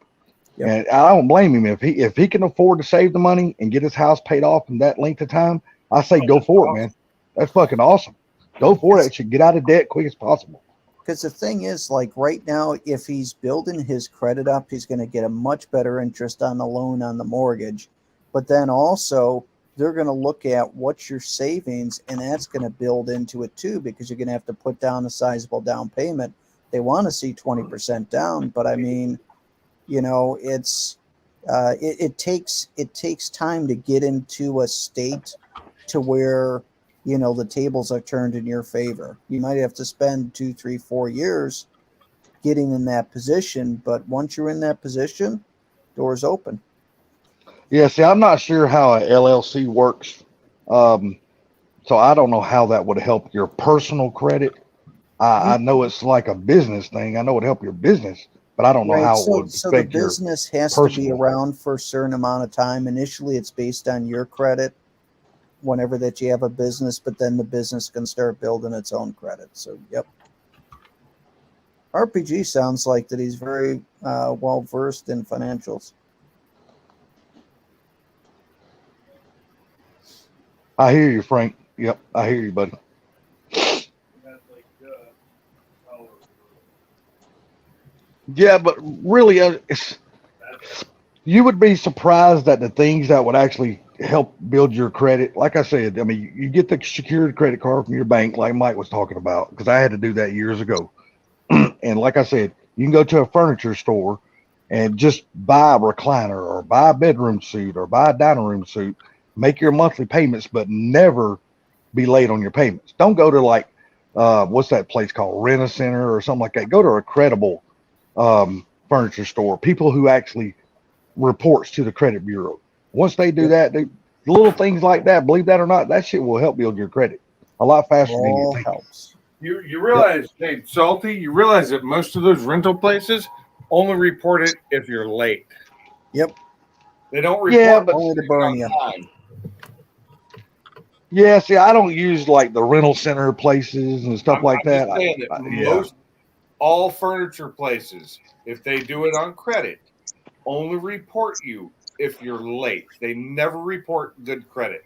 Yep. And I don't blame him if he can afford to save the money and get his house paid off in that length of time. I say go for it, man. That's fucking awesome. Go for that shit. Get out of debt quick as possible. Because the thing is, like right now, if he's building his credit up, he's going to get a much better interest on the loan on the mortgage. But then also, they're going to look at what's your savings, and that's going to build into it too, because you're going to have to put down a sizable down payment. They want to see 20% down, but I mean, you know, it takes time to get into a state to where, you know, the tables are turned in your favor. You might have to spend 2, 3, 4 years getting in that position, but once you're in that position, doors open. Yeah, see, I'm not sure how a LLC works, so I don't know how that would help your personal credit. I know it's like a business thing. I know it would help your business, but I don't know how it would So the affect your business has to be personal. around for a certain amount of time. Initially, it's based on your credit whenever that you have a business, but then the business can start building its own credit. So, yep. RPG sounds like that he's very well versed in financials. I hear you, Frank. Yep, I hear you, buddy. Yeah, but really, you would be surprised at the things that would actually help build your credit. Like I said, I mean, you get the secured credit card from your bank, like Mike was talking about, because I had to do that years ago. And like I said, you can go to a furniture store and just buy a recliner or buy a bedroom suite or buy a dining room suite, make your monthly payments, but never be late on your payments. Don't go to like, what's that place called? Rent-A-Center or something like that. Go to a credible furniture store, people who actually reports to the credit bureau. Once they do that, little things like that, believe that or not, that shit will help build your credit a lot faster than you think. Helps. You realize, hey, Salty, you realize that most of those rental places only report it if you're late. Yep. They don't report only to burn you. time. Yeah, see, I don't use like the rental center places and stuff like I'm that. just saying that all furniture places, if they do it on credit, only report you if you're late. They never report good credit.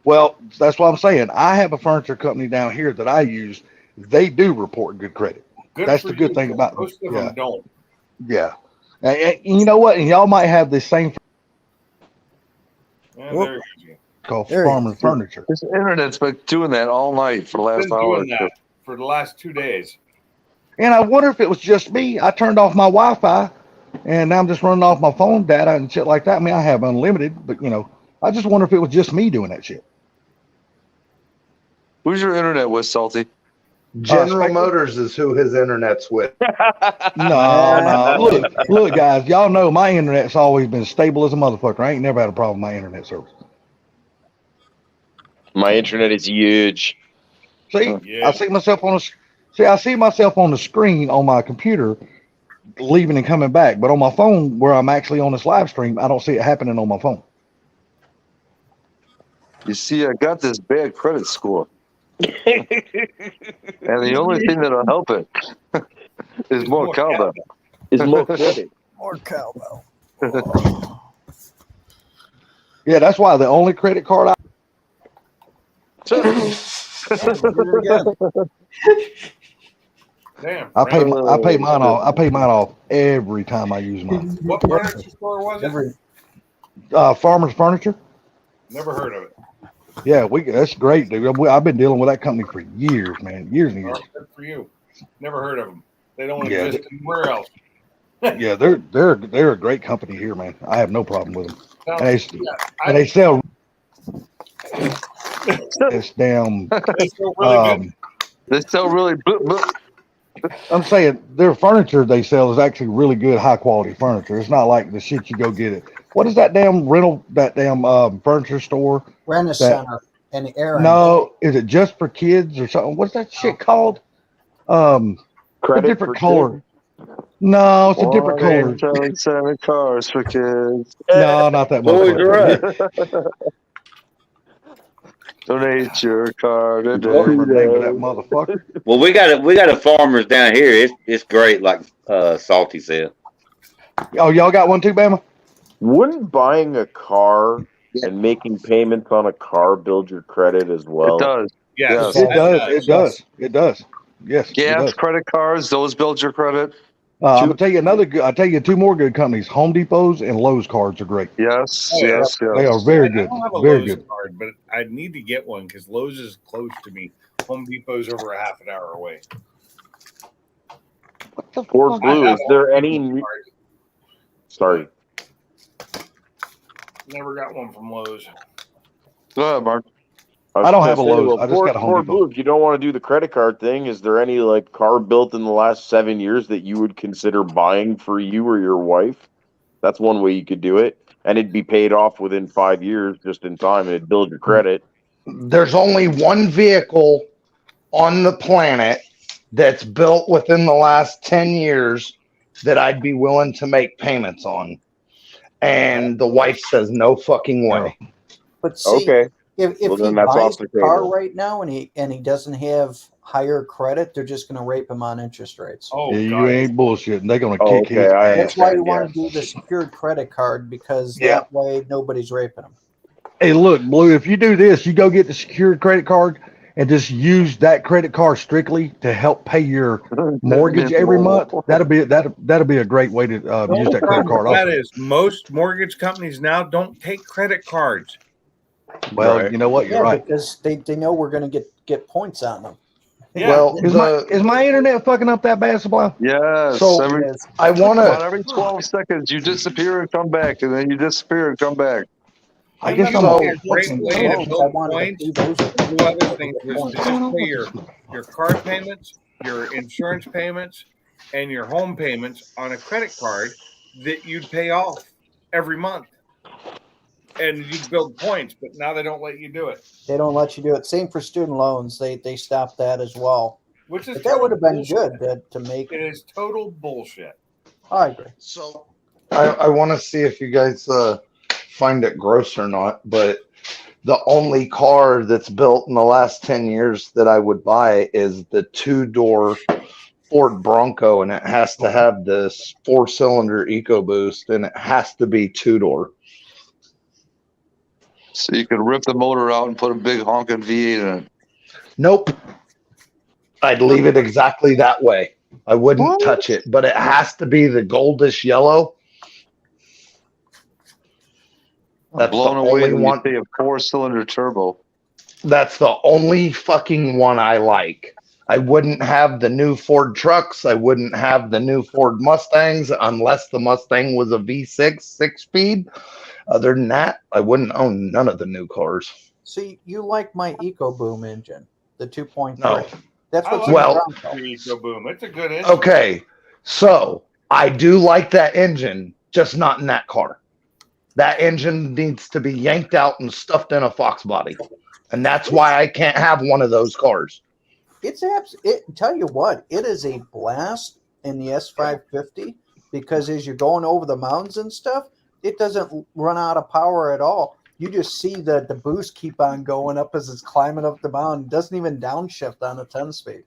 Well, that's what I'm saying. I have a furniture company down here that I use. They do report good credit. That's the good thing about most of them don't. Yeah. And you know what? And y'all might have the same called Farmer Furniture. This internet's been doing that all night for the last hour. For the last 2 days. And I wonder if it was just me. I turned off my Wi-Fi, and now I'm just running off my phone data and shit like that. I mean, I have unlimited, but you know, I just wonder if it was just me doing that shit. Who's your internet with, Salty? General Motors is who his internet's with. No. Look, guys, y'all know my internet's always been stable as a motherfucker. I ain't never had a problem with my internet service. My internet is huge. See, I see myself on the screen on my computer, leaving and coming back, but on my phone, where I'm actually on this live stream, I don't see it happening on my phone. You see, I got this bad credit score. And the only thing that'll help it is more cowbell. Is more credit. More cowbell. Yeah, that's why the only credit card Damn, I pay mine off. I pay mine off every time I use mine. What furniture store was it? Farmer's Furniture. Never heard of it. Yeah, that's great, dude. I've been dealing with that company for years, man. Years and years. Good for you. Never heard of them. They don't exist anywhere else. Yeah, they're a great company here, man. I have no problem with them. And they sell this damn. They sell really. I'm saying their furniture they sell is actually really good, high quality furniture. It's not like the shit you go get it. What is that damn furniture store? Rent-A-Center and Aaron. No, is it just for kids or something? What's that shit called? A different color. No, it's a different color. Selling cars for kids. No, not that motherfucker. Donate your car today. That motherfucker. Well, we got a farmers down here. It's great, like Salty said. Oh, y'all got one too, Bama? Wouldn't buying a car and making payments on a car build your credit as well? It does. Yes. It does. Yes, it Gas, does. credit cards, those build your credit. I'm gonna tell you I'll tell you two more good companies. Home Depot's and Lowe's cards are great. Yes, Oh, yeah. yes, yes. They are very I good. don't have a Very Lowe's good. card, but I need to get one because Lowe's is close to me. Home Depot's over a half an hour away. What the Ford Blue, is there any sorry. Never got one from Lowe's. Go ahead, Mark. I don't have a Lowe's. I just got a Home Ford Depot. Blue, if you don't want to do the credit card thing, is there any like car built in the last 7 years that you would consider buying for you or your wife? That's one way you could do it, and it'd be paid off within 5 years, just in time, and it'd build your credit. There's only one vehicle on the planet that's built within the last 10 years that I'd be willing to make payments on. And the wife says, no fucking way. But see, Okay. if Well, he then that's buys off the a car table. right now and he doesn't have higher credit, they're just going to rape him on interest rates. Oh, Yeah, you ain't bullshitting. They're gonna Oh, kick his okay, I ass. That's why you understand, want to do the secured credit card because Yeah. that way nobody's raping him. Hey, look, Blue, if you do this, you go get the secured credit card and just use that credit card strictly to help pay your mortgage every month. That'll be a great way to use that credit card. That Also. is, most mortgage companies now don't take credit cards. Well, you know what? You're right. Because they know we're going to get points on them. Yeah. Well, is my internet fucking up that bad, Supply? Yes. So, I want About to. every 12 seconds, you disappear and come back, and then you disappear and come back. I guess So, I'm a great way to build points and do other things was to just pay your car payments, your insurance payments, and your home payments on a credit card that you'd pay off every month. And you'd build points, but now they don't let you do it. They don't let you do it. Same for student loans. They stopped that as well. Which is But that would have been bullshit. good to make. It is total bullshit. I agree. So I want to see if you guys find it gross or not, but the only car that's built in the last 10 years that I would buy is the 2-door Ford Bronco, and it has to have this 4-cylinder EcoBoost, and it has to be 2-door. So you could rip the motor out and put a big honking V8 in it. Nope. I'd leave it exactly that way. I wouldn't touch it, but it has to be the goldish yellow. I'm blown away when you say a 4-cylinder turbo. That's the only fucking one I like. I wouldn't have the new Ford trucks. I wouldn't have the new Ford Mustangs unless the Mustang was a V6 6-speed. Other than that, I wouldn't own none of the new cars. See, you like my EcoBoom engine, the 2.3. No. That's I what's like in the the Bronco. EcoBoom. It's a good engine. Okay, so I do like that engine, just not in that car. That engine needs to be yanked out and stuffed in a Fox body. And that's why I can't have one of those cars. Tell you what, it is a blast in the S550 because as you're going over the mountains and stuff, it doesn't run out of power at all. You just see the boost keep on going up as it's climbing up the mountain. It doesn't even downshift on a 10-speed.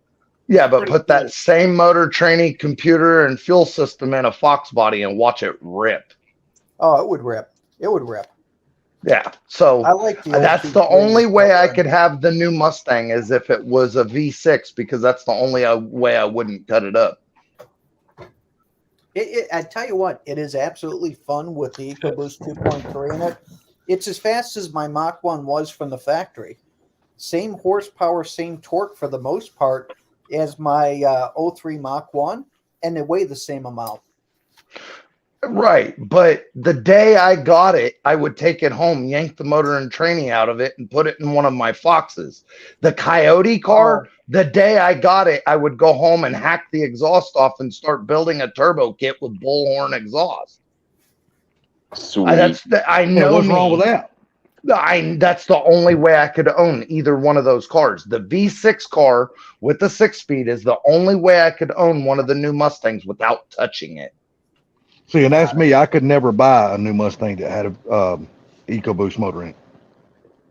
Yeah, but put that same motor training computer and fuel system in a Fox body and watch it rip. Oh, it would rip. It would rip. Yeah, so I like that's the only way I could have the new Mustang is if it was a V6 because that's the only way I wouldn't cut it up. I tell you what, it is absolutely fun with the EcoBoost 2.3 in it. It's as fast as my Mach 1 was from the factory. Same horsepower, same torque for the most part as my 03 Mach 1, and they weigh the same amount. Right, but the day I got it, I would take it home, yank the motor and training out of it, and put it in one of my Foxes. The Coyote car, the day I got it, I would go home and hack the exhaust off and start building a turbo kit with bullhorn exhaust. Sweet. I know what's wrong with that? That's the only way I could own either one of those cars. The V6 car with the 6-speed is the only way I could own one of the new Mustangs without touching it. See, and that's me. I could never buy a new Mustang that had a EcoBoost motor in it.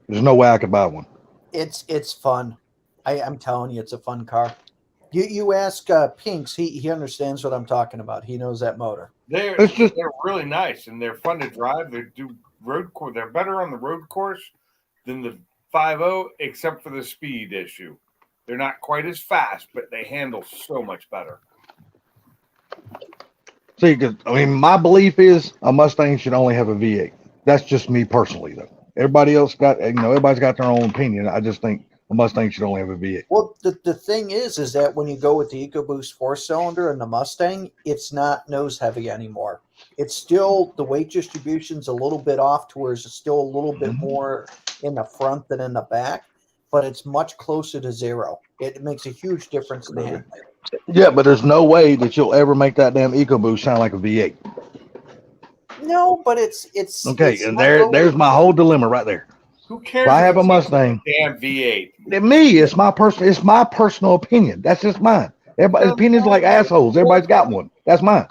There's no way I could buy one. It's fun. I'm telling you, it's a fun car. You ask Pinks, he understands what I'm talking about. He knows that motor. They're really nice and they're fun to drive. They do road course. They're better on the road course than the 5.0, except for the speed issue. They're not quite as fast, but they handle so much better. See, 'cause, I mean, my belief is a Mustang should only have a V8. That's just me personally, though. Everybody else got, everybody's got their own opinion. I just think a Mustang should only have a V8. Well, the thing is that when you go with the EcoBoost 4-cylinder and the Mustang, it's not nose heavy anymore. It's still, the weight distribution's a little bit off to where it's still a little bit more in the front than in the back, but it's much closer to zero. It makes a huge difference in the handling. Yeah, but there's no way that you'll ever make that damn EcoBoost sound like a V8. No, but it's okay, it's and there's my whole dilemma right there. Who cares? If I have a Mustang, damn V8. Me, it's my personal opinion. That's just mine. Everybody's opinions like assholes. Everybody's got one. That's mine.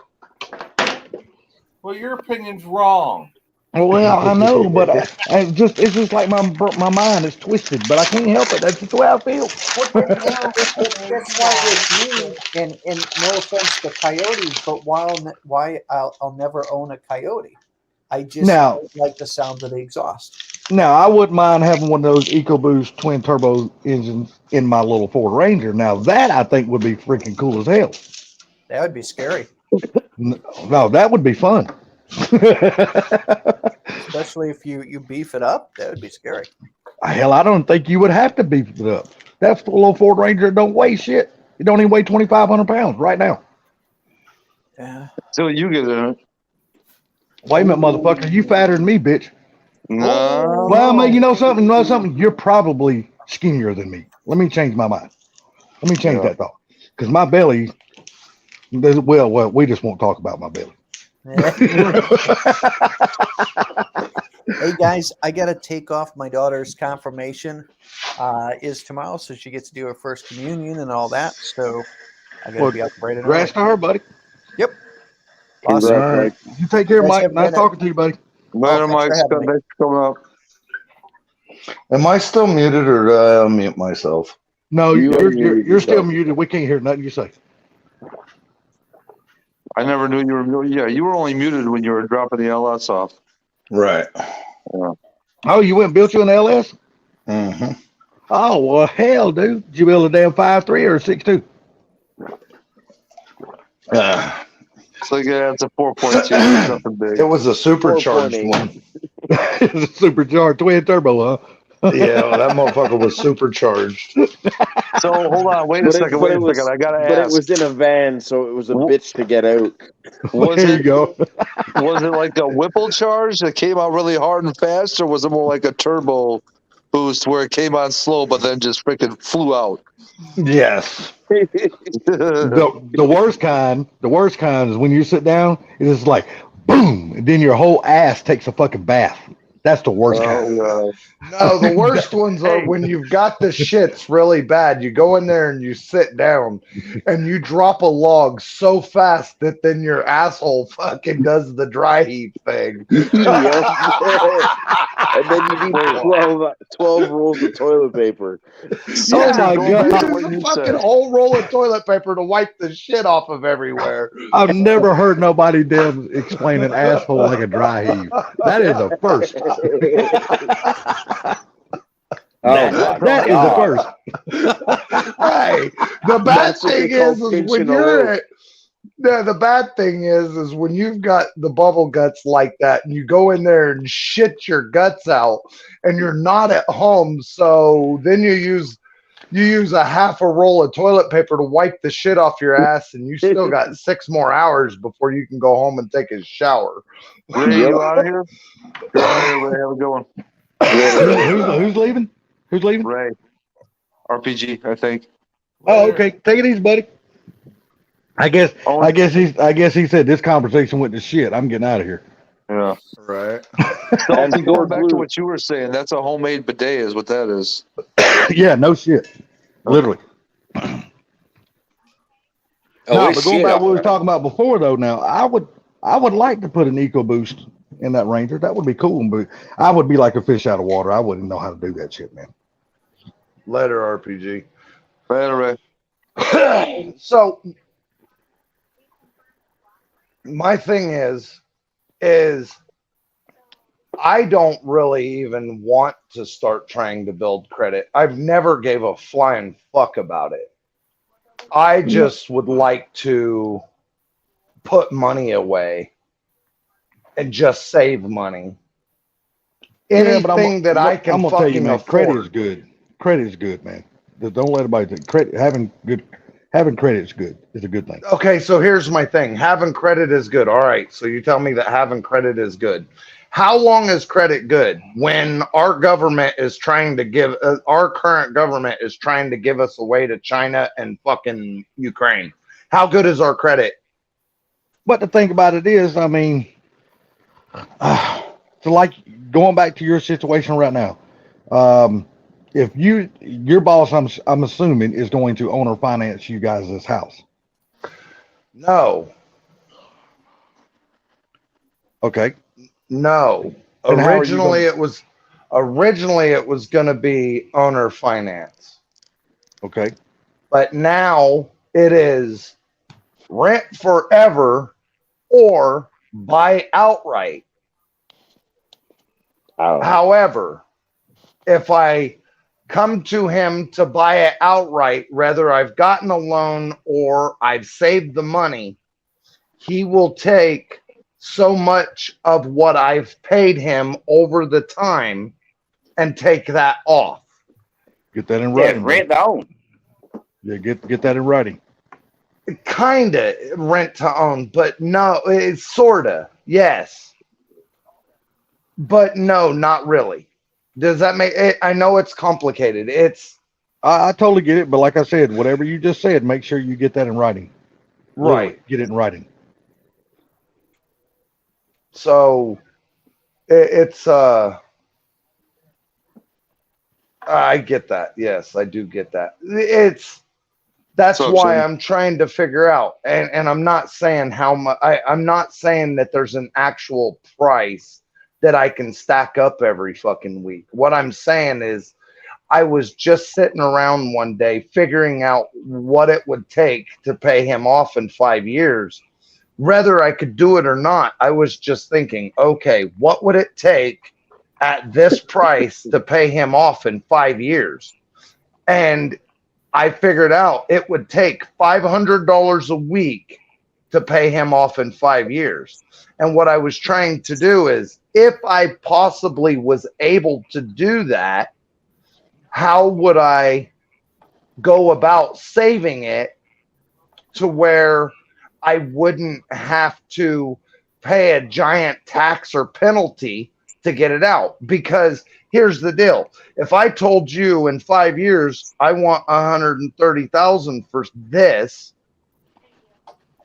Well, your opinion's wrong. Well, I know, but it's just like my mind is twisted, but I can't help it. That's just the way I feel. That's why with me, and no offense to coyotes, but why I'll never own a coyote. I just don't like the sound of the exhaust. Now, I wouldn't mind having one of those EcoBoost twin turbo engines in my little Ford Ranger. Now, that I think would be freaking cool as hell. That would be scary. No, that would be fun. Especially if you beef it up, that would be scary. Hell, I don't think you would have to beef it up. That little Ford Ranger don't weigh shit. It don't even weigh 2,500 pounds right now. Yeah. So you get it. Wait a minute, motherfucker. You fatter than me, bitch. No. Well, man, you know something? You're probably skinnier than me. Let me change my mind. Let me change that thought. Because my belly, well, we just won't talk about my belly. Hey guys, I gotta take off. My daughter's confirmation is tomorrow, so she gets to do her first communion and all that. So I gotta be up right and congrats to her, buddy. Yep. Awesome. All right. You take care, Mike. Nice talking to you, buddy. Later, Mike. Thanks for coming up. Am I still muted, or did I unmute myself? No, you're still muted. We can't hear nothing you say. I never knew you were. Yeah, you were only muted when you were dropping the LS off. Right. Yeah. Oh, you went and built you an LS? Mm-hmm. Oh, well, hell, dude. Did you build a damn 5.3 or a 6.2? So yeah, it's a 4.2. Nothing big. It was a supercharged one. It's a supercharged twin turbo, huh? Yeah, well, that motherfucker was supercharged. So hold on, wait a second. I gotta ask. But it was in a van, so it was a bitch to get out. There you go. Was it like a Whipple charge that came out really hard and fast, or was it more like a turbo boost where it came on slow but then just freaking flew out? Yes. The worst kind is when you sit down, it is like boom, and then your whole ass takes a fucking bath. That's the worst kind. No, the worst ones are when you've got the shits really bad. You go in there and you sit down and you drop a log so fast that then your asshole fucking does the dry heat thing. And then you need 12 rolls of toilet paper. Oh my god! A fucking whole roll of toilet paper to wipe the shit off of everywhere. I've never heard nobody damn explain an asshole like a dry heave. That is a first. That is a first. Hey, the bad thing is when you're it. The bad thing is when you've got the bubble guts like that and you go in there and shit your guts out and you're not at home, so then you use a half a roll of toilet paper to wipe the shit off your ass, and you still got 6 more hours before you can go home and take a shower. Ray, you out of here? You're out of here, Ray. Have a good one. Who's leaving? Who's leaving? Ray. RPG, I think. Oh, okay. Take it easy, buddy. I guess he said this conversation went to shit. I'm getting out of here. Yeah. Right. Salty, going back to what you were saying, that's a homemade bidet is what that is. Yeah, no shit. Literally. But going back to what we were talking about before, though, now, I would like to put an EcoBoost in that Ranger. That would be cool, but I would be like a fish out of water. I wouldn't know how to do that shit, man. Later, RPG. Later, Ray. So, my thing is I don't really even want to start trying to build credit. I've never gave a flying fuck about it. I just would like to put money away and just save money. Anything that I can I'm gonna fucking tell you, man, afford. credit is good. Credit is good, man. Don't let anybody think credit. Having credit is good. It's a good thing. Okay, so here's my thing. Having credit is good. All right, so you tell me that having credit is good. How long is credit good? When our government is trying to give, our current government is trying to give us away to China and fucking Ukraine. How good is our credit? But the thing about it is, I mean, so like going back to your situation right now, if your boss, I'm assuming, is going to own or finance you guys this house. No. Okay. No. Originally it was going to be owner finance. Okay. But now it is rent forever or buy outright. However, if I come to him to buy it outright, whether I've gotten a loan or I've saved the money, he will take so much of what I've paid him over the time and take that off. Get that in writing. Rent to own. Yeah, get that in writing. Kind of rent to own, but no, it's sort of, yes. But no, not really. Does that make it? I know it's complicated. I totally get it, but like I said, whatever you just said, make sure you get that in writing. Right. Literally, get it in writing. So it's I get that. Yes, I do get that. That's why I'm trying to figure out, and I'm not saying how much. I'm not saying that there's an actual price that I can stack up every fucking week. What I'm saying is, I was just sitting around one day figuring out what it would take to pay him off in 5 years. Whether I could do it or not, I was just thinking, okay, what would it take at this price to pay him off in 5 years? And I figured out it would take $500 a week to pay him off in 5 years. And what I was trying to do is, if I possibly was able to do that, how would I go about saving it to where I wouldn't have to pay a giant tax or penalty to get it out? Because here's the deal. If I told you in 5 years, I want 130,000 for this,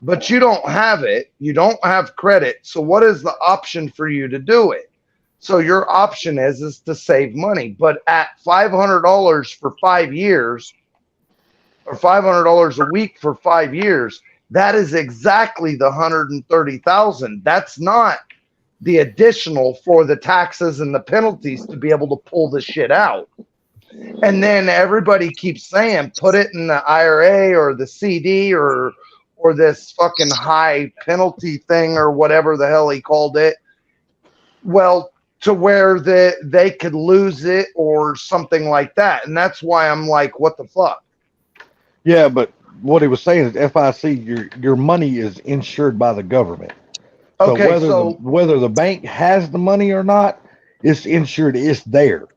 but you don't have it, you don't have credit. So what is the option for you to do it? So your option is to save money, but at $500 for 5 years, or $500 a week for 5 years, that is exactly the 130,000. That's not the additional for the taxes and the penalties to be able to pull the shit out. And then everybody keeps saying, put it in the IRA or the CD or this fucking high penalty thing or whatever the hell he called it. Well, to where they could lose it or something like that. And that's why I'm like, what the fuck? Yeah, but what he was saying is FIC, your money is insured by the government. So okay, whether the bank has the money or not, it's insured. It's there.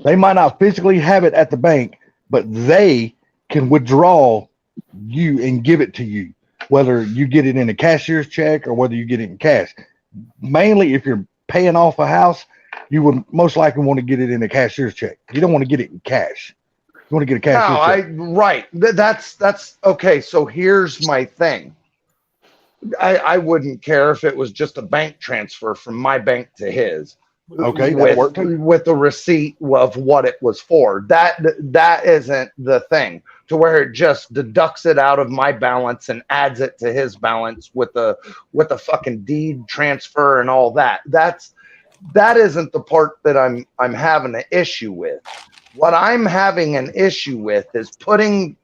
They might not physically have it at the bank, but they can withdraw you and give it to you, whether you get it in a cashier's check or whether you get it in cash. Mainly, if you're paying off a house, you would most likely want to get it in a cashier's check. You don't want to get it in cash. You want to get a cashier's check. Right. That's okay. So here's my thing. I wouldn't care if it was just a bank transfer from my bank to his. Okay, with the receipt of what it was for. That isn't the thing, to where it just deducts it out of my balance and adds it to his balance with the fucking deed transfer and all that. That isn't the part that I'm having an issue with. What I'm having an issue with is putting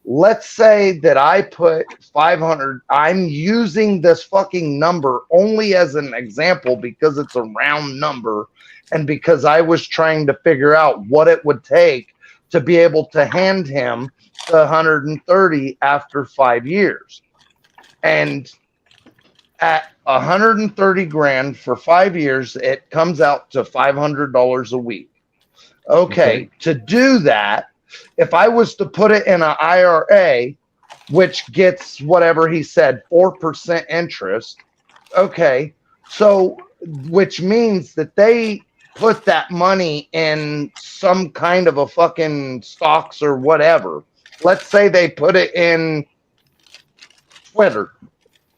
let's say that I put 500. I'm using this fucking number only as an example because it's a round number and because I was trying to figure out what it would take to be able to hand him the 130 after 5 years. And at 130 grand for 5 years, it comes out to $500 a week. Okay, to do that, if I was to put it in an IRA, which gets whatever he said, 4% interest, okay, so which means that they put that money in some kind of a fucking stocks or whatever. Let's say they put it in Twitter.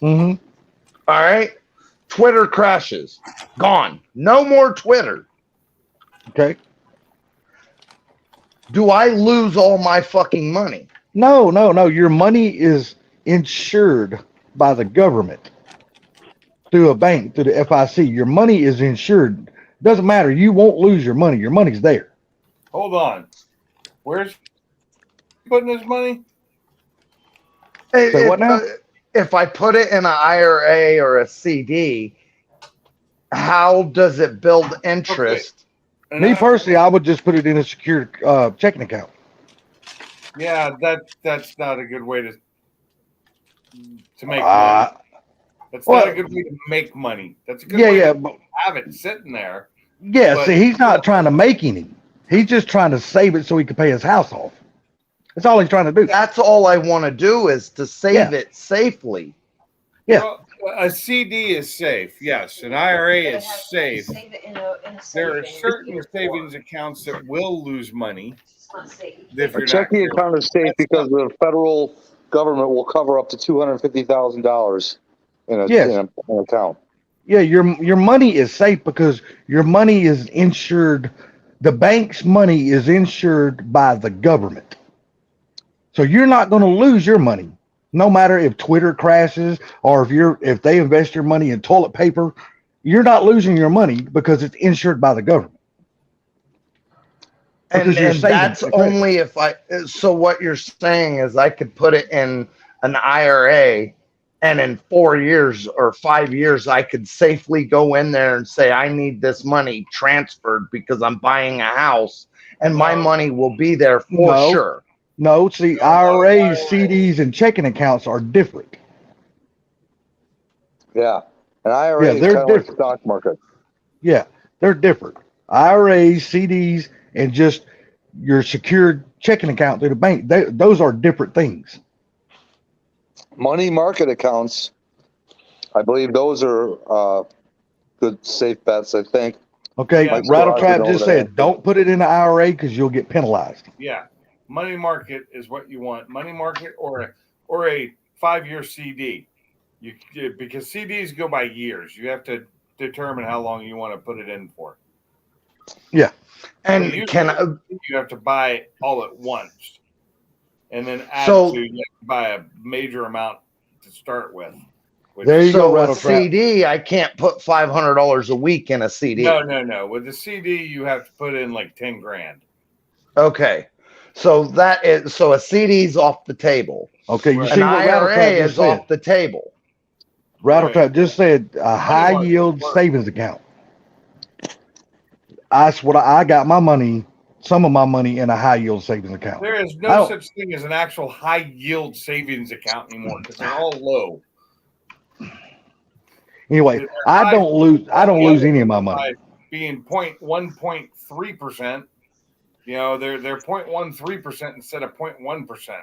Mm-hmm. All right. Twitter crashes. Gone. No more Twitter. Okay. Do I lose all my fucking money? No. Your money is insured by the government through a bank, through the FIC. Your money is insured. Doesn't matter. You won't lose your money. Your money's there. Hold on. Where's he putting his money? Say what now? If I put it in an IRA or a CD, how does it build interest? Okay. Me personally, I would just put it in a secure checking account. Yeah, that's not a good way to make money. That's not a good way to make money. That's a good way to have it sitting there. Yeah, but, see, he's not trying to make any. He's just trying to save it so he can pay his house off. That's all he's trying to do. That's all I want to do is to save it safely. Yeah. Well, a CD is safe, yes. An IRA is safe. There are certain savings accounts that will lose money. A checking account is safe because the federal government will cover up to $250,000 in an account. Yeah, your money is safe because your money is insured. The bank's money is insured by the government. So you're not going to lose your money, no matter if Twitter crashes or if they invest your money in toilet paper. You're not losing your money because it's insured by the government. And that's only if so what you're saying is I could put it in an IRA and in 4 years or 5 years, I could safely go in there and say, I need this money transferred because I'm buying a house and my money will be there for sure. No, see, IRAs, CDs, and checking accounts are different. Yeah. An IRA is kind of like the stock market. Yeah, they're different. IRAs, CDs, and just your secured checking account through the bank, those are different things. Money market accounts, I believe those are good, safe bets, I think. Okay, Rattletrap just said, don't put it in an IRA because you'll get penalized. Yeah, money market is what you want. Money market or a 5-year CD. Because CDs go by years. You have to determine how long you want to put it in for. Yeah. And you have to buy all at once. And then you have to buy a major amount to start with. There you go, a CD, I can't put $500 a week in a CD. No. With the CD, you have to put in like 10 grand. Okay. So a CD's off the table. Okay, you see an what IRA is off the table. Rattletrap just said a high yield savings account. That's what I got my money, some of my money in a high yield savings account. There is no such thing as an actual high yield savings account anymore because they're all low. Anyway, I don't lose any of my money. Being 1.3%, they're 0.13% instead of 0.1%.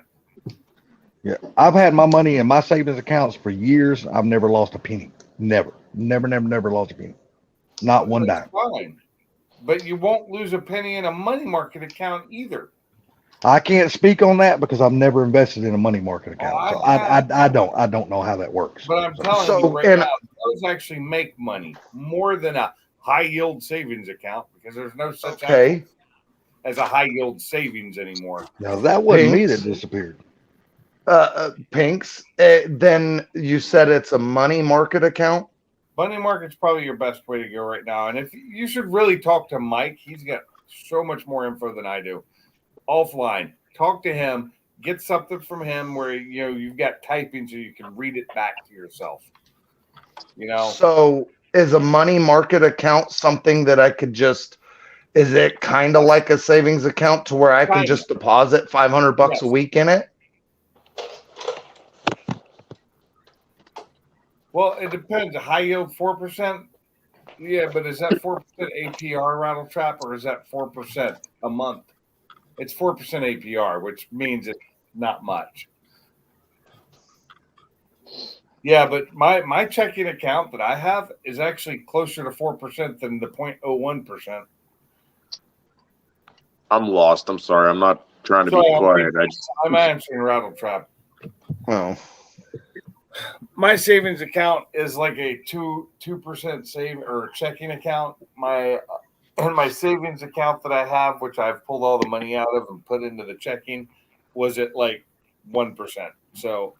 Yeah, I've had my money in my savings accounts for years. I've never lost a penny. Never lost a penny. Not one dime. Fine. But you won't lose a penny in a money market account either. I can't speak on that because I've never invested in a money market account. So I don't know how that works. But I'm telling you right now, those actually make money more than a high yield savings account because there's no such thing as a high yield savings anymore. No, that wasn't me that disappeared. Pinks, then you said it's a money market account? Money market's probably your best way to go right now. And if you should really talk to Mike, he's got so much more info than I do. Offline, talk to him. get something from him where you've got typing so you can read it back to yourself. So is a money market account something that I could just? Is it kind of like a savings account to where I can just deposit $500 a week in it? Well, it depends. A high yield 4%. Yeah, but is that 4% APR, Rattle Trap, or is that 4% a month? It's 4% APR, which means it's not much. Yeah, but my checking account that I have is actually closer to 4% than the 0.01%. I'm lost. I'm sorry. I'm not trying to be quiet. I'm answering Rattle Trap. Oh. My savings account is like a 2% save or checking account. My savings account that I have, which I've pulled all the money out of and put into the checking, was at like 1%. So,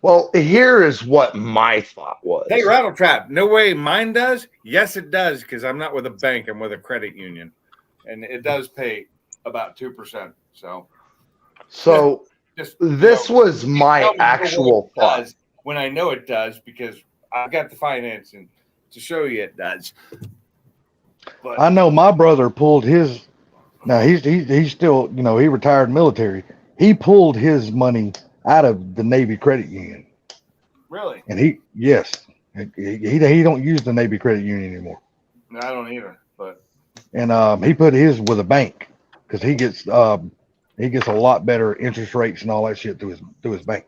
well, here is what my thought was. Hey, Rattle Trap, no way mine does. Yes, it does, because I'm not with a bank. I'm with a credit union, and it does pay about 2%. So this was my actual thought. When I know it does, because I've got the financing to show you it does. But I know my brother pulled his. Now he's still, he retired military. He pulled his money out of the Navy credit union. Really? And he don't use the Navy credit union anymore. No, I don't either. But he put his with a bank because he gets a lot better interest rates and all that shit through his bank.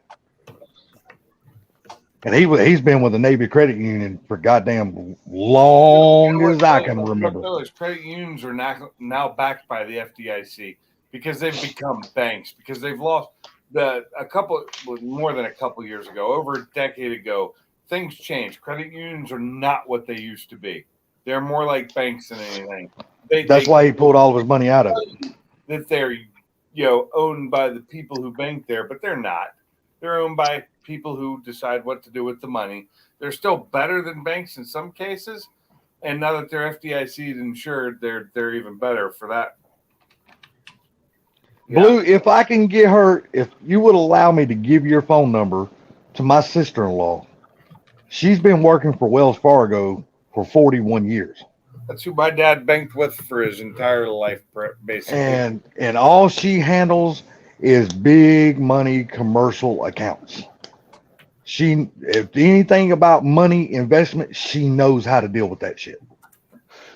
And he's been with the Navy credit union for goddamn long as I can remember. Those credit unions are now backed by the FDIC because they've become banks, because they've lost more than a couple years ago, over a decade ago, things changed. Credit unions are not what they used to be. They're more like banks than anything. That's why he pulled all of his money out of it. That they're owned by the people who bank there, but they're not. They're owned by people who decide what to do with the money. They're still better than banks in some cases, and now that they're FDIC insured, they're even better for that. Blue, if I can get her, if you would allow me to give your phone number to my sister-in-law, she's been working for Wells Fargo for 41 years. That's who my dad banked with for his entire life, basically. And all she handles is big money commercial accounts. If anything about money investment, she knows how to deal with that shit.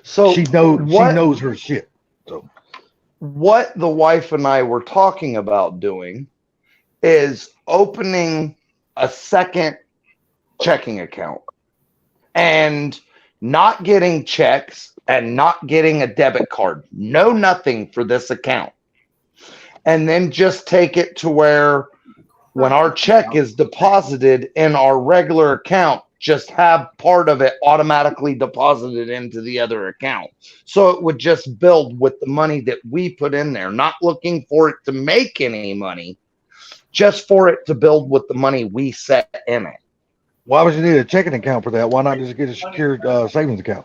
So she knows her shit. So what the wife and I were talking about doing is opening a second checking account and not getting checks and not getting a debit card. No, nothing for this account. And then just take it to where when our check is deposited in our regular account, just have part of it automatically deposited into the other account. So it would just build with the money that we put in there, not looking for it to make any money, just for it to build with the money we set in it. Why would you need a checking account for that? Why not just get a secured savings account?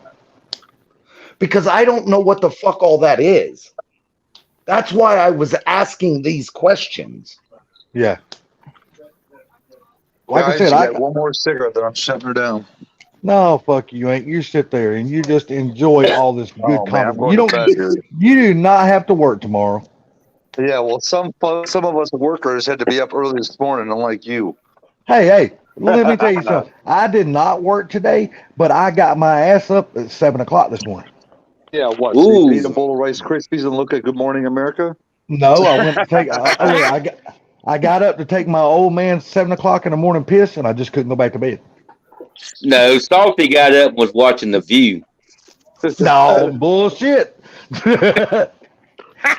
Because I don't know what the fuck all that is. That's why I was asking these questions. Yeah. Like I said, I got one more cigarette that I'm shutting her down. No, fuck you ain't. You sit there and you just enjoy all this good content. You do not have to work tomorrow. Yeah, well, some of us workers had to be up early this morning, unlike you. Hey, let me tell you something. I did not work today, but I got my ass up at 7 o'clock this morning. Yeah, what? So you eat a bowl of Rice Krispies and look at Good Morning America? No, I went to take. I got up to take my old man 7 o'clock in the morning piss, and I just couldn't go back to bed. No, Salty got up and was watching The View. No, bullshit.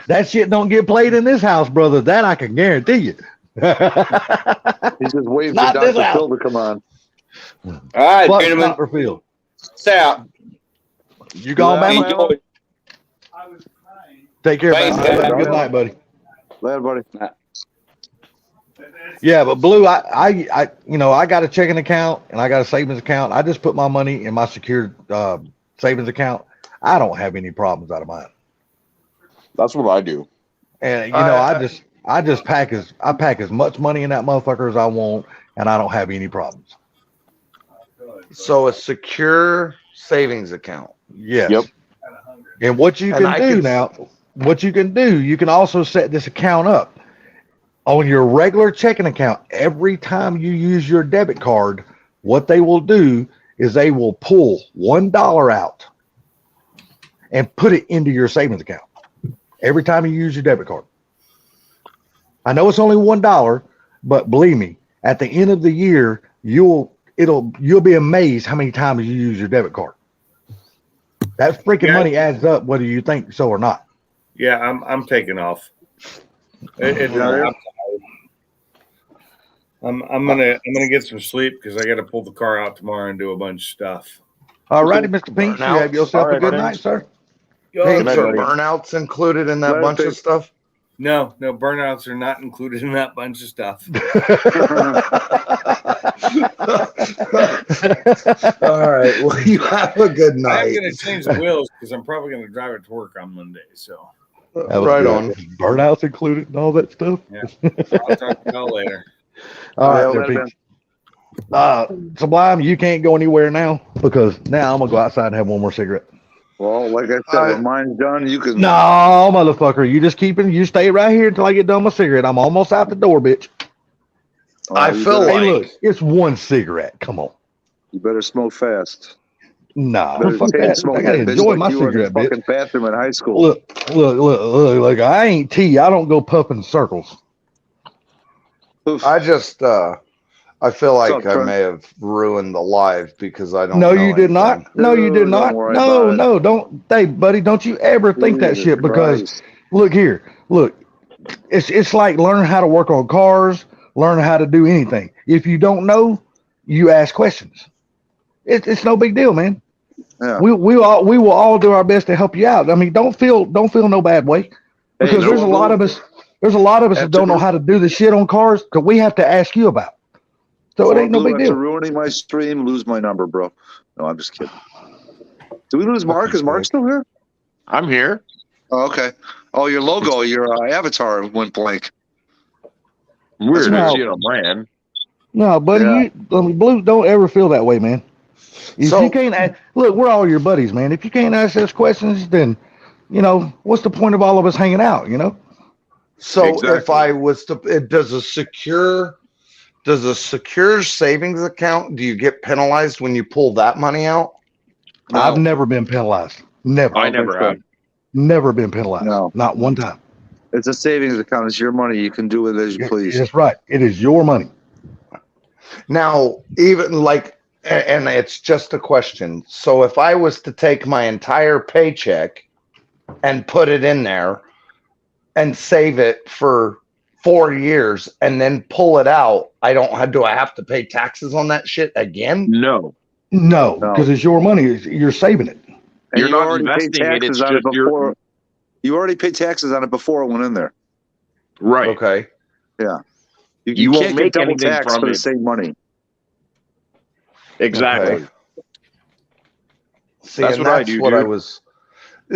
That shit don't get played in this house, brother. That I can guarantee you. He's just waiting for Dr. Phil to come on. All right, Fuck gentlemen. Dr. Phil. Out. You gone, man? Take care, man. Have a good night, buddy. Later, buddy. Yeah, but Blue, I got a checking account and I got a savings account. I just put my money in my secured savings account. I don't have any problems out of mine. That's what I do. And I just pack as much money in that motherfucker as I want, and I don't have any problems. So a secure savings account. Yes. Yep. And what you can do now, you can also set this account up on your regular checking account. Every time you use your debit card, what they will do is they will pull $1 out and put it into your savings account every time you use your debit card. I know it's only $1, but believe me, at the end of the year, you'll be amazed how many times you use your debit card. That freaking money adds up, whether you think so or not. Yeah, I'm taking off. I'm gonna get some sleep because I got to pull the car out tomorrow and do a bunch of stuff. All righty, Mr. Pinks, you have yourself a good night, sir. Pinks, are burnouts included in that bunch of stuff? No, burnouts are not included in that bunch of stuff. All right. Well, you have a good night. I'm going to change the wheels because I'm probably going to drive it to work on Monday. So, right on. Burnouts included and all that stuff. Yeah. I'll talk to y'all later. All right, Sublime, you can't go anywhere now because now I'm gonna go outside and have one more cigarette. Well, like I said, when mine's done, you can. No, motherfucker, you stay right here until I get done with my cigarette. I'm almost out the door, bitch. I feel like, hey, look, it's one cigarette. Come on. You better smoke fast. Nah, fuck that. I gotta enjoy my cigarette, bitch. Fucking bathroom in high school. Look. I ain't tea. I don't go puffing circles. I just, I feel like I may have ruined the live because I don't. No, know you did not. No, you did not. No, don't. Hey, buddy, don't you ever think that shit because look here. Look, it's like learning how to work on cars, learning how to do anything. If you don't know, you ask questions. It's no big deal, man. Yeah. We will all do our best to help you out. I mean, don't feel no bad way because there's a lot of us that don't know how to do the shit on cars that we have to ask you about. So it ain't no big deal. After ruining my stream, lose my number, bro. No, I'm just kidding. Do we lose Mark? Is Mark still here? I'm here. Oh, okay. Oh, your logo, your avatar went blank. Weird to see it on my end. No, buddy, Blue, don't ever feel that way, man. If you can't ask, look, we're all your buddies, man. If you can't ask us questions, then, what's the point of all of us hanging out, So if I was to, does a secure savings account, do you get penalized when you pull that money out? No. I've never been penalized. Never. I never have. Never been penalized. No. Not one time. It's a savings account. It's your money. You can do with it as you please. That's right. It is your money. Now, even like, and it's just a question. So if I was to take my entire paycheck and put it in there and save it for 4 years and then pull it out, do I have to pay taxes on that shit again? No, because it's your money. You're saving it. And you're not investing it. It's just before. You already paid taxes on it before it went in there. Right. Okay. Yeah. You can't won't make get double anything tax from for the it. same money. Exactly. Okay. See, that's what I do.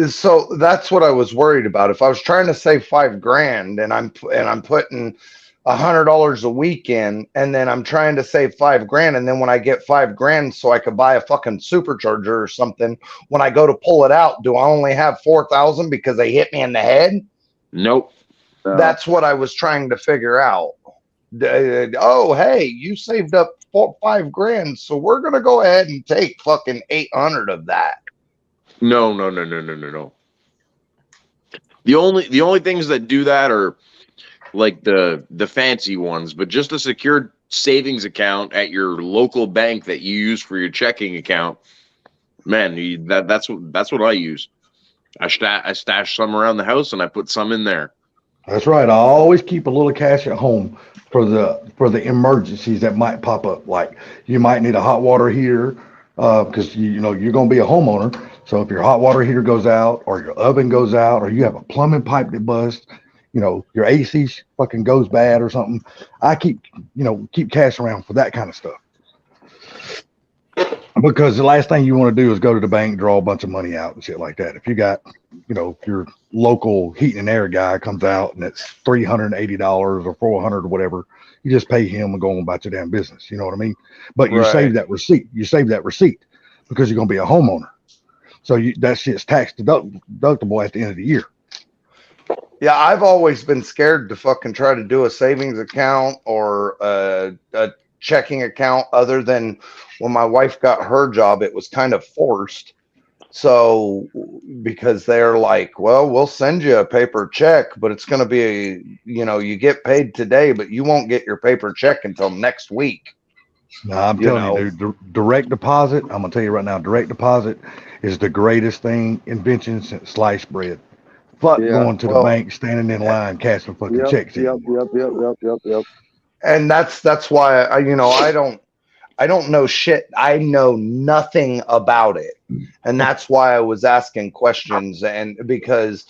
So that's what I was worried about. If I was trying to save $5,000 and I'm putting $100 a week in, and then I'm trying to save $5,000, and then when I get $5,000 so I could buy a fucking supercharger or something, when I go to pull it out, do I only have 4,000 because they hit me in the head? Nope. That's what I was trying to figure out. Oh, hey, you saved up $5,000, so we're gonna go ahead and take fucking 800 of that. No. The only things that do that are like the fancy ones, but just a secured savings account at your local bank that you use for your checking account, man, that's what I use. I stash some around the house and I put some in there. That's right. I always keep a little cash at home for the emergencies that might pop up. Like you might need a hot water heater because you're going to be a homeowner. So if your hot water heater goes out or your oven goes out or you have a plumbing pipe that busts, your AC fucking goes bad or something, I keep cash around for that kind of stuff. Because the last thing you want to do is go to the bank, draw a bunch of money out and shit like that. If you got, your local heating and air guy comes out and it's $380 or $400 or whatever, you just pay him and go on about your damn business. You know what I mean? But you save that receipt. You save that receipt because you're going to be a homeowner. So that shit's tax deductible at the end of the year. Yeah, I've always been scared to fucking try to do a savings account or a checking account other than when my wife got her job, it was kind of forced. So because they're like, well, we'll send you a paper check, but it's going to be, you get paid today, but you won't get your paper check until next week. No, I'm telling you, dude, direct deposit, I'm going to tell you right now, direct deposit is the greatest invention since sliced bread. Fuck going to the bank, standing in line, cashing fucking checks. Yep. And that's why I don't know shit. I know nothing about it. And that's why I was asking questions. And because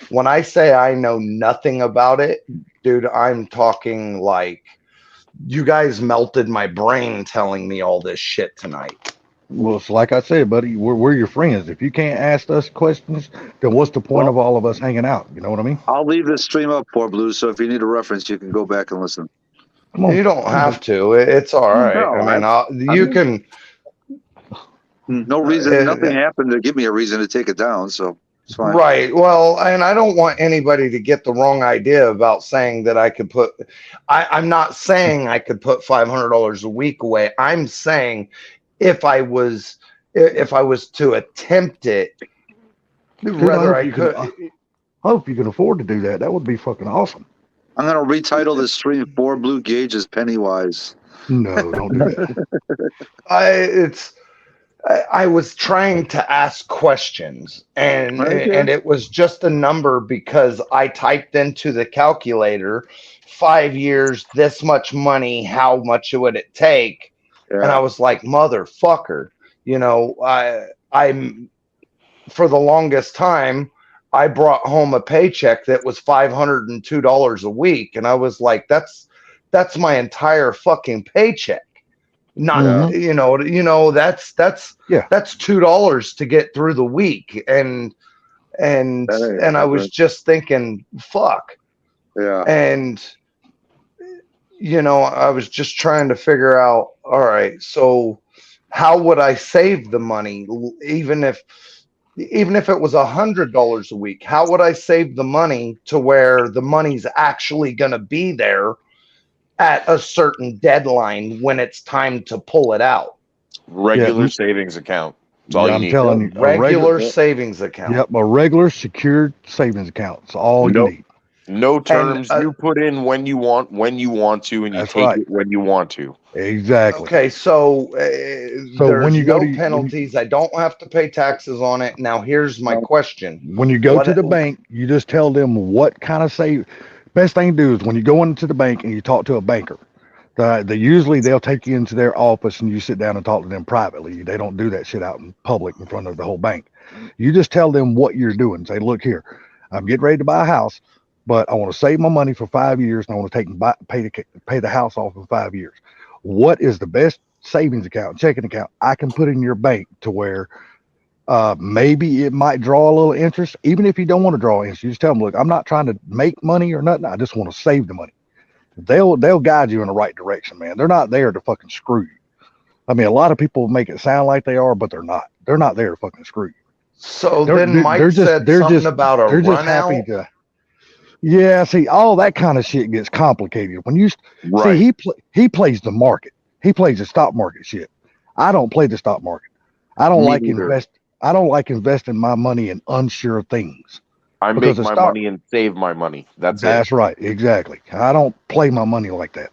when I say I know nothing about it, dude, I'm talking like you guys melted my brain telling me all this shit tonight. Well, it's like I said, buddy, we're your friends. If you can't ask us questions, then what's the point of all of us hanging out? You know what I mean? I'll leave this stream up for Blue, so if you need a reference, you can go back and listen. You don't have to. It's all right. No, you can. No reason. Nothing happened to give me a reason to take it down, so it's fine. Right. Well, and I don't want anybody to get the wrong idea about saying that I could put. I'm not saying I could put $500 a week away. I'm saying if I was to attempt it, Dude, whether I could. I hope you can afford to do that. That would be fucking awesome. I'm gonna retitle this stream 4 Blue Gauges Pennywise. No, don't do that. I was trying to ask questions and it was just a number because I typed into the calculator 5 years, this much money, how much would it take? And I was like, motherfucker, I'm for the longest time, I brought home a paycheck that was $502 a week. And I was like, that's my entire fucking paycheck. Not, that's $2 to get through the week. And I was just thinking, fuck. Yeah. And, I was just trying to figure out, all right, so how would I save the money? Even if it was $100 a week, how would I save the money to where the money's actually going to be there at a certain deadline when it's time to pull it out? Regular savings account. That's all you need. I'm telling you, regular savings account. Yep, a regular secured savings account. That's all you need. No terms. You put in when you want to, and you take it when you want to. Exactly. Okay, so there's when you go to penalties, I don't have to pay taxes on it. Now, here's my question: when you go to the bank, you just tell them what kind of Best thing to do is when you go into the bank and you talk to a banker. They'll take you into their office and you sit down and talk to them privately. They don't do that shit out in public in front of the whole bank. You just tell them what you're doing. Say, look here, I'm getting ready to buy a house, but I want to save my money for 5 years and I want to pay the house off in 5 years. What is the best savings account, checking account I can put in your bank to where maybe it might draw a little interest? Even if you don't want to draw interest, you just tell them, look, I'm not trying to make money or nothing. I just want to save the money. They'll guide you in the right direction, man. They're not there to fucking screw you. I mean, a lot of people make it sound like they are, but they're not. They're not there to fucking screw you. So then Mike said something about a run out. Yeah, see, all that kind of shit gets complicated. When you see, he plays the market. He plays the stock market shit. I don't play the stock market. I don't like investing my money in unsure things. I make my money and save my money. That's right. Exactly. I don't play my money like that.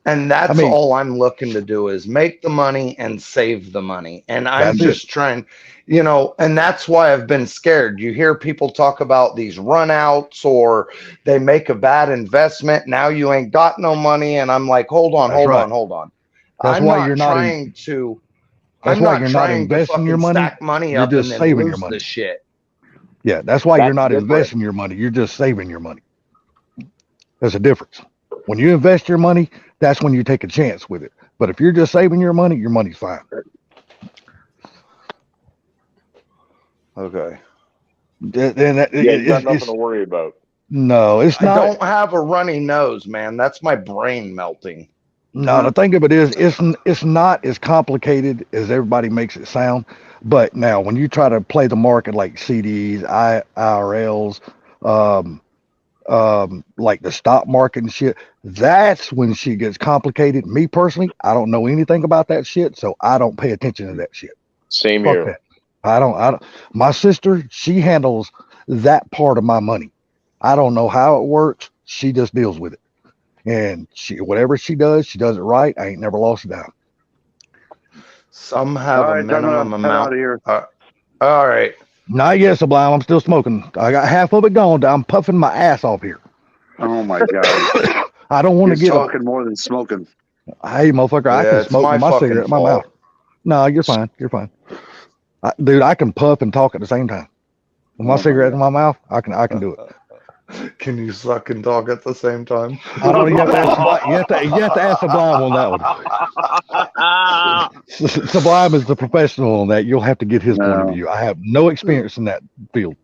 And that's all I'm looking to do is make the money and save the money. And I'm just trying, and that's why I've been scared. You hear people talk about these runouts or they make a bad investment. Now you ain't got no money. And I'm like, hold on. That's why you're not trying to. That's why you're not investing your money. Stack money you're up just and saving lose your money. the shit. Yeah, that's why you're not investing your money. You're just saving your money. There's a difference. When you invest your money, that's when you take a chance with it. But if you're just saving your money's fine. Okay. Yeah, you got nothing to worry about. No, it's I not. don't have a runny nose, man. That's my brain melting. No, the thing of it is, it's not as complicated as everybody makes it sound. But now, when you try to play the market like CDs, IRLs, like the stock market and shit, that's when shit gets complicated. Me personally, I don't know anything about that shit, so I don't pay attention to that shit. Same Fuck here. that. I don't. My sister, she handles that part of my money. I don't know how it works. She just deals with it. And whatever she does it right. I ain't never lost a dime. Some have All a right, minimum I'm head out amount. of here. All right. Not yet, Sublime. I'm still smoking. I got half of it gone. I'm puffing my ass off here. Oh my God. I don't want to You're get talking more than smoking. Hey, motherfucker, I Yeah, can it's smoke my with my fucking cigarette in my fault. mouth. No, you're fine. You're fine. Dude, I can puff and talk at the same time. With my cigarette in my mouth, I can do it. Can you suck and talk at the same time? I don't know. You have to ask Sublime. You have to ask Sublime on that one. Sublime is the professional on that. You'll have to get his point of view. I have no experience in that field.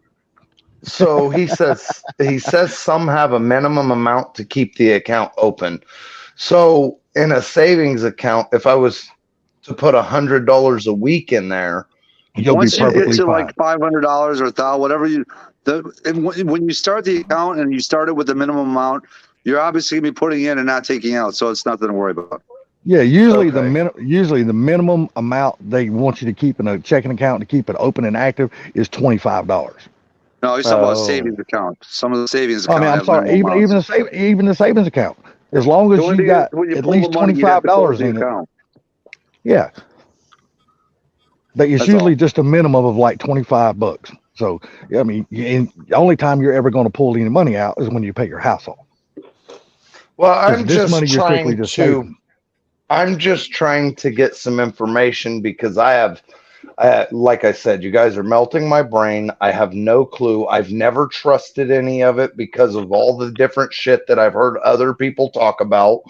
So he says some have a minimum amount to keep the account open. So in a savings account, if I was to put $100 a week in there, you'll Once be you get perfectly to fine. like $500 or $1,000, whatever when you start the account and you start it with the minimum amount, you're obviously gonna be putting in and not taking out, so it's nothing to worry about. Yeah, usually the minimum amount they want you to keep in a checking account to keep it open and active is $25. No, he's talking about a savings account. Some of the savings I accounts mean, I'm have sorry, minimum amounts. even the savings account, as long as The only you thing got is when you at pull least the money, you have to close $25 the in it. account. Yeah, but it's That's usually all. just a minimum of like $25. So I mean, the only time you're ever going to pull any money out is when you pay your house off. well, 'Cause this money you're strictly just saving. I'm just trying to get some information because like I said, you guys are melting my brain. I have no clue. I've never trusted any of it because of all the different shit that I've heard other people talk about.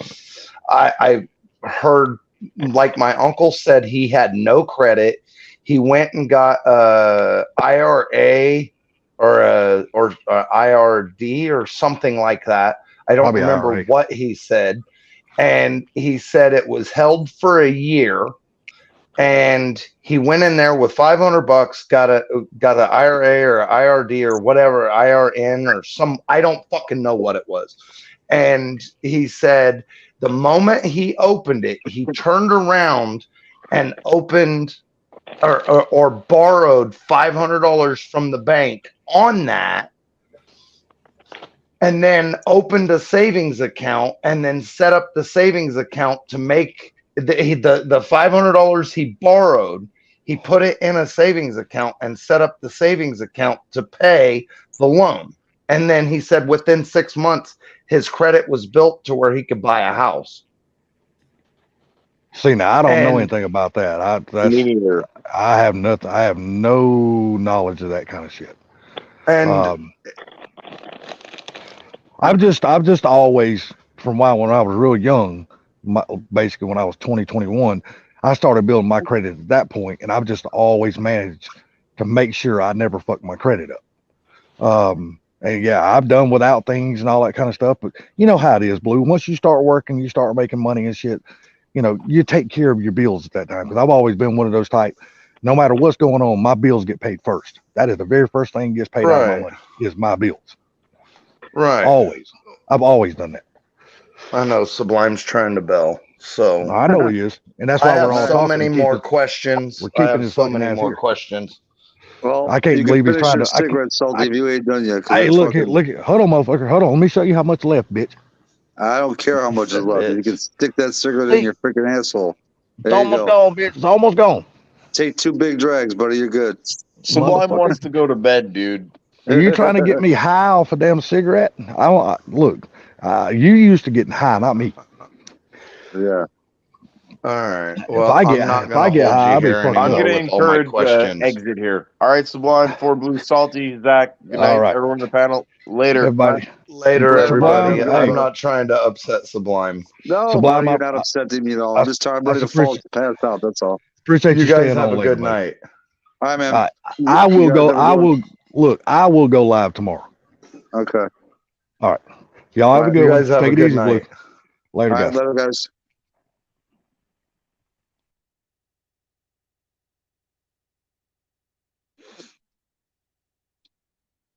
I heard, like my uncle said, he had no credit. He went and got a IRA or a IRD or something like that. I don't Probably remember IRA. what he said. And he said it was held for a year. And he went in there with $500, got an IRA or IRD or whatever, IRN or some, I don't fucking know what it was. And he said the moment he opened it, he turned around and opened or borrowed $500 from the bank on that, and then opened a savings account and then set up the savings account to make the $500 he borrowed. He put it in a savings account and set up the savings account to pay the loan. And then he said within 6 months, his credit was built to where he could buy a house. See, now I don't know anything about that. Me neither. I have nothing. I have no knowledge of that kind of shit. And I've just always, when I was real young, basically when I was 21, I started building my credit at that point, and I've just always managed to make sure I never fuck my credit up. And yeah, I've done without things and all that kind of stuff, but you know how it is, Blue. Once you start working, you start making money and shit, you take care of your bills at that time. Because I've always been one of those type, no matter what's going on, my bills get paid first. That is the very first thing that gets paid out of my money is my bills. Right. Always. I've always done that. I know Sublime's trying to bell. So I know he is. And that's why we're all so talking. many more questions. We're keeping I have his so fucking many ass more here. questions. Well, I can't you believe can he's finish trying your to. cigarette, Salty, if you ain't done yet. Hey, look, hold on, motherfucker. Hold on. Let me show you how much left, bitch. I don't care how much is left. You can stick that cigarette in your freaking asshole. It's almost gone, bitch. It's almost gone. Take 2 big drags, buddy. You're good. Sublime wants to go to bed, dude. Are you trying to get me high off a damn cigarette? Look, you used to getting high, not me. Yeah. All right. Well, if I get high, I'll be fucking I'm up. going to encourage exit here. All right, Sublime, 4 Blue, Salty, Zach. Good night, everyone on the panel. Later. Everybody. Later, everybody. Sublime, I'm not trying to upset Sublime. No, Sublime, buddy, you're not upsetting me at all. I'm just tired, ready to fall, pass out. That's all. Appreciate you guys staying have on a later, good buddy. night. All right, man. I will You guys go. have a I good one. will look. I will go live tomorrow. Okay. All right. Y'all have a All right, good You one. guys have Take a it good easy, Blue. night. Later, All right, guys. later, guys.